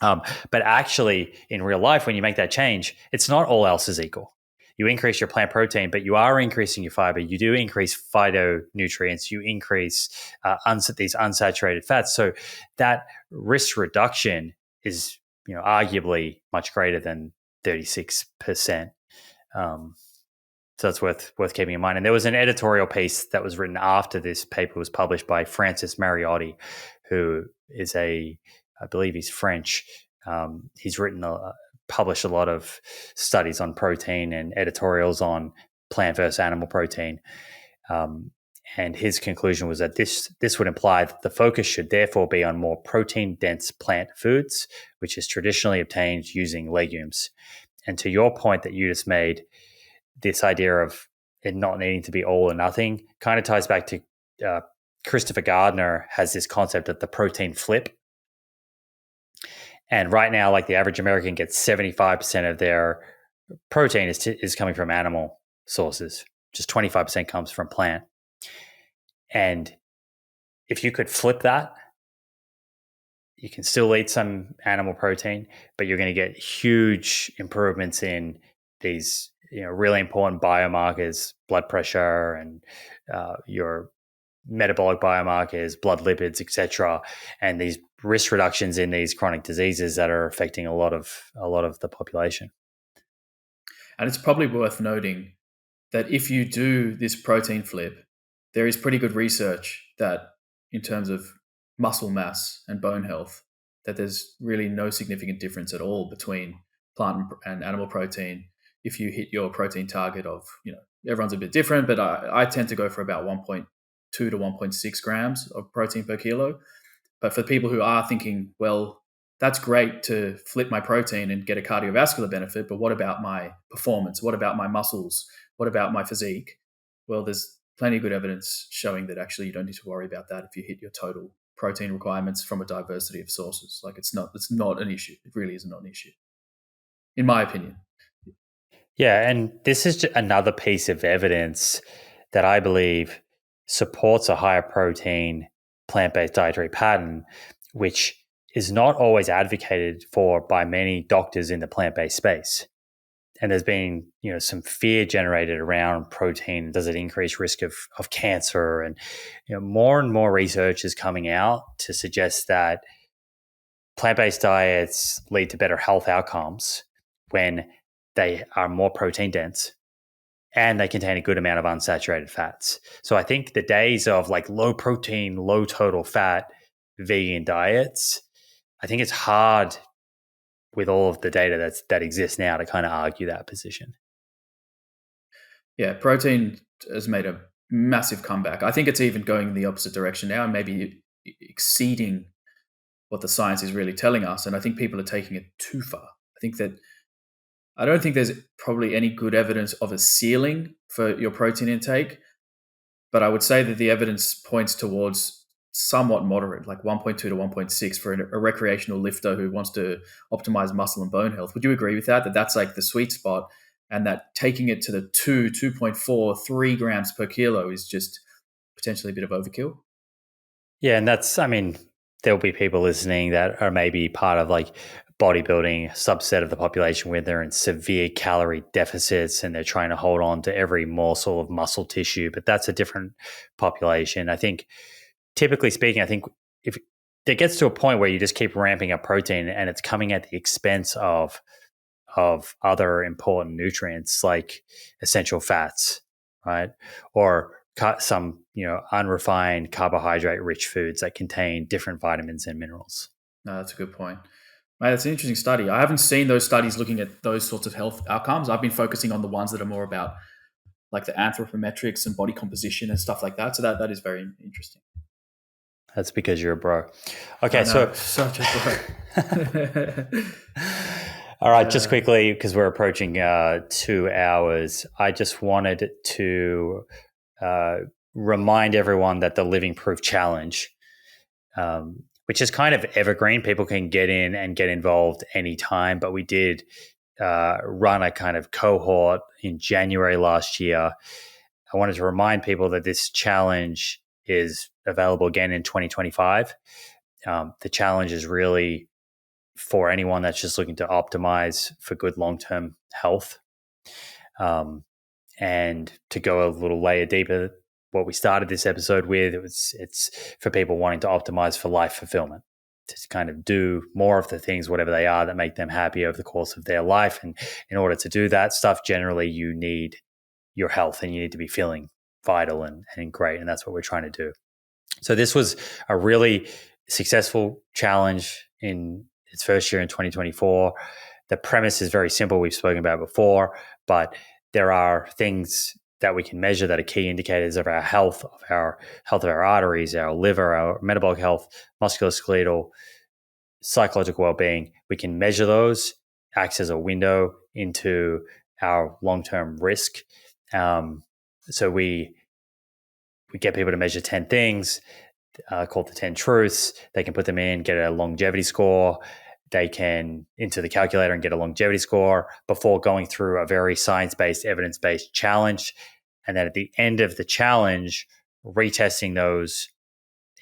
But actually, in real life, when you make that change, it's not all else is equal. You increase your plant protein, but you are increasing your fiber. You do increase phytonutrients. You increase these unsaturated fats. So that risk reduction is, arguably much greater than 36%. So that's worth keeping in mind. And there was an editorial piece that was written after this paper was published by Francis Mariotti, who is I believe he's French. He's published a lot of studies on protein and editorials on plant versus animal protein. And his conclusion was that this would imply that the focus should therefore be on more protein-dense plant foods, which is traditionally obtained using legumes. And to your point that you just made, this idea of it not needing to be all or nothing kind of ties back to Christopher Gardner has this concept of the protein flip. And right now, like the average American gets 75% of their protein is coming from animal sources. Just 25% comes from plant. And if you could flip that, you can still eat some animal protein, but you're going to get huge improvements in these, really important biomarkers, blood pressure and your metabolic biomarkers, blood lipids, etc., and these risk reductions in these chronic diseases that are affecting a lot of the population. And it's probably worth noting that if you do this protein flip, there is pretty good research that in terms of muscle mass and bone health, that there's really no significant difference at all between plant and animal protein if you hit your protein target of, everyone's a bit different, but I tend to go for about 1.2 to 1.6 grams of protein per kilo. But for people who are thinking, well, that's great to flip my protein and get a cardiovascular benefit, but what about my performance? What about my muscles? What about my physique? Well, there's plenty of good evidence showing that actually you don't need to worry about that if you hit your total protein requirements from a diversity of sources. Like it's not an issue. It really is not an issue, in my opinion. Yeah, and this is another piece of evidence that I believe supports a higher protein plant-based dietary pattern, which is not always advocated for by many doctors in the plant-based space. And there's been, some fear generated around protein. Does it increase risk of cancer? And, more and more research is coming out to suggest that plant-based diets lead to better health outcomes when they are more protein dense, and they contain a good amount of unsaturated fats. So I think the days of like low protein, low total fat vegan diets, I think it's hard with all of the data that exists now to kind of argue that position. Yeah, protein has made a massive comeback. I think it's even going in the opposite direction now and maybe exceeding what the science is really telling us. And I think people are taking it too far. I don't think there's probably any good evidence of a ceiling for your protein intake, but I would say that the evidence points towards somewhat moderate, like 1.2 to 1.6 for a recreational lifter who wants to optimize muscle and bone health. Would you agree with that? That that's like the sweet spot, and that taking it to the 2.4, 3 grams per kilo is just potentially a bit of overkill? Yeah, and that's, I mean, there'll be people listening that are maybe part of like bodybuilding subset of the population where they're in severe calorie deficits and they're trying to hold on to every morsel of muscle tissue, but that's a different population. I think, typically speaking, I think if it gets to a point where you just keep ramping up protein and it's coming at the expense of other important nutrients like essential fats, right? Or some, unrefined carbohydrate rich foods that contain different vitamins and minerals. No, that's a good point. Mate, that's an interesting study. I haven't seen those studies looking at those sorts of health outcomes. I've been focusing on the ones that are more about like the anthropometrics and body composition and stuff like that. So that is very interesting. That's because you're a bro. Okay, so such a bro. All right, just quickly, because we're approaching 2 hours, I just wanted to remind everyone that the Living Proof Challenge, which is kind of evergreen, people can get in and get involved anytime, but we did run a kind of cohort in January last year. I wanted to remind people that this challenge is available again in 2025. The challenge is really for anyone that's just looking to optimize for good long-term health. And to go a little layer deeper, what we started this episode with, it's for people wanting to optimize for life fulfillment, to kind of do more of the things, whatever they are, that make them happy over the course of their life. And in order to do that stuff, generally you need your health and you need to be feeling vital and great. And that's what we're trying to do. So this was a really successful challenge in its first year in 2024. The premise is very simple. We've spoken about it before, but there are things that we can measure that are key indicators of our health, of our arteries, our liver, our metabolic health, musculoskeletal, psychological well-being. We can measure those, acts as a window into our long-term risk. So we get people to measure 10 things, called the 10 truths. They can put them in, get a longevity score. They can into the calculator and get a longevity score before going through a very science-based, evidence-based challenge. And then at the end of the challenge, retesting those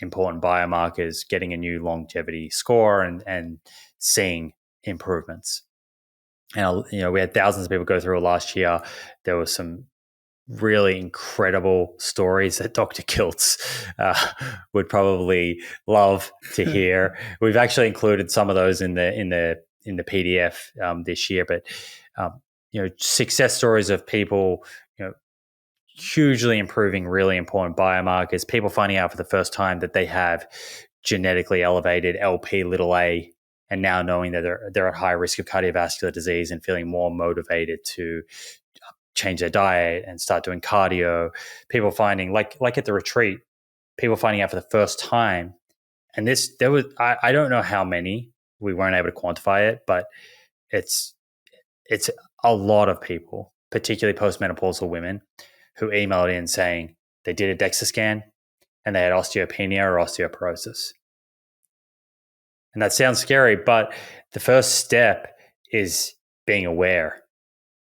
important biomarkers, getting a new longevity score and seeing improvements. And, we had thousands of people go through it last year. There was some really incredible stories that Dr. Kiltz would probably love to hear. We've actually included some of those in the PDF this year, but success stories of people, hugely improving really important biomarkers, people finding out for the first time that they have genetically elevated Lp(a), and now knowing that they're at high risk of cardiovascular disease and feeling more motivated to change their diet and start doing cardio. People finding, like at the retreat, people finding out for the first time, and I don't know how many, we weren't able to quantify it, but it's a lot of people, particularly postmenopausal women, who emailed in saying they did a DEXA scan and they had osteopenia or osteoporosis. And that sounds scary, but the first step is being aware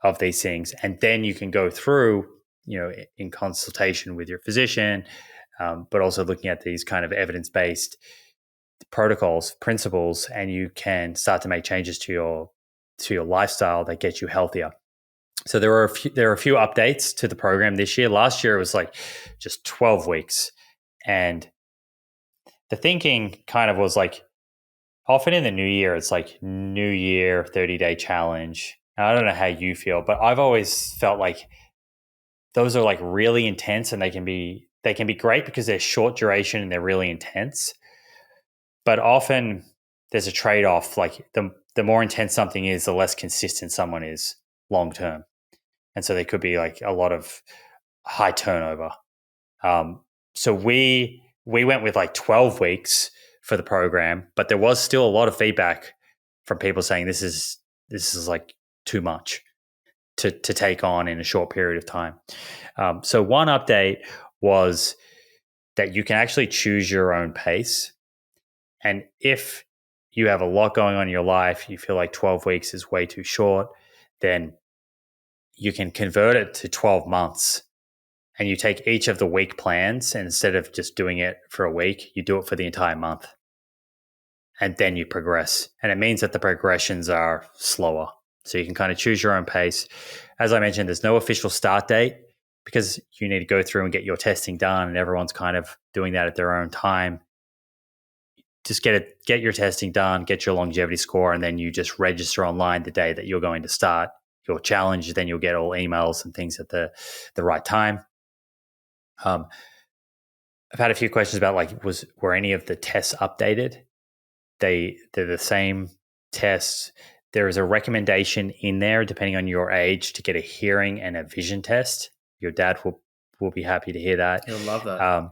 of these things. And then you can go through, in consultation with your physician, but also looking at these kind of evidence-based protocols, principles, and you can start to make changes to your lifestyle that get you healthier. So there are a few updates to the program this year. Last year it was like just 12 weeks. And the thinking kind of was like, often in the new year, it's like New Year, 30-day challenge. I don't know how you feel, but I've always felt like those are like really intense, and they can be great because they're short duration and they're really intense. But often there's a trade-off. Like the more intense something is, the less consistent someone is long term. And so there could be like a lot of high turnover. So we went with like 12 weeks for the program, but there was still a lot of feedback from people saying this is like too much to take on in a short period of time. So one update was that you can actually choose your own pace. And if you have a lot going on in your life, you feel like 12 weeks is way too short, then you can convert it to 12 months. And you take each of the week plans, and instead of just doing it for a week, you do it for the entire month. And then you progress. And it means that the progressions are slower. So you can kind of choose your own pace. As I mentioned, there's no official start date because you need to go through and get your testing done, and everyone's kind of doing that at their own time. Just get your testing done, get your longevity score, and then you just register online the day that you're going to start your challenge. Then you'll get all emails and things at the right time. I've had a few questions about like, were any of the tests updated? They're the same tests. There is a recommendation in there, depending on your age, to get a hearing and a vision test. Your dad will be happy to hear that. He'll love that.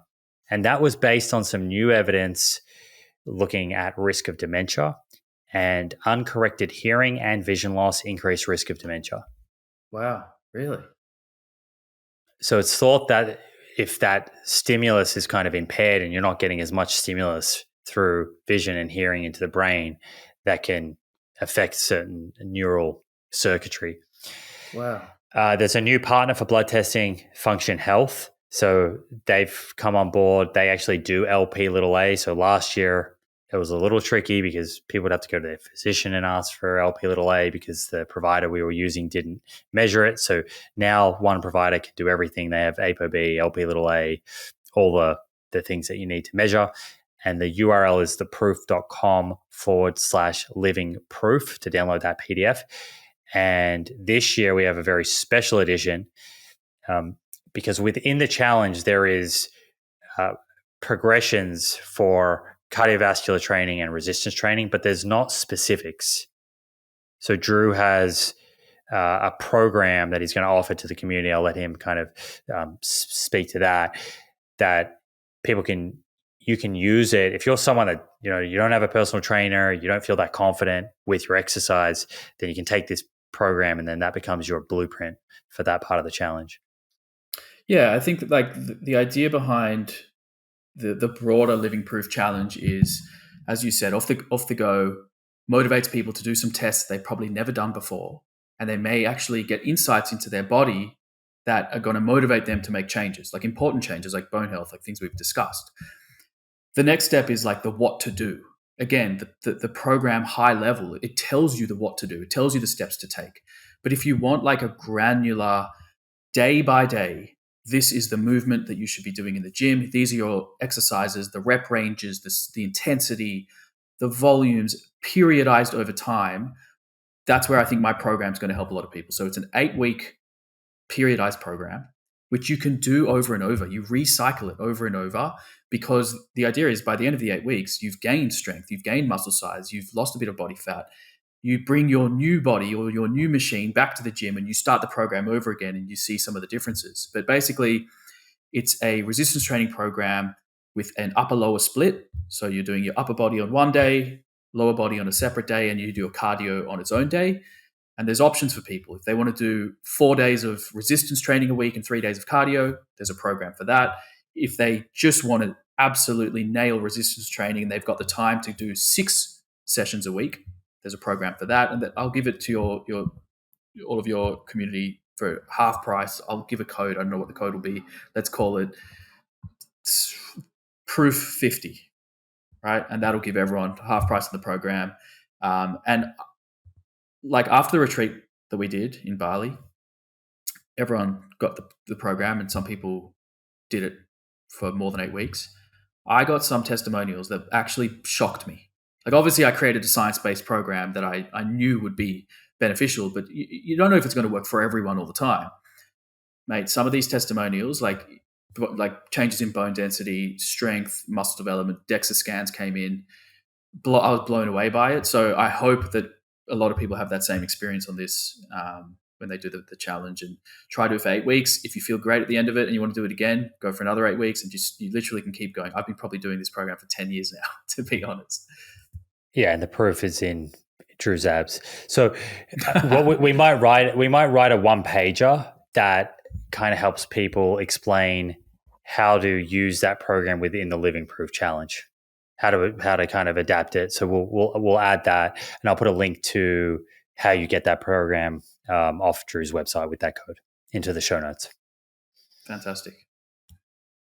And that was based on some new evidence looking at risk of dementia, and uncorrected hearing and vision loss increase risk of dementia. Wow, really? So it's thought that if that stimulus is kind of impaired and you're not getting as much stimulus through vision and hearing into the brain, that can affect certain neural circuitry. Wow. There's a new partner for blood testing, Function Health. So they've come on board. They actually do LP(a). So last year it was a little tricky because people would have to go to their physician and ask for LP(a) because the provider we were using didn't measure it. So now one provider can do everything. They have ApoB, LP(a), all the things that you need to measure. And the URL is theproof.com/livingproof to download that PDF. And this year we have a very special edition because within the challenge there is progressions for cardiovascular training and resistance training, but there's not specifics. So Drew has a program that he's going to offer to the community. I'll let him kind of speak to that you can use it. If you're someone that, you don't have a personal trainer, you don't feel that confident with your exercise, then you can take this program and then that becomes your blueprint for that part of the challenge. Yeah, I think that like the idea behind the broader Living Proof challenge is, as you said, off the go, motivates people to do some tests they've probably never done before, and they may actually get insights into their body that are going to motivate them to make changes, like important changes, like bone health, like things we've discussed. The next step is like the what to do. Again, the program high level, it tells you the what to do. It tells you the steps to take. But if you want like a granular, day by day, this is the movement that you should be doing in the gym. These are your exercises, the rep ranges, the intensity, the volumes, periodized over time. That's where I think my program is going to help a lot of people. So it's an 8-week periodized program, which you can do over and over. You recycle it over and over, because the idea is by the end of the 8 weeks, you've gained strength, you've gained muscle size, you've lost a bit of body fat. You bring your new body or your new machine back to the gym and you start the program over again and you see some of the differences. But basically, it's a resistance training program with an upper-lower split. So you're doing your upper body on one day, lower body on a separate day, and you do a cardio on its own day. And there's options for people. If they want to do 4 days of resistance training a week and 3 days of cardio, there's a program for that. If they just want to absolutely nail resistance training and they've got the time to do 6 sessions a week, there's a program for that. And I'll give it to your all of your community for half price. I'll give a code. I don't know what the code will be. Let's call it Proof 50, right? And that'll give everyone half price of the program. And like after the retreat that we did in Bali, everyone got the program and some people did it for more than 8 weeks. I got some testimonials that actually shocked me. Like obviously I created a science-based program that I knew would be beneficial, but you don't know if it's going to work for everyone all the time. Mate, some of these testimonials, like changes in bone density, strength, muscle development, DEXA scans came in. I was blown away by it. So I hope that a lot of people have that same experience on this when they do the challenge, and try to do it for 8 weeks. If you feel great at the end of it and you want to do it again, go for another 8 weeks, and you literally can keep going. I've been probably doing this program for 10 years now, to be honest. Yeah, and the proof is in Drew's abs. So what we might write a one pager that kind of helps people explain how to use that program within the Living Proof Challenge, how to kind of adapt it. So we'll add that, and I'll put a link to how you get that program off Drew's website with that code into the show notes. Fantastic.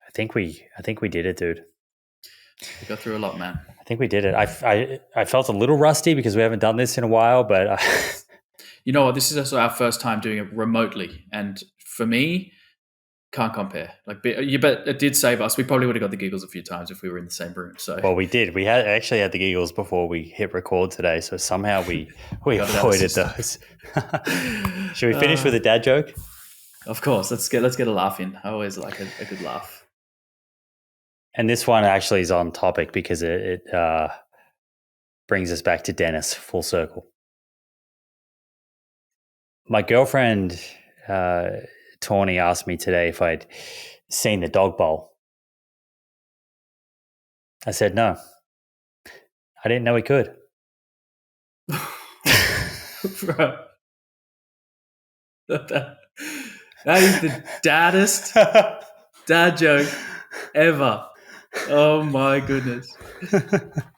I think we did it, dude. We got through a lot, man. I think we did it. I felt a little rusty because we haven't done this in a while, but you know what? This is also our first time doing it remotely, and for me, can't compare. But it did save us. We probably would have got the giggles a few times if we were in the same room. So, well, we did. We actually had the giggles before we hit record today. So somehow we avoided those. Should we finish with a dad joke? Of course. Let's get a laugh in. I always like a good laugh. And this one actually is on topic because it brings us back to Dennis full circle. My girlfriend, Tawny, asked me today if I'd seen the dog bowl. I said no. I didn't know he could. Bro. That is the daddest dad joke ever. Oh my goodness. All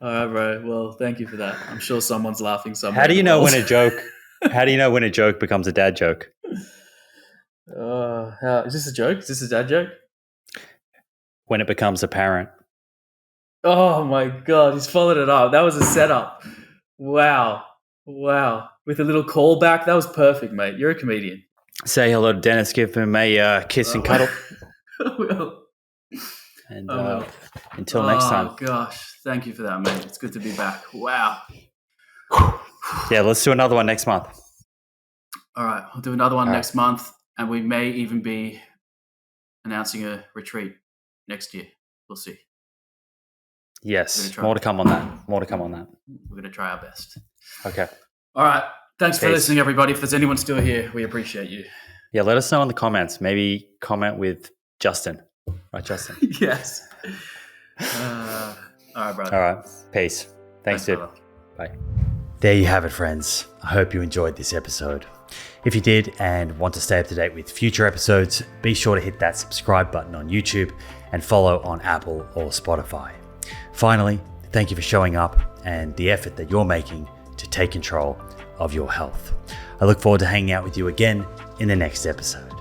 right, bro. Well, thank you for that. I'm sure someone's laughing somewhere. How do you know when a joke becomes a dad joke? Is this a joke? Is this a dad joke? When it becomes apparent. Oh my God, he's followed it up. That was a setup. Wow. With a little callback. That was perfect, mate. You're a comedian. Say hello to Dennis. Give him a kiss and cuddle. Well. And until next time. Oh gosh, thank you for that, mate. It's good to be back. Wow. Yeah, let's do another one next month. All right, we'll do another one next month, and we may even be announcing a retreat next year. We'll see. Yes, more to come on that. We're going to try our best. Okay. All right. Thanks for listening, everybody. If there's anyone still here, we appreciate you. Yeah, let us know in the comments. Maybe comment with Justin. Right, Justin? Yes. All right, brother. All right. Peace. Thanks, dude. Bye. There you have it, friends. I hope you enjoyed this episode. If you did and want to stay up to date with future episodes, be sure to hit that subscribe button on YouTube and follow on Apple or Spotify. Finally, thank you for showing up and the effort that you're making to take control of your health. I look forward to hanging out with you again in the next episode.